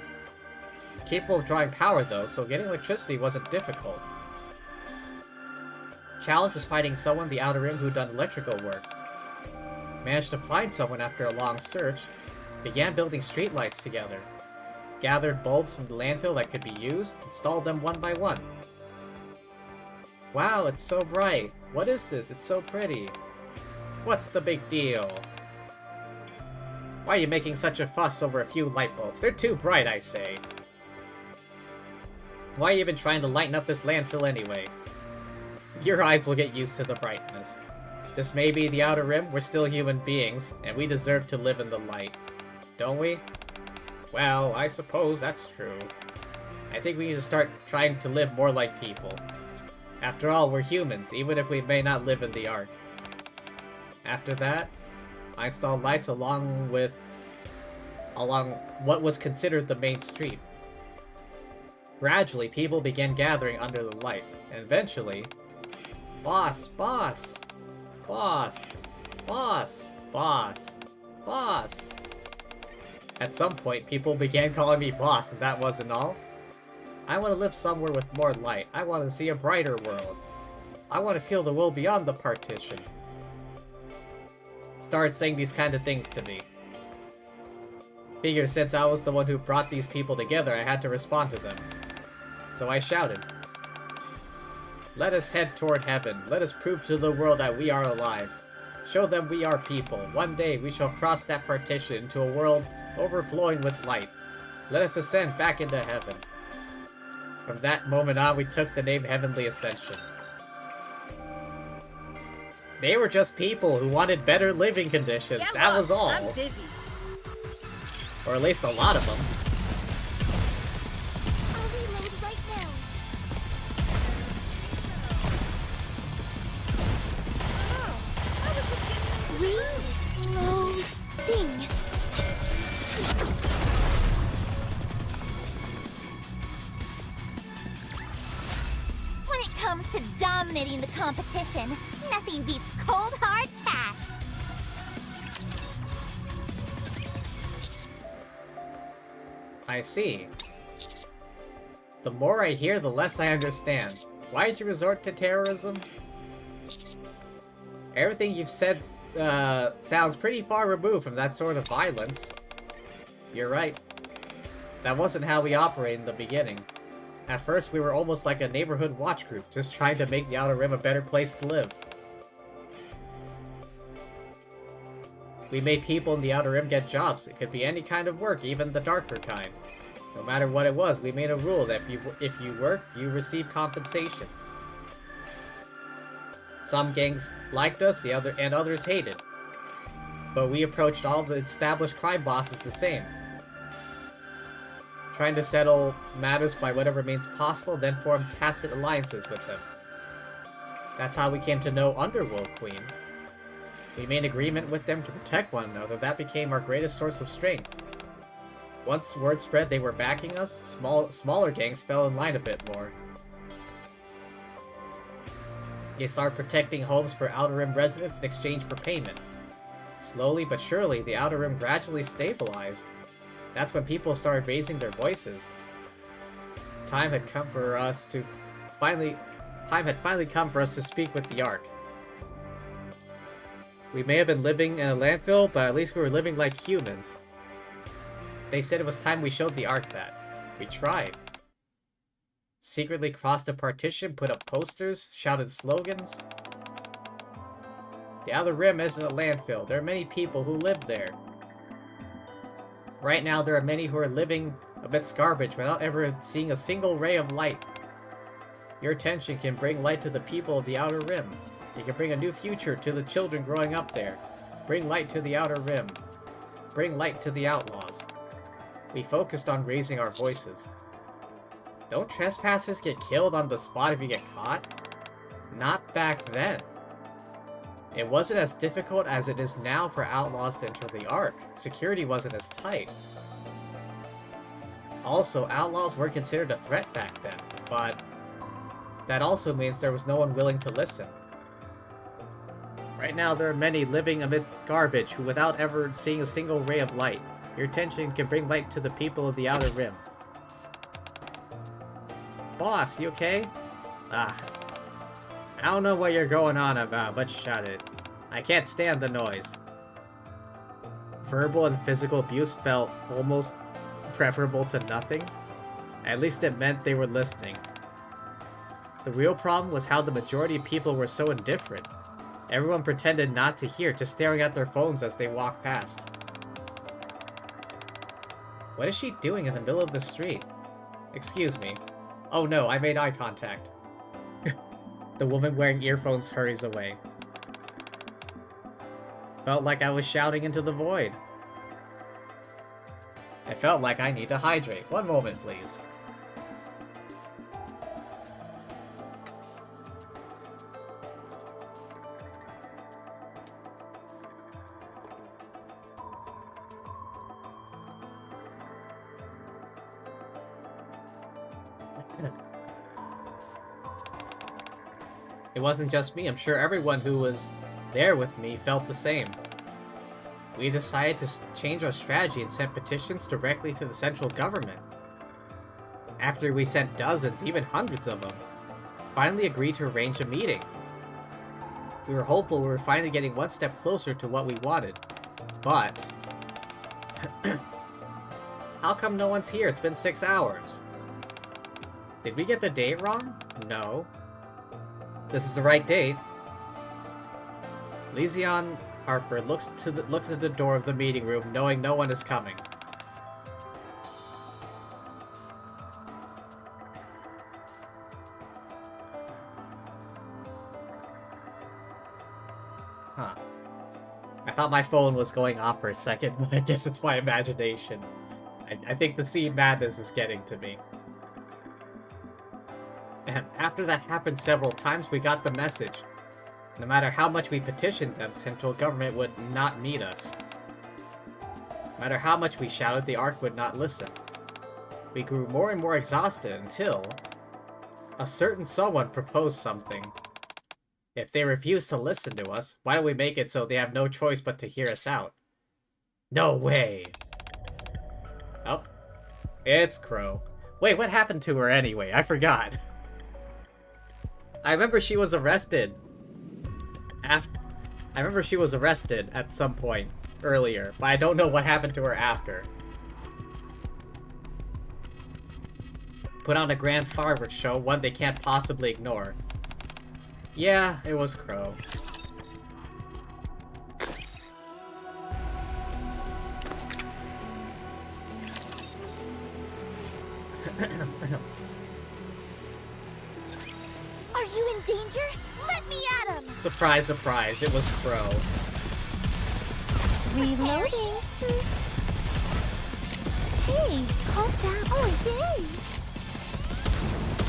though, so getting electricity wasn't difficult. Challenge was finding someone in the Outer Rim who'd done electrical work. Managed to find someone after a long search, began building streetlights together. Gathered bulbs from the landfill that could be used, installed them one by one. Wow, it's so bright. What is this? It's so pretty. What's the big deal? Why are you making such a fuss over a few light bulbs? They're too bright, I say. Why are you even trying to lighten up this landfill anyway? Your eyes will get used to the brightness. This may be the Outer Rim, we're still human beings, and we deserve to live in the light. Don't we? Well, I suppose that's true. I think we need to start trying to live more like people. After all, we're humans, even if we may not live in the Ark. After that, I installed lights along what was considered the main street. Gradually, people began gathering under the light, and eventually... Boss! Boss! Boss! Boss! Boss! Boss! At some point, people began calling me boss, and that wasn't all. I want to live somewhere with more light. I want to see a brighter world. I want to feel the world beyond the partition. Started saying these kind of things to me. Figure since I was the one who brought these people together, I had to respond to them. So I shouted. Let us head toward heaven. Let us prove to the world that we are alive. Show them we are people. One day we shall cross that partition into a world overflowing with light. Let us ascend back into heaven. From that moment on, we took the name Heavenly Ascension. They were just people who wanted better living conditions. Get that lost. was all. I'm busy. Or at least a lot of them. I'll reload right now. Reloading. When it comes to dominating the competition, nothing beats cold hard cash. I see. The more I hear, the less I understand. Why did you resort to terrorism? Everything you've said sounds pretty far removed from that sort of violence. You're right. That wasn't how we operated in the beginning. At first, we were almost like a neighborhood watch group, just trying to make the Outer Rim a better place to live. We made people in the Outer Rim get jobs. It could be any kind of work, even the darker kind. No matter what it was, we made a rule that if you work, you receive compensation. Some gangs liked us, and others hated. But we approached all the established crime bosses the same. Trying to settle matters by whatever means possible, then form tacit alliances with them. That's how we came to know Underworld Queen. We made an agreement with them to protect one another. That became our greatest source of strength. Once word spread they were backing us, smaller gangs fell in line a bit more. They started protecting homes for Outer Rim residents in exchange for payment. Slowly but surely, the Outer Rim gradually stabilized. That's when people started raising their voices. Time had finally come for us to speak with the Ark. We may have been living in a landfill, but at least we were living like humans. They said it was time we showed the Ark that. We tried. Secretly crossed a partition, put up posters, shouted slogans. The Outer Rim isn't a landfill. There are many people who live there. Right now, there are many who are living amidst garbage without ever seeing a single ray of light. Your attention can bring light to the people of the Outer Rim. You can bring a new future to the children growing up there. Bring light to the Outer Rim. Bring light to the outlaws. We focused on raising our voices. Don't trespassers get killed on the spot if you get caught? Not back then. It wasn't as difficult as it is now for outlaws to enter the Ark. Security wasn't as tight. Also, outlaws weren't considered a threat back then, but that also means there was no one willing to listen. Right now, there are many living amidst garbage who, without ever seeing a single ray of light. Your attention can bring light to the people of the Outer Rim. Boss, you okay? Ah. I don't know what you're going on about, but shut it. I can't stand the noise. Verbal and physical abuse felt almost preferable to nothing. At least it meant they were listening. The real problem was how the majority of people were so indifferent. Everyone pretended not to hear, just staring at their phones as they walked past. What is she doing in the middle of the street? Excuse me. Oh no, I made eye contact. The woman wearing earphones hurries away. Felt like I was shouting into the void. I felt like I need to hydrate. One moment, please. It wasn't just me, I'm sure everyone who was there with me felt the same. We decided to change our strategy and sent petitions directly to the central government. After we sent dozens, even hundreds of them, finally agreed to arrange a meeting. We were hopeful we were finally getting one step closer to what we wanted. But... how come no one's here? It's been 6 hours. Did we get the date wrong? No. This is the right date. Lysion Harper looks at the door of the meeting room, knowing no one is coming. Huh. I thought my phone was going off for a second, but I guess it's my imagination. I think the scene madness is getting to me. And after that happened several times, we got the message. No matter how much we petitioned them, central government would not meet us. No matter how much we shouted, the Ark would not listen. We grew more and more exhausted until... a certain someone proposed something. If they refuse to listen to us, why don't we make it so they have no choice but to hear us out? No way! Oh. It's Crow. Wait, what happened to her anyway? I forgot. I remember she was arrested. I remember she was arrested at some point earlier, but I don't know what happened to her after. Put on a grand fireworks show, one they can't possibly ignore. Yeah, it was Crow. Are you in danger? Let me at him! Surprise, surprise, it was Crow. Reloading. Hey, calm down. Oh, yay!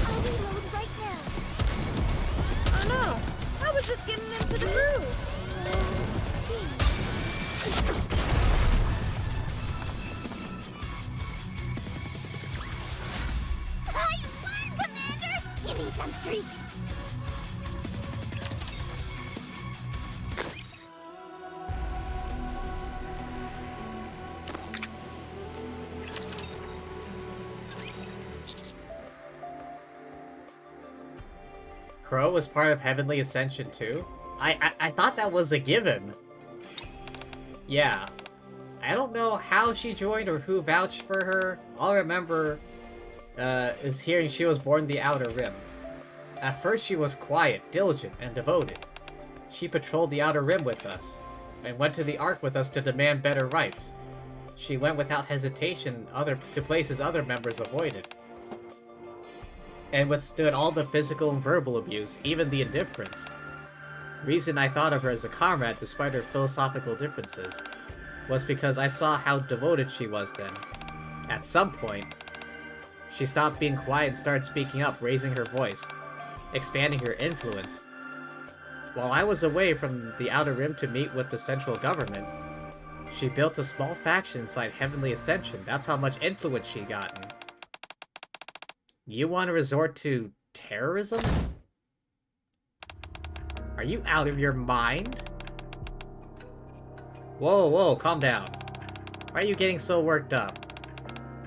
I'll reload right now. Oh no, I was just getting into the groove. I won, Commander! Give me some treats. Crow was part of Heavenly Ascension too? I thought that was a given. Yeah. I don't know how she joined or who vouched for her. All I remember is hearing she was born in the Outer Rim. At first she was quiet, diligent, and devoted. She patrolled the Outer Rim with us, and went to the Ark with us to demand better rights. She went without hesitation to places other members avoided, and withstood all the physical and verbal abuse, even the indifference. The reason I thought of her as a comrade despite her philosophical differences was because I saw how devoted she was then. At some point, she stopped being quiet and started speaking up, raising her voice, expanding her influence. While I was away from the Outer Rim to meet with the central government, she built a small faction inside Heavenly Ascension. That's how much influence she gotten. You want to resort to terrorism? Are you out of your mind? Whoa, whoa, calm down. Why are you getting so worked up?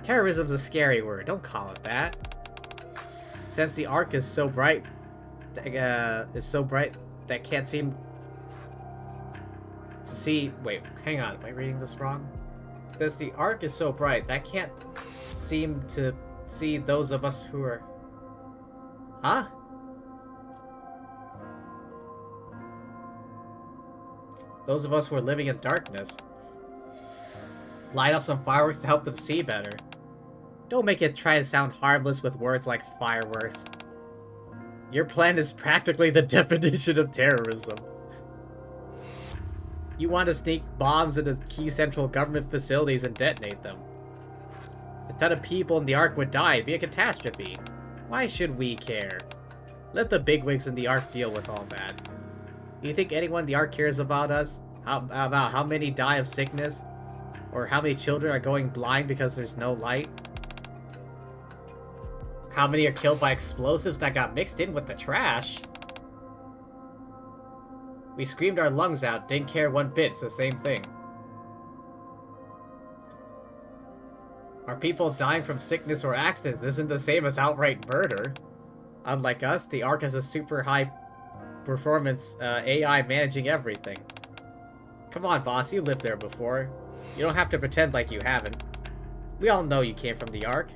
Terrorism's a scary word, don't call it that. Since the Ark is so bright, that can't seem to see... Wait, hang on, am I reading this wrong? Since the Ark is so bright, that can't seem to see those of us who are... Huh? Those of us who are living in darkness. Light up some fireworks to help them see better. Don't make it try to sound harmless with words like fireworks. Your plan is practically the definition of terrorism. You want to sneak bombs into key central government facilities and detonate them. A ton of people in the Ark would die, it'd be a catastrophe. Why should we care? Let the bigwigs in the Ark deal with all that. Do you think anyone in the Ark cares about us? About how many die of sickness? Or how many children are going blind because there's no light? How many are killed by explosives that got mixed in with the trash? We screamed our lungs out, didn't care one bit, it's the same thing. Are people dying from sickness or accidents isn't the same as outright murder. Unlike us, the Ark has a super high performance AI managing everything. Come on, boss, you lived there before. You don't have to pretend like you haven't. We all know you came from the Ark.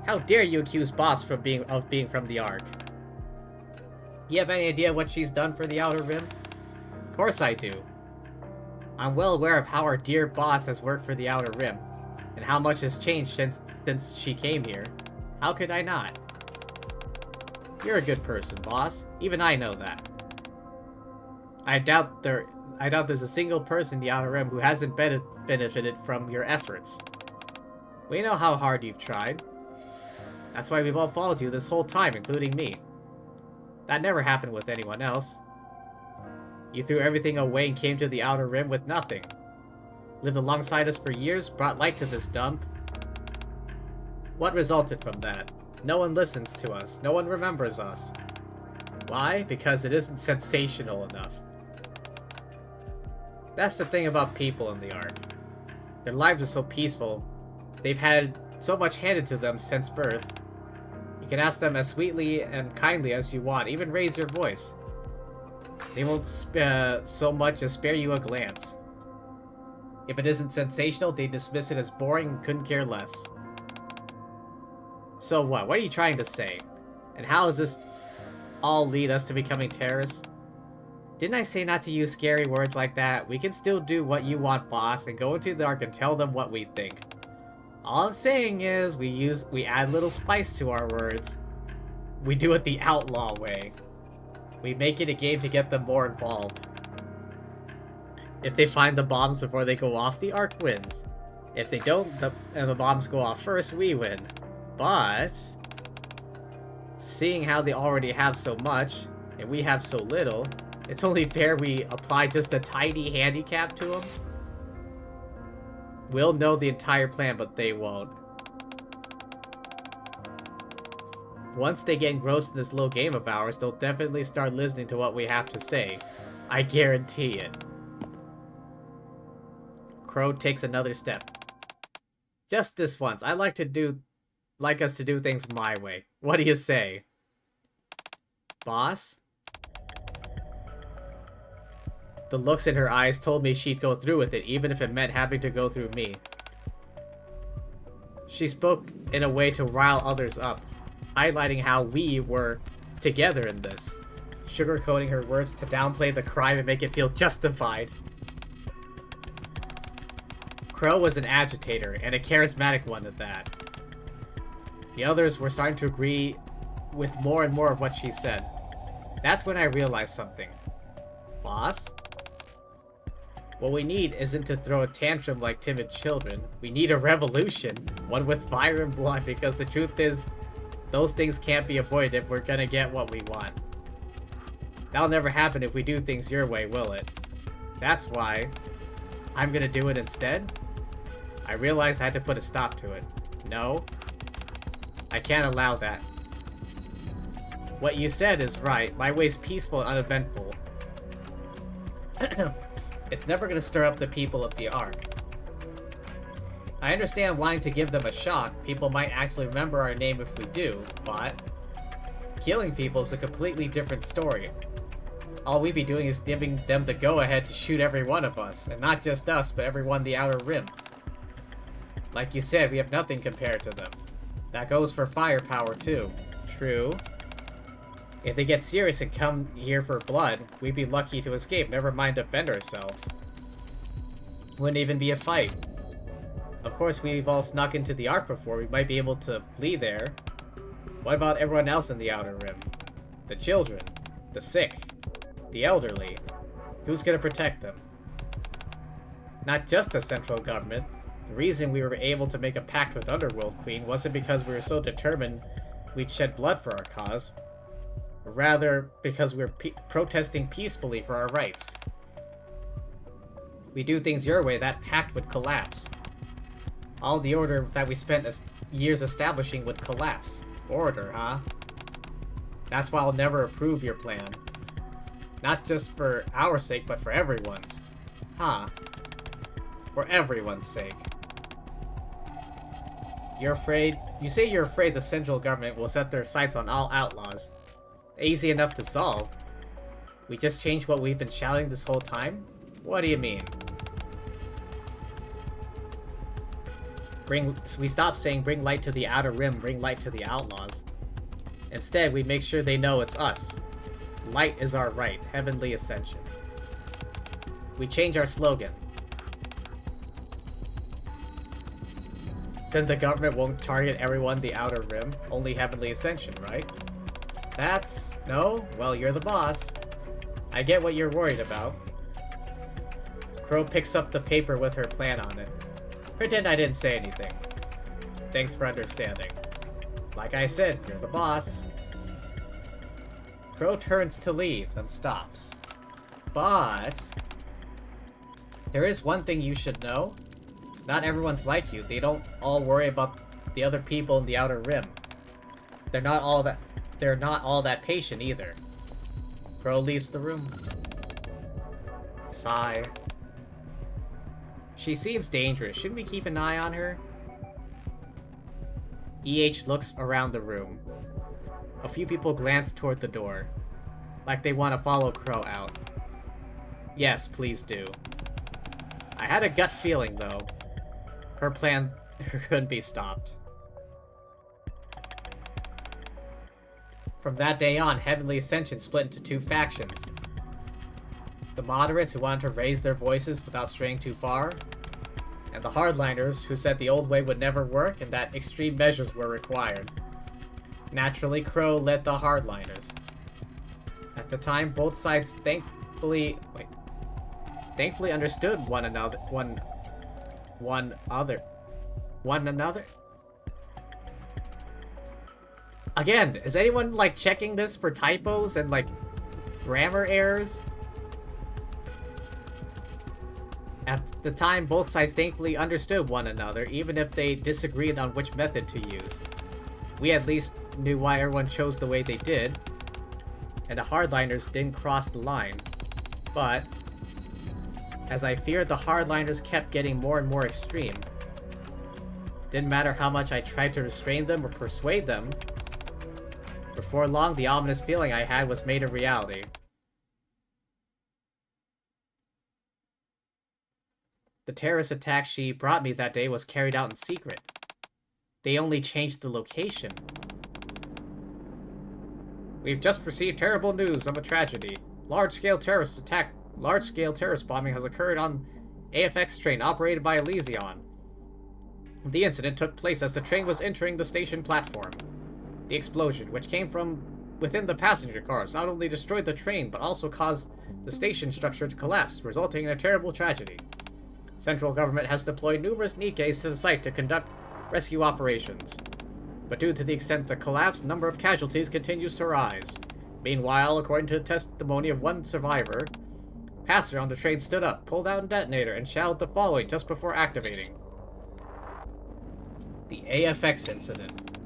How dare you accuse Boss of being from the Ark? You have any idea what she's done for the Outer Rim? Of course I do. I'm well aware of how our dear boss has worked for the Outer Rim, and how much has changed since she came here. How could I not? You're a good person, boss. Even I know that. I doubt there's a single person in the Outer Rim who hasn't benefited from your efforts. We know how hard you've tried. That's why we've all followed you this whole time, including me. That never happened with anyone else. You threw everything away and came to the Outer Rim with nothing. Lived alongside us for years, brought light to this dump. What resulted from that? No one listens to us. No one remembers us. Why? Because it isn't sensational enough. That's the thing about people in the Ark. Their lives are so peaceful. They've had so much handed to them since birth. You can ask them as sweetly and kindly as you want, even raise your voice. They won't so much as spare you a glance. If it isn't sensational, they dismiss it as boring and couldn't care less. So what? What are you trying to say? And how does this all lead us to becoming terrorists? Didn't I say not to use scary words like that? We can still do what you want, boss, and go into the Ark and tell them what we think. All I'm saying is, we add a little spice to our words. We do it the outlaw way. We make it a game to get them more involved. If they find the bombs before they go off, the Ark wins. If they don't, and the bombs go off first, we win. But seeing how they already have so much, and we have so little, it's only fair we apply just a tiny handicap to them. We'll know the entire plan, but they won't. Once they get engrossed in this little game of ours, they'll definitely start listening to what we have to say. I guarantee it. Crow takes another step. Just this once. I like us to do things my way. What do you say? Boss? The looks in her eyes told me she'd go through with it, even if it meant having to go through me. She spoke in a way to rile others up, highlighting how we were together in this, sugarcoating her words to downplay the crime and make it feel justified. Crow was an agitator, and a charismatic one at that. The others were starting to agree with more and more of what she said. That's when I realized something. Boss? What we need isn't to throw a tantrum like timid children. We need a revolution. One with fire and blood, because the truth is, those things can't be avoided if we're gonna get what we want. That'll never happen if we do things your way, will it? That's why I'm gonna do it instead. I realized I had to put a stop to it. No, I can't allow that. What you said is right. My way's peaceful and uneventful. It's never gonna stir up the people of the Ark. I understand wanting to give them a shock. People might actually remember our name if we do, but killing people is a completely different story. All we'd be doing is giving them the go-ahead to shoot every one of us, and not just us, but everyone in the Outer Rim. Like you said, we have nothing compared to them. That goes for firepower too. True. If they get serious and come here for blood, we'd be lucky to escape, never mind defend ourselves. Wouldn't even be a fight. Of course, we've all snuck into the Ark before, we might be able to flee there. What about everyone else in the Outer Rim? The children, the sick, the elderly. Who's gonna protect them? Not just the central government. The reason we were able to make a pact with Underworld Queen wasn't because we were so determined we'd shed blood for our cause. Rather, because we were protesting peacefully for our rights. We do things your way, that pact would collapse. All the order that we spent years establishing would collapse. Order, huh? That's why I'll never approve your plan. Not just for our sake, but for everyone's. Huh? For everyone's sake. You're afraid? You say you're afraid the central government will set their sights on all outlaws. Easy enough to solve. We just changed what we've been shouting this whole time? What do you mean? We stopped saying bring light to the Outer Rim, bring light to the outlaws. Instead, we make sure they know it's us. Light is our right, heavenly ascension. We change our slogan. Then the government won't target everyone in the Outer Rim, only heavenly ascension, right? That's... no? Well, you're the boss. I get what you're worried about. Crow picks up the paper with her plan on it. Pretend I didn't say anything. Thanks for understanding. Like I said, you're the boss. Crow turns to leave, then stops. But... there is one thing you should know. Not everyone's like you. They don't all worry about the other people in the Outer Rim. They're not all that patient either. Crow leaves the room. Sigh. She seems dangerous. Shouldn't we keep an eye on her? EH looks around the room. A few people glance toward the door. Like they want to follow Crow out. Yes, please do. I had a gut feeling, though. Her plan couldn't be stopped. From that day on, Heavenly Ascension split into two factions. The moderates who wanted to raise their voices without straying too far, and the hardliners who said the old way would never work and that extreme measures were required. Naturally, Crow led the hardliners. At the time, both sides thankfully understood one another. Again, is anyone like checking this for typos and like grammar errors? At the time, both sides thankfully understood one another, even if they disagreed on which method to use. We at least knew why everyone chose the way they did, and the hardliners didn't cross the line. But, as I feared, the hardliners kept getting more and more extreme. Didn't matter how much I tried to restrain them or persuade them. Before long, the ominous feeling I had was made a reality. The terrorist attack she brought me that day was carried out in secret. They only changed the location. We've just received terrible news of a tragedy. Large-scale terrorist bombing has occurred on AFX train operated by Elysion. The incident took place as the train was entering the station platform. The explosion, which came from within the passenger cars, not only destroyed the train, but also caused the station structure to collapse, resulting in a terrible tragedy. Central government has deployed numerous Nikkes to the site to conduct rescue operations. But due to the extent of the collapse, number of casualties continues to rise. Meanwhile, according to the testimony of one survivor, passenger on the train stood up, pulled out a detonator, and shouted the following just before activating. The AFX incident.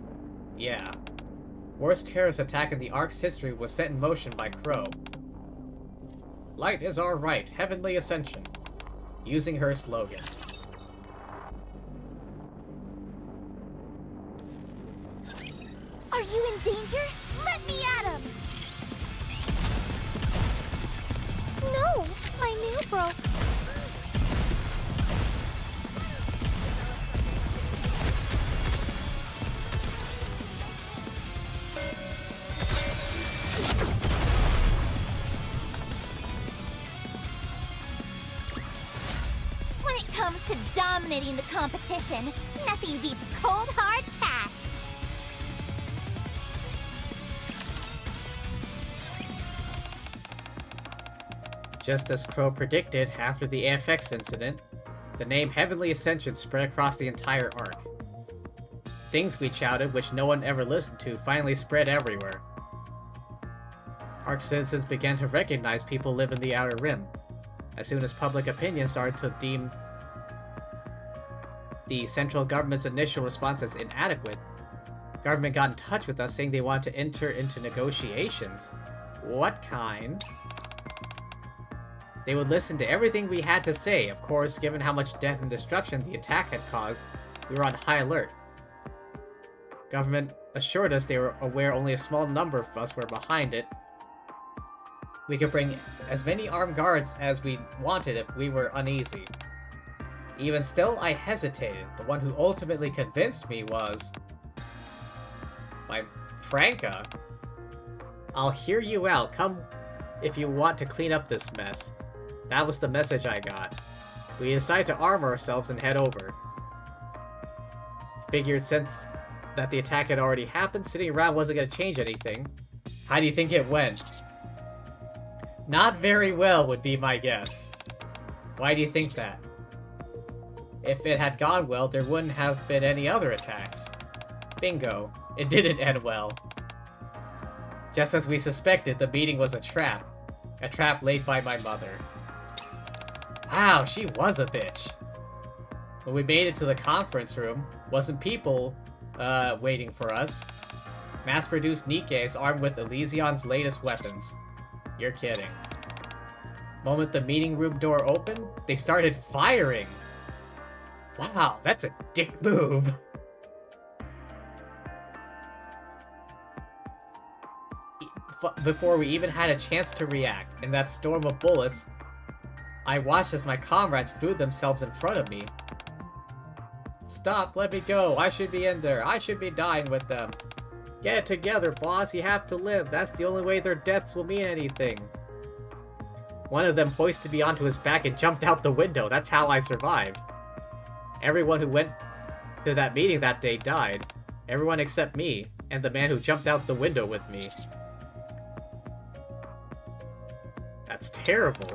Yeah. Worst terrorist attack in the Ark's history was set in motion by Crow. Light is our right, heavenly ascension. Using her slogan. Are you in danger? Let me at him! No! My nail broke. When it comes to dominating the competition, nothing beats cold hard cash. Just as Crow predicted, after the AFX incident, the name Heavenly Ascension spread across the entire Ark. Things we shouted, which no one ever listened to, finally spread everywhere. Ark citizens began to recognize people live in the Outer Rim. As soon as public opinion started to deem the central government's initial response as inadequate, government got in touch with us saying they wanted to enter into negotiations. What kind? They would listen to everything we had to say. Of course, given how much death and destruction the attack had caused, we were on high alert. Government assured us they were aware only a small number of us were behind it. We could bring as many armed guards as we wanted if we were uneasy. Even still, I hesitated. The one who ultimately convinced me was... my Franca. I'll hear you out. Come if you want to clean up this mess. That was the message I got. We decided to arm ourselves and head over. Figured since that the attack had already happened, sitting around wasn't going to change anything. How do you think it went? Not very well would be my guess. Why do you think that? If it had gone well, there wouldn't have been any other attacks. Bingo. It didn't end well. Just as we suspected, the meeting was a trap. A trap laid by my mother. Wow, she was a bitch. When we made it to the conference room, wasn't people, waiting for us. Mass-produced Nikkes armed with Elysion's latest weapons. You're kidding. Moment the meeting room door opened, they started firing. Wow, that's a dick move. Before we even had a chance to react, in that storm of bullets, I watched as my comrades threw themselves in front of me. Stop, let me go, I should be in there, I should be dying with them. Get it together, boss, you have to live, that's the only way their deaths will mean anything. One of them hoisted me onto his back and jumped out the window, that's how I survived. Everyone who went to that meeting that day died. Everyone except me, and the man who jumped out the window with me. That's terrible.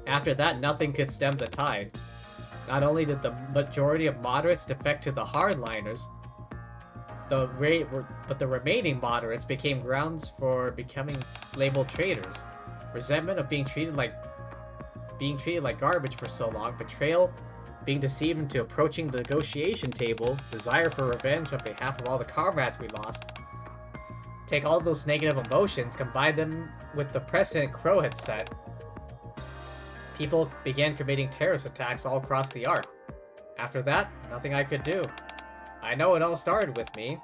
After that, nothing could stem the tide. Not only did the majority of moderates defect to the hardliners, but the remaining moderates became grounds for becoming labeled traitors. Resentment of being treated like garbage for so long, betrayal, being deceived into approaching the negotiation table, desire for revenge on behalf of all the comrades we lost. Take all those negative emotions, combine them with the precedent Crow had set. People began committing terrorist attacks all across the Ark. After that, nothing I could do. I know it all started with me.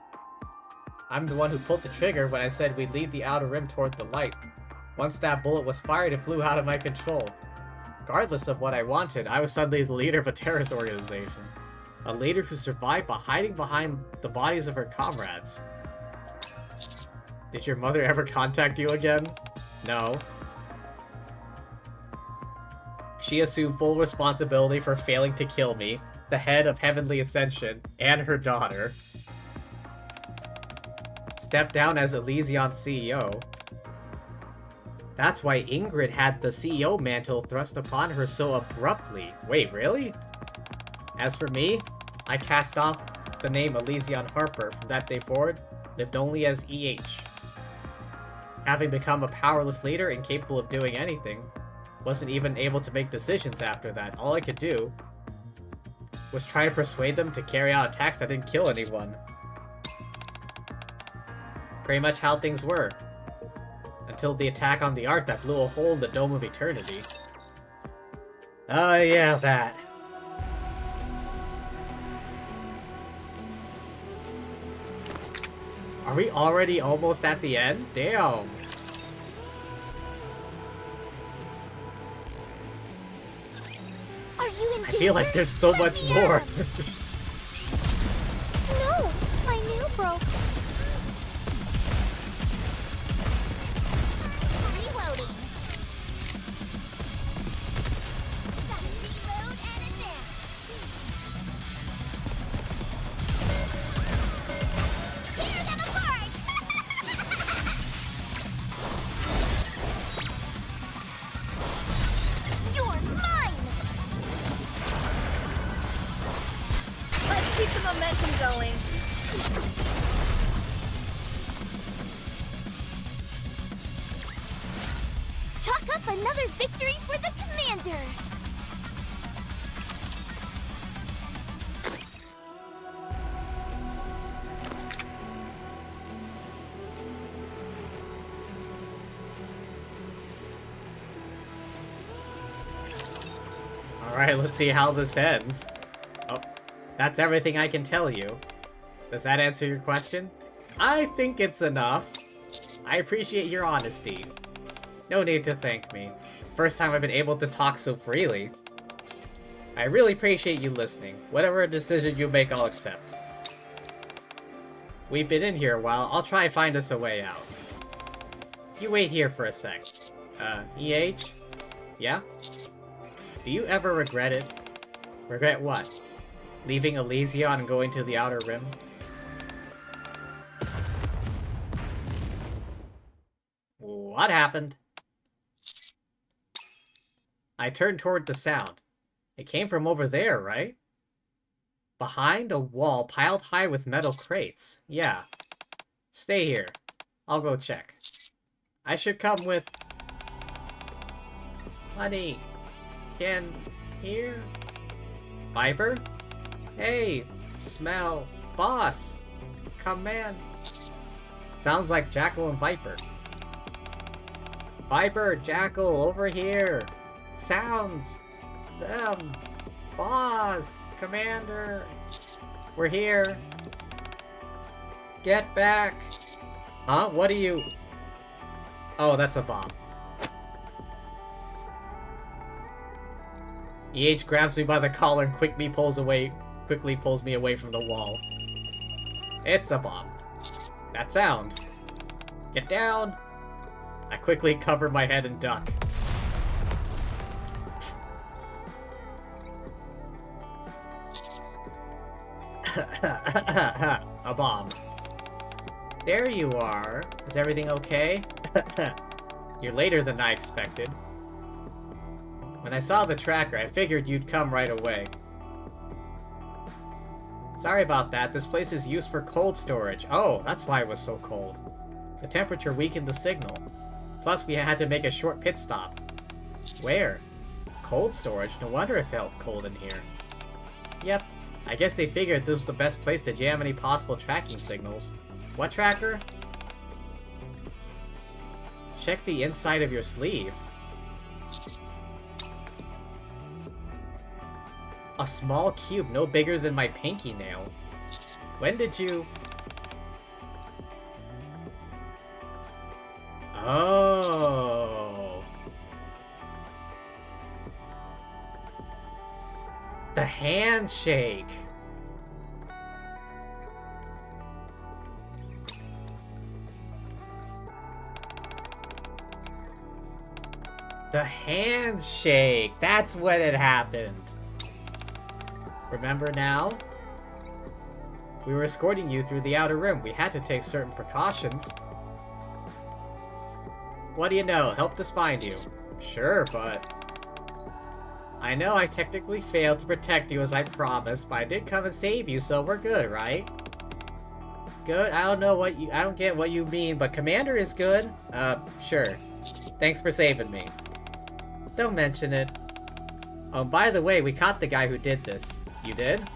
I'm the one who pulled the trigger when I said we'd lead the Outer Rim toward the light. Once that bullet was fired, it flew out of my control. Regardless of what I wanted, I was suddenly the leader of a terrorist organization. A leader who survived by hiding behind the bodies of her comrades. Did your mother ever contact you again? No. She assumed full responsibility for failing to kill me, the head of Heavenly Ascension, and her daughter. Stepped down as Elysion's CEO. That's why Ingrid had the CEO mantle thrust upon her so abruptly. Wait, really? As for me, I cast off the name Elysion Harper from that day forward, lived only as EH. Having become a powerless leader incapable of doing anything, wasn't even able to make decisions after that. All I could do was try to persuade them to carry out attacks that didn't kill anyone. Pretty much how things were. Until the attack on the Ark that blew a hole in the Dome of Eternity. Oh yeah, that. Are we already almost at the end? Damn. Are you in I feel like there's so much more. No, my nail broke. Reloading. Gotta reload and advance. Tear them apart. You're mine. Let's keep the momentum going. Chalk up another victory for the commander. Alright, let's see how this ends. Oh, that's everything I can tell you. Does that answer your question? I think it's enough. I appreciate your honesty. No need to thank me. First time I've been able to talk so freely. I really appreciate you listening. Whatever decision you make, I'll accept. We've been in here a while. I'll try and find us a way out. You wait here for a sec. EH? Yeah? Do you ever regret it? Regret what? Leaving Elysion and going to the Outer Rim? What happened? I turned toward the sound. It came from over there, right? Behind a wall piled high with metal crates. Yeah. Stay here. I'll go check. I should come with... Honey. Can hear? Viper? Hey, smell, boss, command. Sounds like Jackal and Viper. Viper, Jackal, over here. Sounds, them, boss, commander. We're here. Get back. Huh? What are you... Oh, that's a bomb. EH grabs me by the collar and quickly pulls me away from the wall. It's a bomb. That sound. Get down! I quickly cover my head and duck. A bomb. There you are. Is everything okay? You're later than I expected. When I saw the tracker, I figured you'd come right away. Sorry about that. This place is used for cold storage. Oh, that's why it was so cold. The temperature weakened the signal. Plus, we had to make a short pit stop. Where? Cold storage? No wonder it felt cold in here. Yep. I guess they figured this was the best place to jam any possible tracking signals. What tracker? Check the inside of your sleeve. A small cube no bigger than my pinky nail. When did you... Oh. The handshake. The handshake. That's when it happened. Remember now? We were escorting you through the outer rim. We had to take certain precautions. What do you know? Helped us find you. Sure, but... I know I technically failed to protect you as I promised, but I did come and save you, so we're good, right? Good? I don't know what you... I don't get what you mean, but Commander is good? Sure. Thanks for saving me. Don't mention it. Oh, by the way, we caught the guy who did this. You did?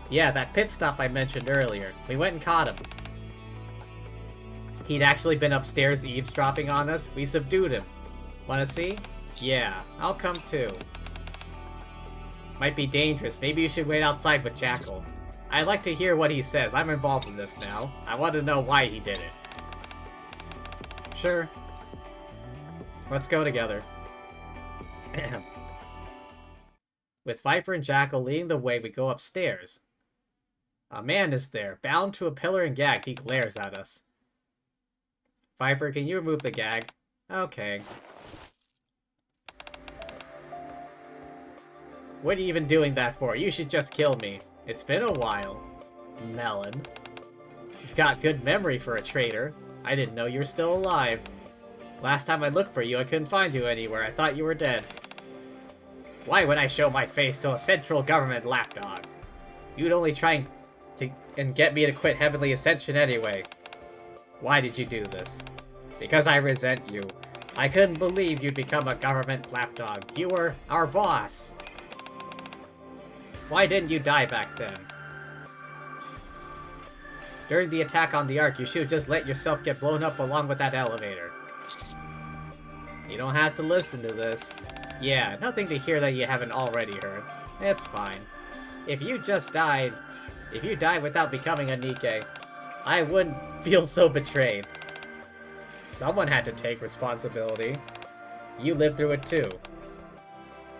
Yeah, that pit stop I mentioned earlier. We went and caught him. He'd actually been upstairs eavesdropping on us. We subdued him. Wanna see? Yeah, I'll come too. Might be dangerous. Maybe you should wait outside with Jackal. I'd like to hear what he says. I'm involved in this now. I want to know why he did it. Sure. Let's go together. With Viper and Jackal leading the way, we go upstairs. A man is there, bound to a pillar and gagged. He glares at us. Viper, can you remove the gag? Okay. What are you even doing that for? You should just kill me. It's been a while. Melon. You've got good memory for a traitor. I didn't know you were still alive. Last time I looked for you, I couldn't find you anywhere. I thought you were dead. Why would I show my face to a central government lapdog? You'd only try and get me to quit Heavenly Ascension anyway. Why did you do this? Because I resent you. I couldn't believe you'd become a government lapdog. You were our boss. Why didn't you die back then? During the attack on the Ark, you should have just let yourself get blown up along with that elevator. You don't have to listen to this. Yeah, nothing to hear that you haven't already heard. It's fine. If you died without becoming a Nikke, I wouldn't feel so betrayed. Someone had to take responsibility. You lived through it too.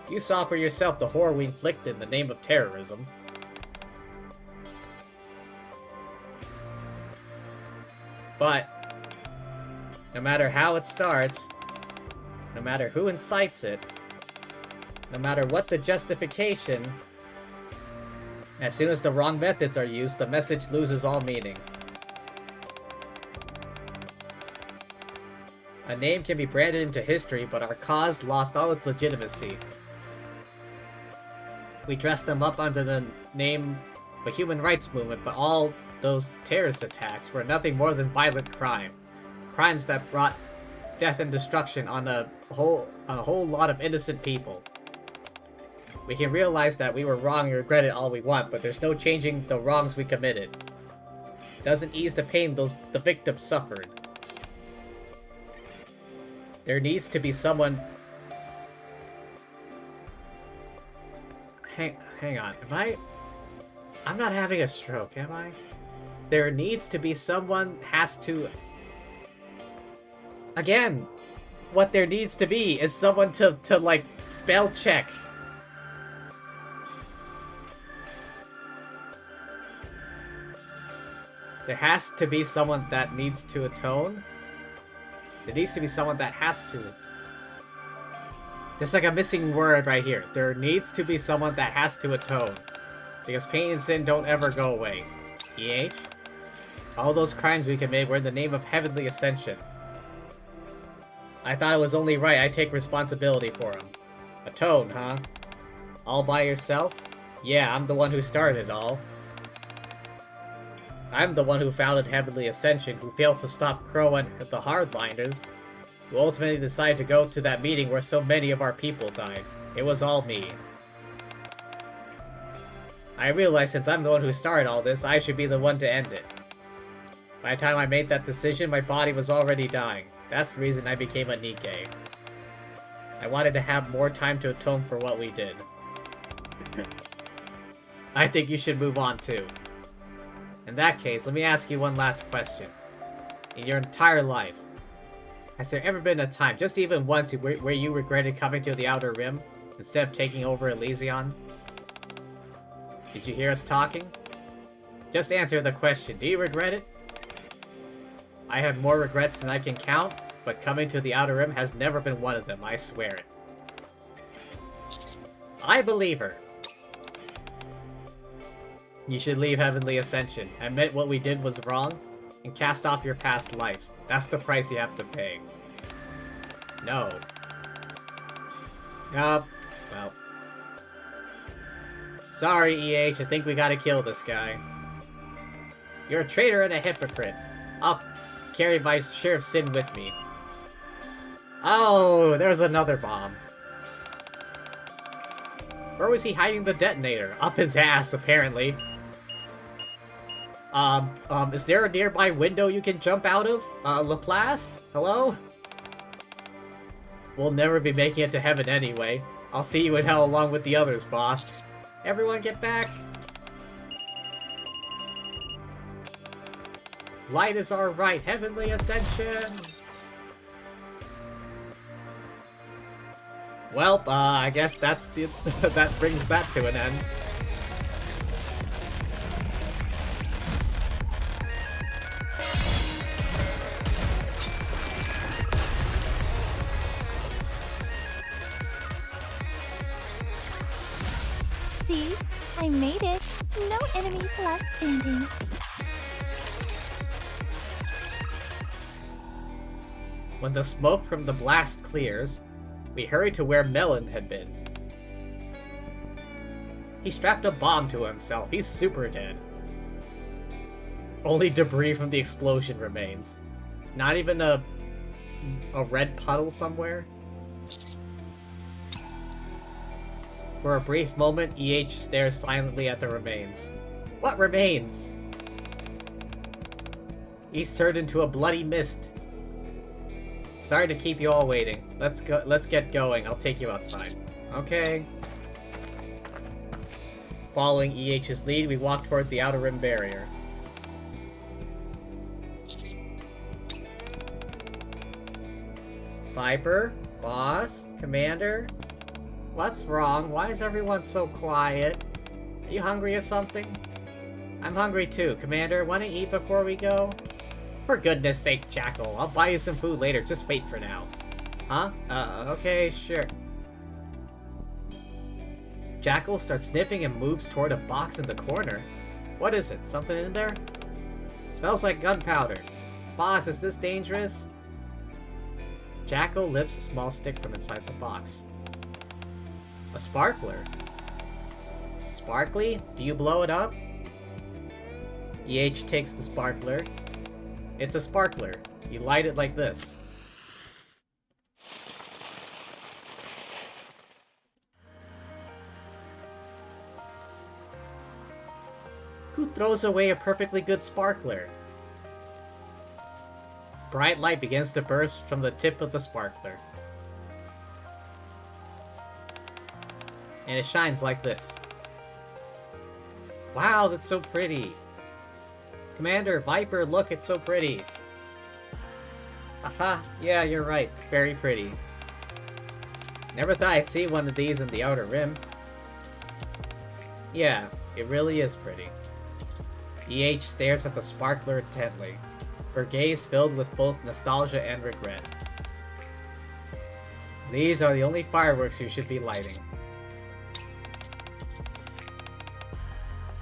You saw for yourself the horror we inflicted in the name of terrorism. But, no matter how it starts, no matter who incites it, no matter what the justification, as soon as the wrong methods are used, the message loses all meaning. A name can be branded into history, but our cause lost all its legitimacy. We dressed them up under the name of a human rights movement, but all those terrorist attacks were nothing more than violent crime. Crimes that brought death and destruction on a whole lot of innocent people. We can realize that we were wrong and regret it all we want, but there's no changing the wrongs we committed. It doesn't ease the pain the victims suffered. There needs to be someone... Hang on, I'm not having a stroke, am I? There needs to be someone has to... Again, what there needs to be is someone to like, spell check. There has to be someone that needs to atone. There needs to be someone that has to. There's like a missing word right here. There needs to be someone that has to atone. Because pain and sin don't ever go away. EH? All those crimes we committed were in the name of Heavenly Ascension. I thought it was only right I take responsibility for them. Atone, huh? All by yourself? Yeah, I'm the one who started it all. I'm the one who founded Heavenly Ascension, who failed to stop Crow and the Hardliners, who ultimately decided to go to that meeting where so many of our people died. It was all me. I realized since I'm the one who started all this, I should be the one to end it. By the time I made that decision, my body was already dying. That's the reason I became a Nikke. I wanted to have more time to atone for what we did. I think you should move on too. In that case, let me ask you one last question. In your entire life, has there ever been a time, just even once, where you regretted coming to the Outer Rim instead of taking over Elysion? Did you hear us talking? Just answer the question. Do you regret it? I have more regrets than I can count, but coming to the Outer Rim has never been one of them, I swear it. I believe her. You should leave Heavenly Ascension, admit what we did was wrong, and cast off your past life. That's the price you have to pay. No. Well. Sorry, EH, I think we gotta kill this guy. You're a traitor and a hypocrite. I'll carry my share of sin with me. Oh, there's another bomb. Where was he hiding the detonator? Up his ass, apparently. Is there a nearby window you can jump out of? Laplace? Hello? We'll never be making it to heaven anyway. I'll see you in hell along with the others, boss. Everyone get back. Light is our right. Heavenly Ascension! Well, I guess that's the that brings that to an end. See? I made it. No enemies left standing. When the smoke from the blast clears, we hurry to where Melon had been. He strapped a bomb to himself. He's super dead. Only debris from the explosion remains. Not even a red puddle somewhere. For a brief moment, EH stares silently at the remains. What remains? He's turned into a bloody mist. Sorry to keep you all waiting. Let's get going. I'll take you outside. Okay. Following EH's lead, we walk toward the Outer Rim barrier. Viper? Boss? Commander? What's wrong? Why is everyone so quiet? Are you hungry or something? I'm hungry too. Commander, wanna eat before we go? For goodness sake, Jackal. I'll buy you some food later. Just wait for now. Huh? Okay, sure. Jackal starts sniffing and moves toward a box in the corner. What is it? Something in there? Smells like gunpowder. Boss, is this dangerous? Jackal lifts a small stick from inside the box. A sparkler. Sparkly? Do you blow it up? EH takes the sparkler. It's a sparkler. You light it like this. Who throws away a perfectly good sparkler? Bright light begins to burst from the tip of the sparkler. And it shines like this. Wow, that's so pretty. Commander, Viper, look, it's so pretty. Aha, yeah, you're right. Very pretty. Never thought I'd see one of these in the Outer Rim. Yeah, it really is pretty. EH stares at the sparkler intently, her gaze filled with both nostalgia and regret. These are the only fireworks you should be lighting.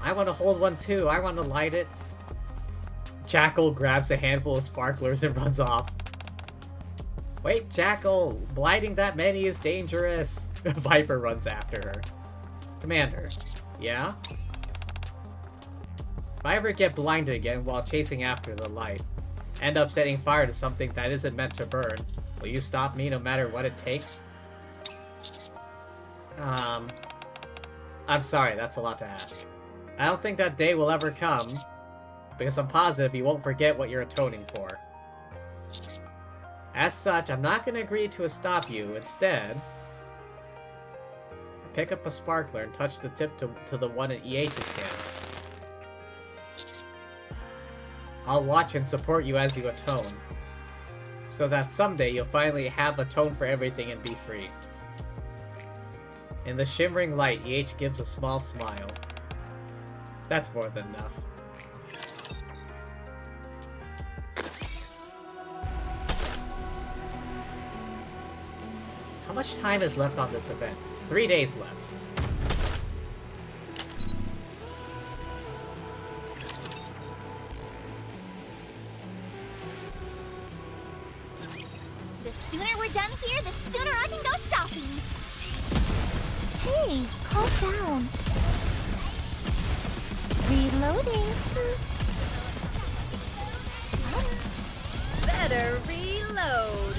I want to hold one too. I want to light it. Jackal grabs a handful of sparklers and runs off. Wait, Jackal! Lighting that many is dangerous! Viper runs after her. Commander. Yeah? If I ever get blinded again while chasing after the light, end up setting fire to something that isn't meant to burn, will you stop me no matter what it takes? I'm sorry, that's a lot to ask. I don't think that day will ever come, because I'm positive you won't forget what you're atoning for. As such, I'm not going to agree to stop you. Instead, I pick up a sparkler and touch the tip to the one in EH's hand. I'll watch and support you as you atone, so that someday you'll finally have atoned for everything and be free. In the shimmering light, EH gives a small smile. That's more than enough. How much time is left on this event? 3 days left. The sooner we're done here, the sooner I can go shopping. Hey, calm down. Reloading. Better reload.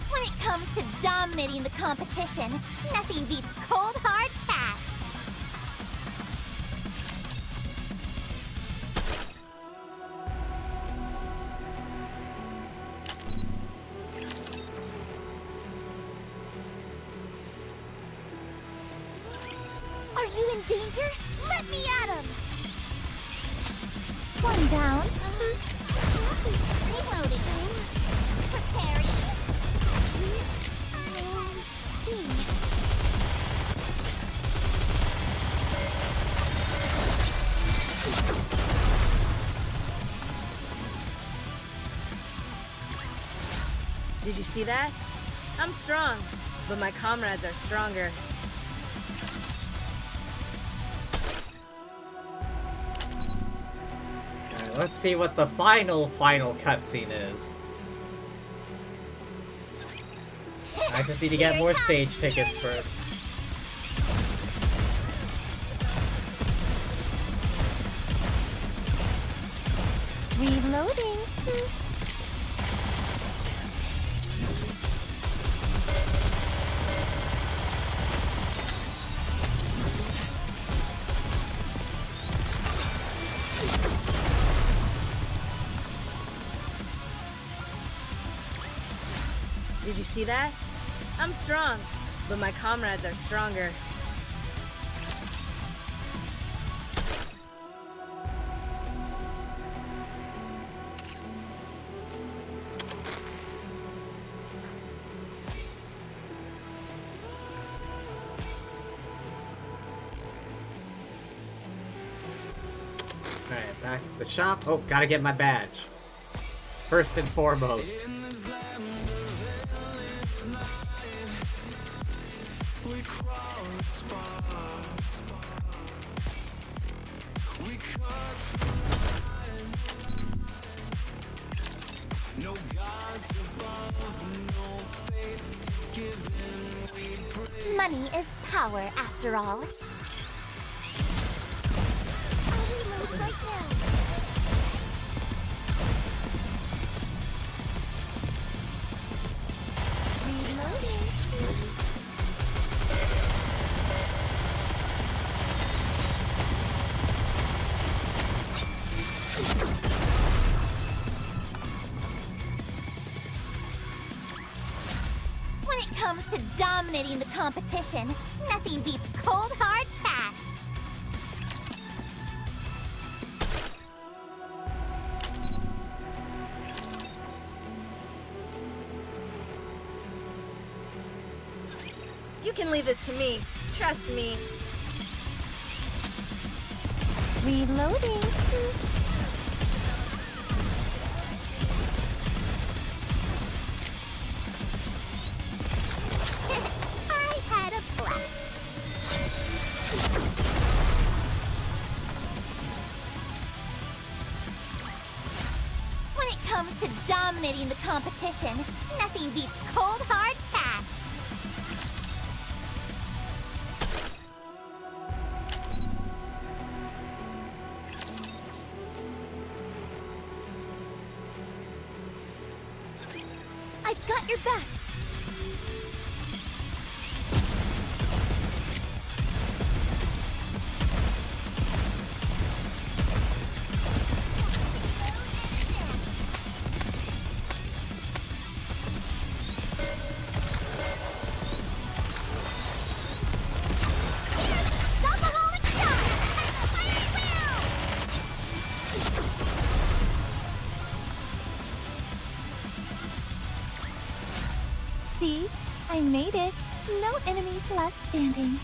When it comes to dominating the competition, nothing beats cold hard cash. Are you in danger? Let me at him! One down. Reloading. Preparing. Did you see that? I'm strong, but my comrades are stronger. Alright, let's see what the final cutscene is. I just need to get more stage tickets first. Reloading. Did you see that? I'm strong, but my comrades are stronger. Alright, back at the shop. Oh, gotta get my badge. First and foremost. Money is power, after all. I'll reload right now. When it comes to dominating the competition, nothing beats cold hard cash. You can leave this to me. Trust me. Reloading. I had a blast. When it comes to dominating the competition, nothing beats cold hard cash. I've got your back. I made it. No enemies left standing.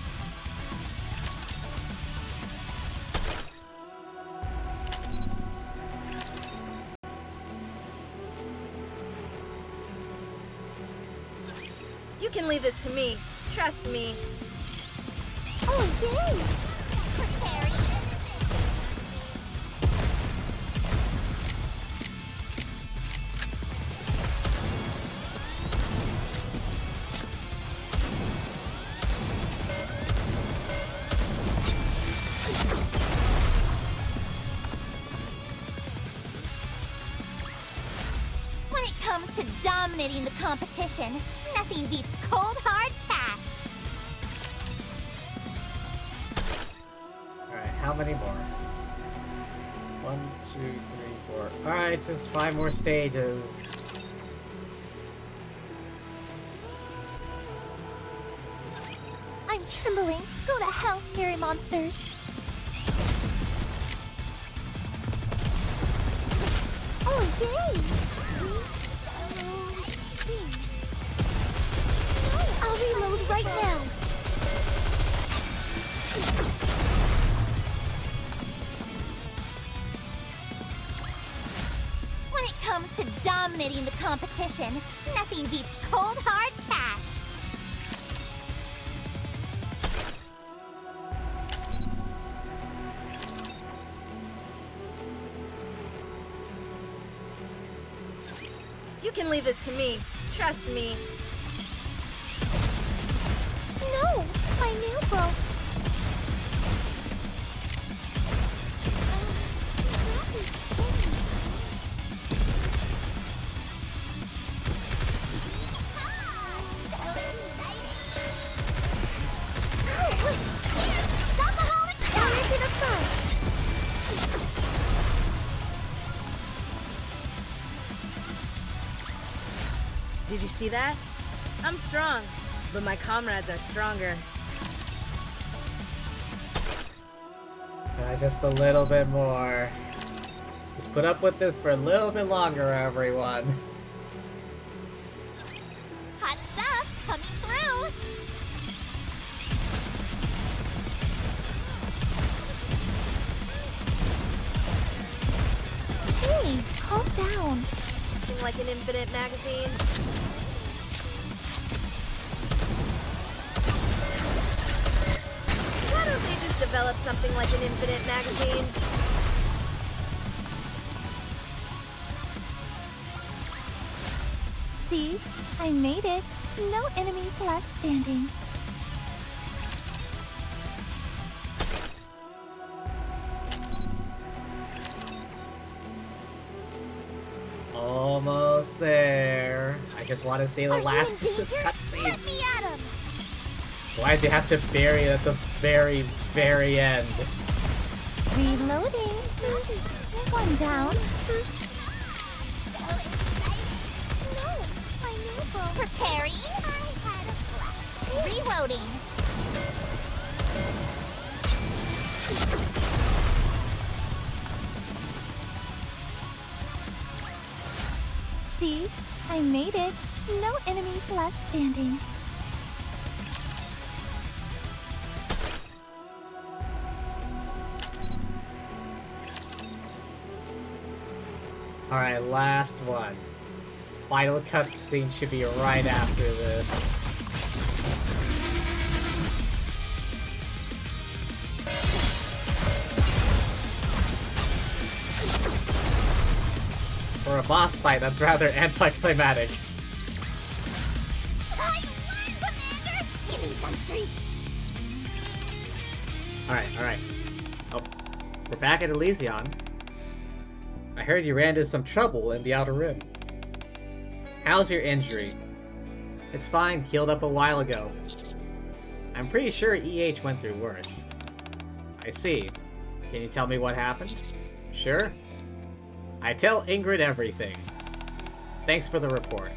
You can leave this to me. Trust me. Oh, yay! When it comes to dominating the competition, nothing beats cold hard cash. Alright, how many more? 1, 2, 3, 4. Alright, just 5 more stages. I'm trembling. Go to hell, scary monsters. Oh, yay! I'll reload right now. When it comes to dominating the competition, nothing beats cold hard cash. You can leave this to me. Trust me. No! My nail broke. Did you see that? I'm strong, but my comrades are stronger. Just a little bit more. Just put up with this for a little bit longer, everyone. Hot stuff coming through. Hey, calm down. Something like an infinite magazine. Why don't they just develop something like an infinite magazine? See? I made it. No enemies left standing. Almost there. I just want to see the last cutscene. Let me at him. Why'd you have to bury it at the very, very end? Reloading. One down. No, my nail broke. Preparing. I had a blast. Reloading. See? I made it. No enemies left standing. Alright, last one. Final cutscene should be right after this. For a boss fight, that's rather anticlimactic. I won, Commander! Give me some treat. Alright. Oh, we're back at Elysion. I heard you ran into some trouble in the Outer Rim. How's your injury? It's fine, healed up a while ago. I'm pretty sure EH went through worse. I see. Can you tell me what happened? Sure. I tell Ingrid everything. Thanks for the report.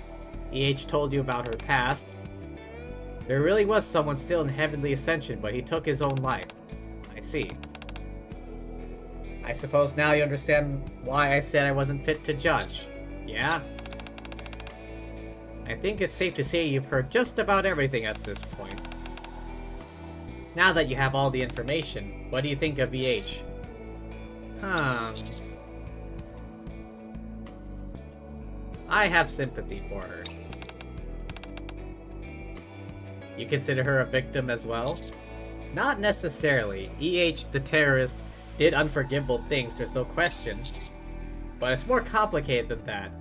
EH told you about her past. There really was someone still in Heavenly Ascension, but he took his own life. I see. I suppose now you understand why I said I wasn't fit to judge. Yeah? I think it's safe to say you've heard just about everything at this point. Now that you have all the information, what do you think of VH? I have sympathy for her. You consider her a victim as well? Not necessarily. EH, the terrorist, did unforgivable things, there's no question. But it's more complicated than that.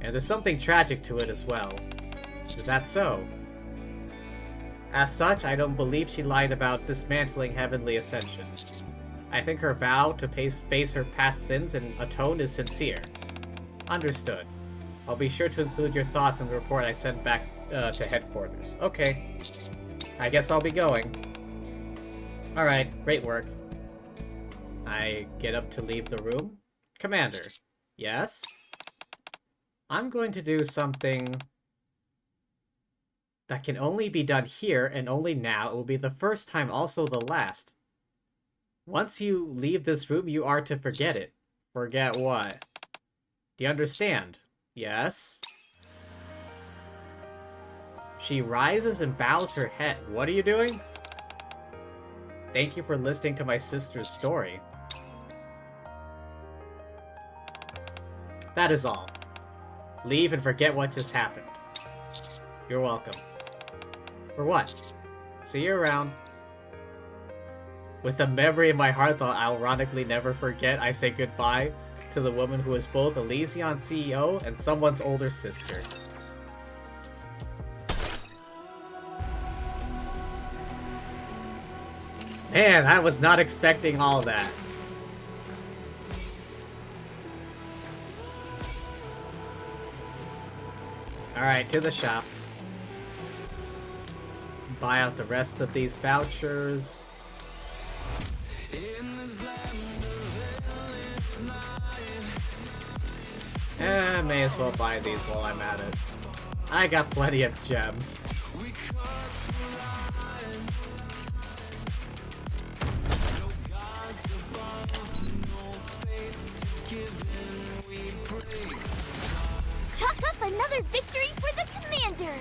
And there's something tragic to it as well. Is that so? As such, I don't believe she lied about dismantling Heavenly Ascension. I think her vow to face her past sins and atone is sincere. Understood. I'll be sure to include your thoughts in the report I sent back to headquarters. Okay. I guess I'll be going. Alright, great work. I get up to leave the room. Commander. Yes? I'm going to do something that can only be done here and only now. It will be the first time, also the last. Once you leave this room, you are to forget it. Forget what? Do you understand? Yes? She rises and bows her head. What are you doing? Thank you for listening to my sister's story. That is all. Leave and forget what just happened. You're welcome. For what? See you around. With a memory in my heart that I'll ironically never forget, I say goodbye to the woman who is both Elysion CEO and someone's older sister. Man, I was not expecting all that. Alright, to the shop. Buy out the rest of these vouchers. May as well buy these while I'm at it. I got plenty of gems. Chalk up another victory for the commander!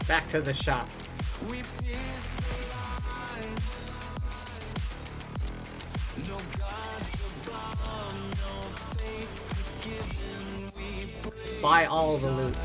Back to the shop. Buy all the loot.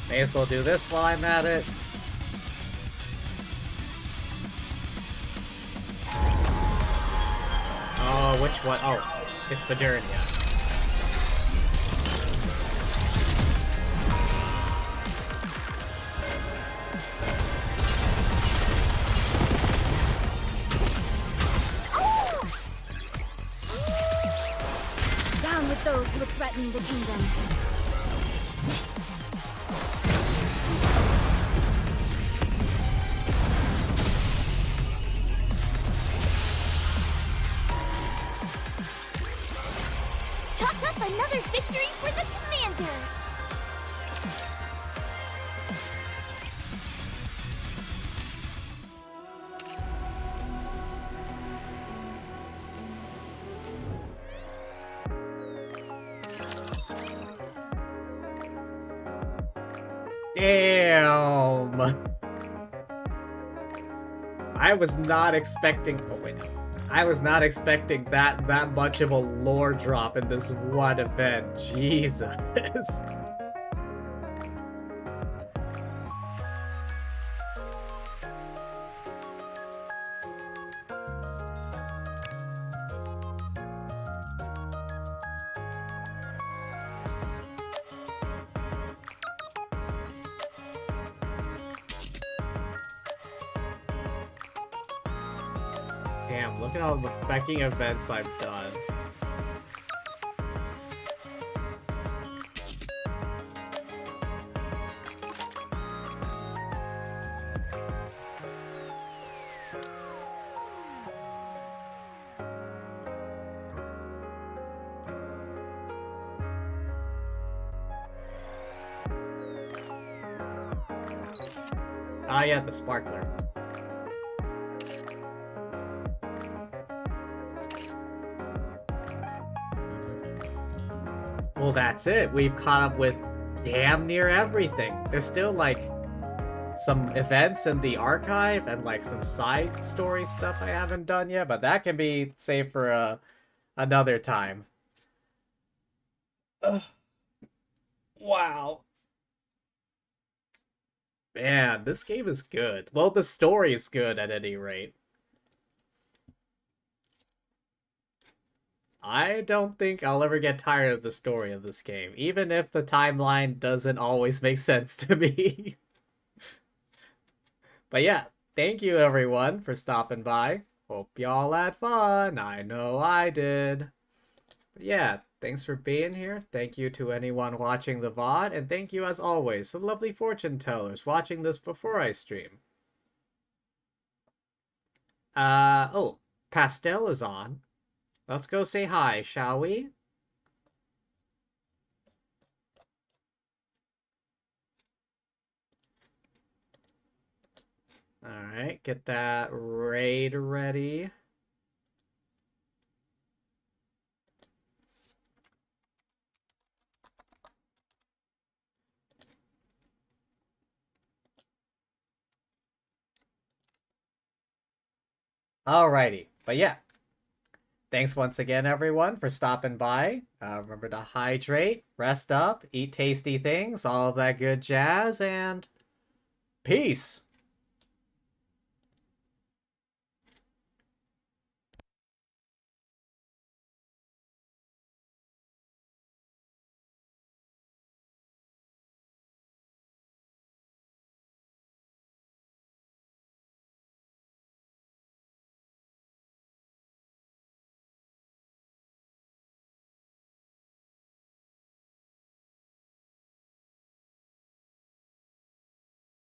May as well do this while I'm at it. Oh, which one? Oh, it's Modernia. Down with those who are threatening the kingdom. Chalk up another victory for the commander! Damn! I was not expecting... Oh, wait, no. I was not expecting that much of a lore drop in this one event. Jesus. Damn, look at all the fucking events I've done. Ah, yeah, the sparkler. Well, that's it. We've caught up with damn near everything. There's still, like, some events in the archive and, like, some side story stuff I haven't done yet, but that can be saved for another time. Ugh. Wow. Man, this game is good. Well, the story is good at any rate. I don't think I'll ever get tired of the story of this game, even if the timeline doesn't always make sense to me. But yeah, thank you everyone for stopping by. Hope y'all had fun. I know I did. But yeah, thanks for being here. Thank you to anyone watching the VOD, and thank you as always to lovely fortune tellers watching this before I stream. Oh, Pastel is on. Let's go say hi, shall we? Alright, get that raid ready. Alrighty, but yeah. Thanks once again, everyone, for stopping by. Remember to hydrate, rest up, eat tasty things, all of that good jazz, and peace!